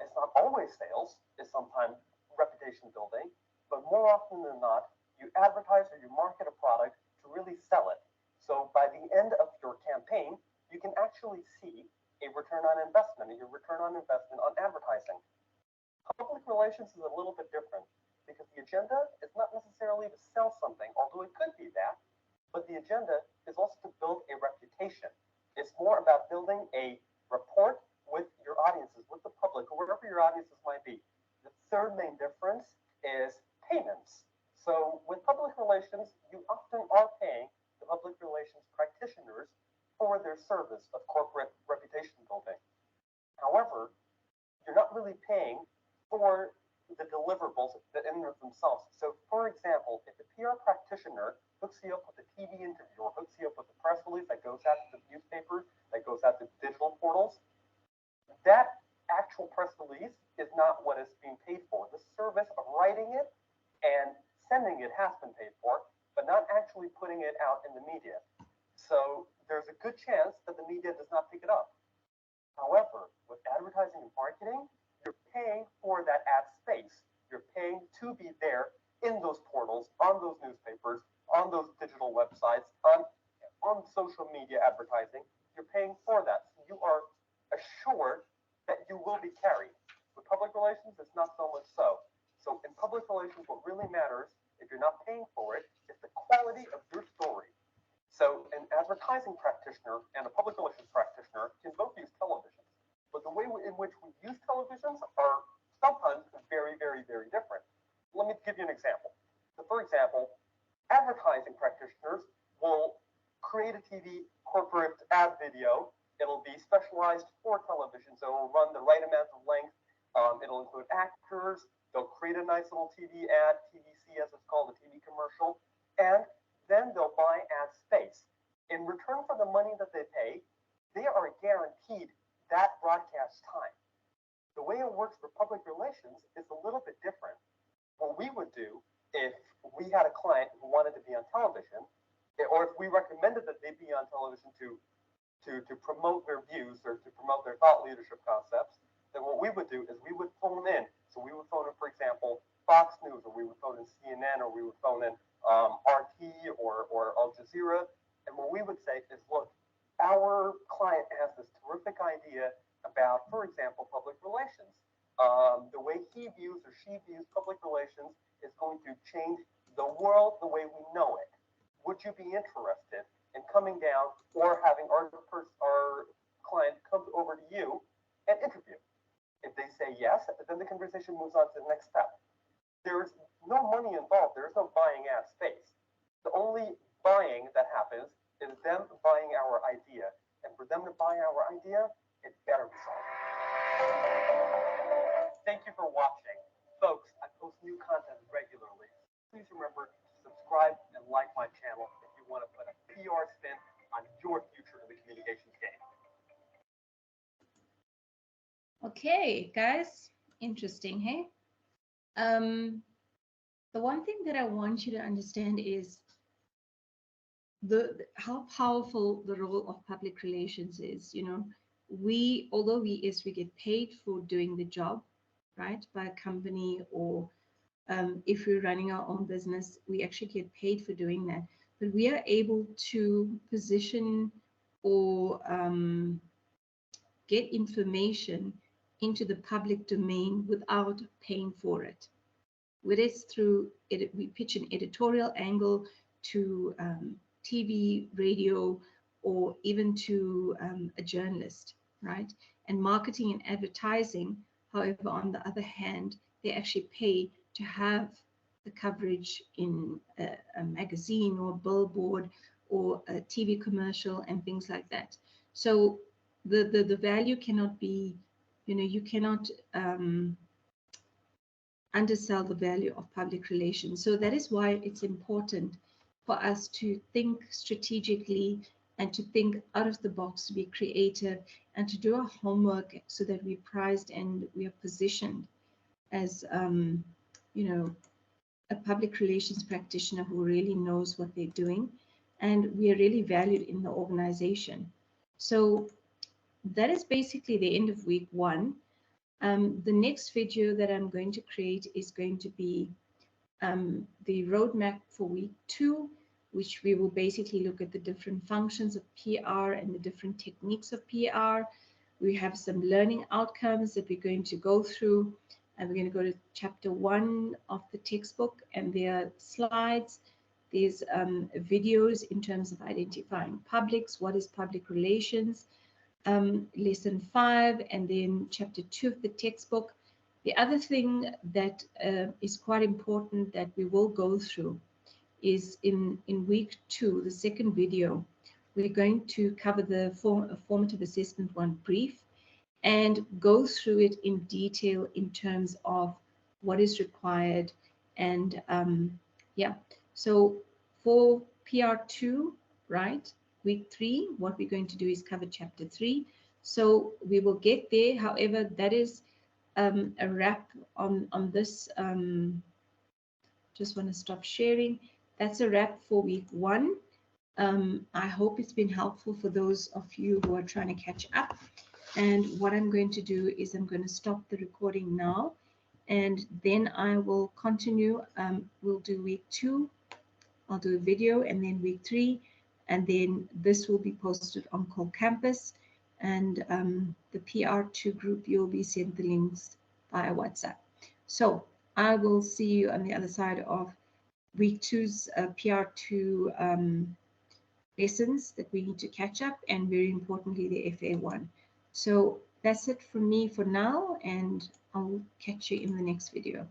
It's not always sales, it's sometimes reputation building, but more often than not, you advertise or you market a product to really sell it. So by the end of your campaign, you can actually see a return on investment, your return on investment on advertising. Public relations is a little bit different, because the agenda is not necessarily to sell something, although it could be that, but the agenda is also to build a reputation. It's more about building a rapport with your audiences, with the public, or wherever your audiences might be. The third main difference is payments. So with public relations, you often are paying the public relations practitioners for their service of corporate reputation building. However, you're not really paying for the deliverables that in and of themselves. So for example, if a PR practitioner hooks you up with a TV interview or hooks you up with a press release that goes out to the newspapers, that goes out to digital portals, that actual press release is not what is being paid for. The service of writing it and sending it has been paid for, but not actually putting it out in the media. So there's a good chance that the media does not pick it up. However, with advertising and marketing, you're paying for that ad space. You're paying to be there in those portals, on those newspapers, on those digital websites, on social media advertising. You're paying for that. So you are assured that you will be carried. With public relations, it's not so much so. So in public relations, what really matters, if you're not paying for it, is the quality of your story. So an advertising practitioner and a public relations practitioner can both use televisions. But the way in which we use televisions are sometimes very, very, very different. Let me give you an example. So for example, advertising practitioners will create a TV corporate ad video. It'll be specialized for television, so it'll run the right amount of length. It'll include actors. They'll create a nice little TV ad, TVC as it's called, a TV commercial, and then they'll buy ad space. In return for the money that they pay, they are guaranteed that broadcast time. The way it works for public relations is a little bit different. What we would do if we had a client who wanted to be on television, or if we recommended that they be on television to promote their views or to promote their thought leadership concepts, then what we would do is we would phone in. So we would phone in, for example, Fox News, or we would phone in CNN, or we would phone in RT or Al Jazeera. And what we would say is, look, our client has this terrific idea about, for example, public relations. The way he views or she views public relations is going to change the world the way we know it. Would you be interested in coming down or having our client come over to you and interview? If they say yes, then the conversation moves on to the next step. There's no money involved. There's no buying ad space. The only buying that happens is them buying our idea. And for them to buy our idea, it better be sold. Thank you for watching. Folks, I post new content regularly. Please remember to subscribe and like my channel if you want to put a PR spin on your future in the communications game. Okay, guys, interesting, hey? The one thing that I want you to understand is how powerful the role of public relations is. You know, although we get paid for doing the job, right, by a company, or if we're running our own business, we actually get paid for doing that. But we are able to position or get information into the public domain without paying for it. Whether it's through we pitch an editorial angle to TV, radio, or even to a journalist, right? And marketing and advertising, however, on the other hand, they actually pay to have the coverage in a magazine or a billboard or a TV commercial and things like that. So the value cannot be, you cannot undersell the value of public relations. So that is why it's important for us to think strategically and to think out of the box, to be creative, and to do our homework so that we're prized and we are positioned as, a public relations practitioner who really knows what they're doing, and we are really valued in the organization. So that is basically the end of week 1. The next video that I'm going to create is going to be the roadmap for week 2, which we will basically look at the different functions of PR and the different techniques of PR. We have some learning outcomes that we're going to go through, and we're going to go to chapter 1 of the textbook, and there are slides. There's videos in terms of identifying publics, what is public relations, lesson 5, and then chapter 2 of the textbook. The other thing that is quite important that we will go through is in week 2, the second video, we're going to cover the formative assessment 1 brief and go through it in detail in terms of what is required. And yeah, so for PR2, right, week 3, what we're going to do is cover chapter 3. So we will get there. However, that is a wrap on this. Just want to stop sharing. That's a wrap for week 1. I hope it's been helpful for those of you who are trying to catch up. And what I'm going to do is I'm going to stop the recording now, and then I will continue. We'll do week 2. I'll do a video, and then week 3, and then this will be posted on Call Campus, and the PR2 group, you'll be sent the links via WhatsApp. So I will see you on the other side of week 2's PR2 lessons that we need to catch up, and very importantly, the FA1. So that's it from me for now, and I'll catch you in the next video.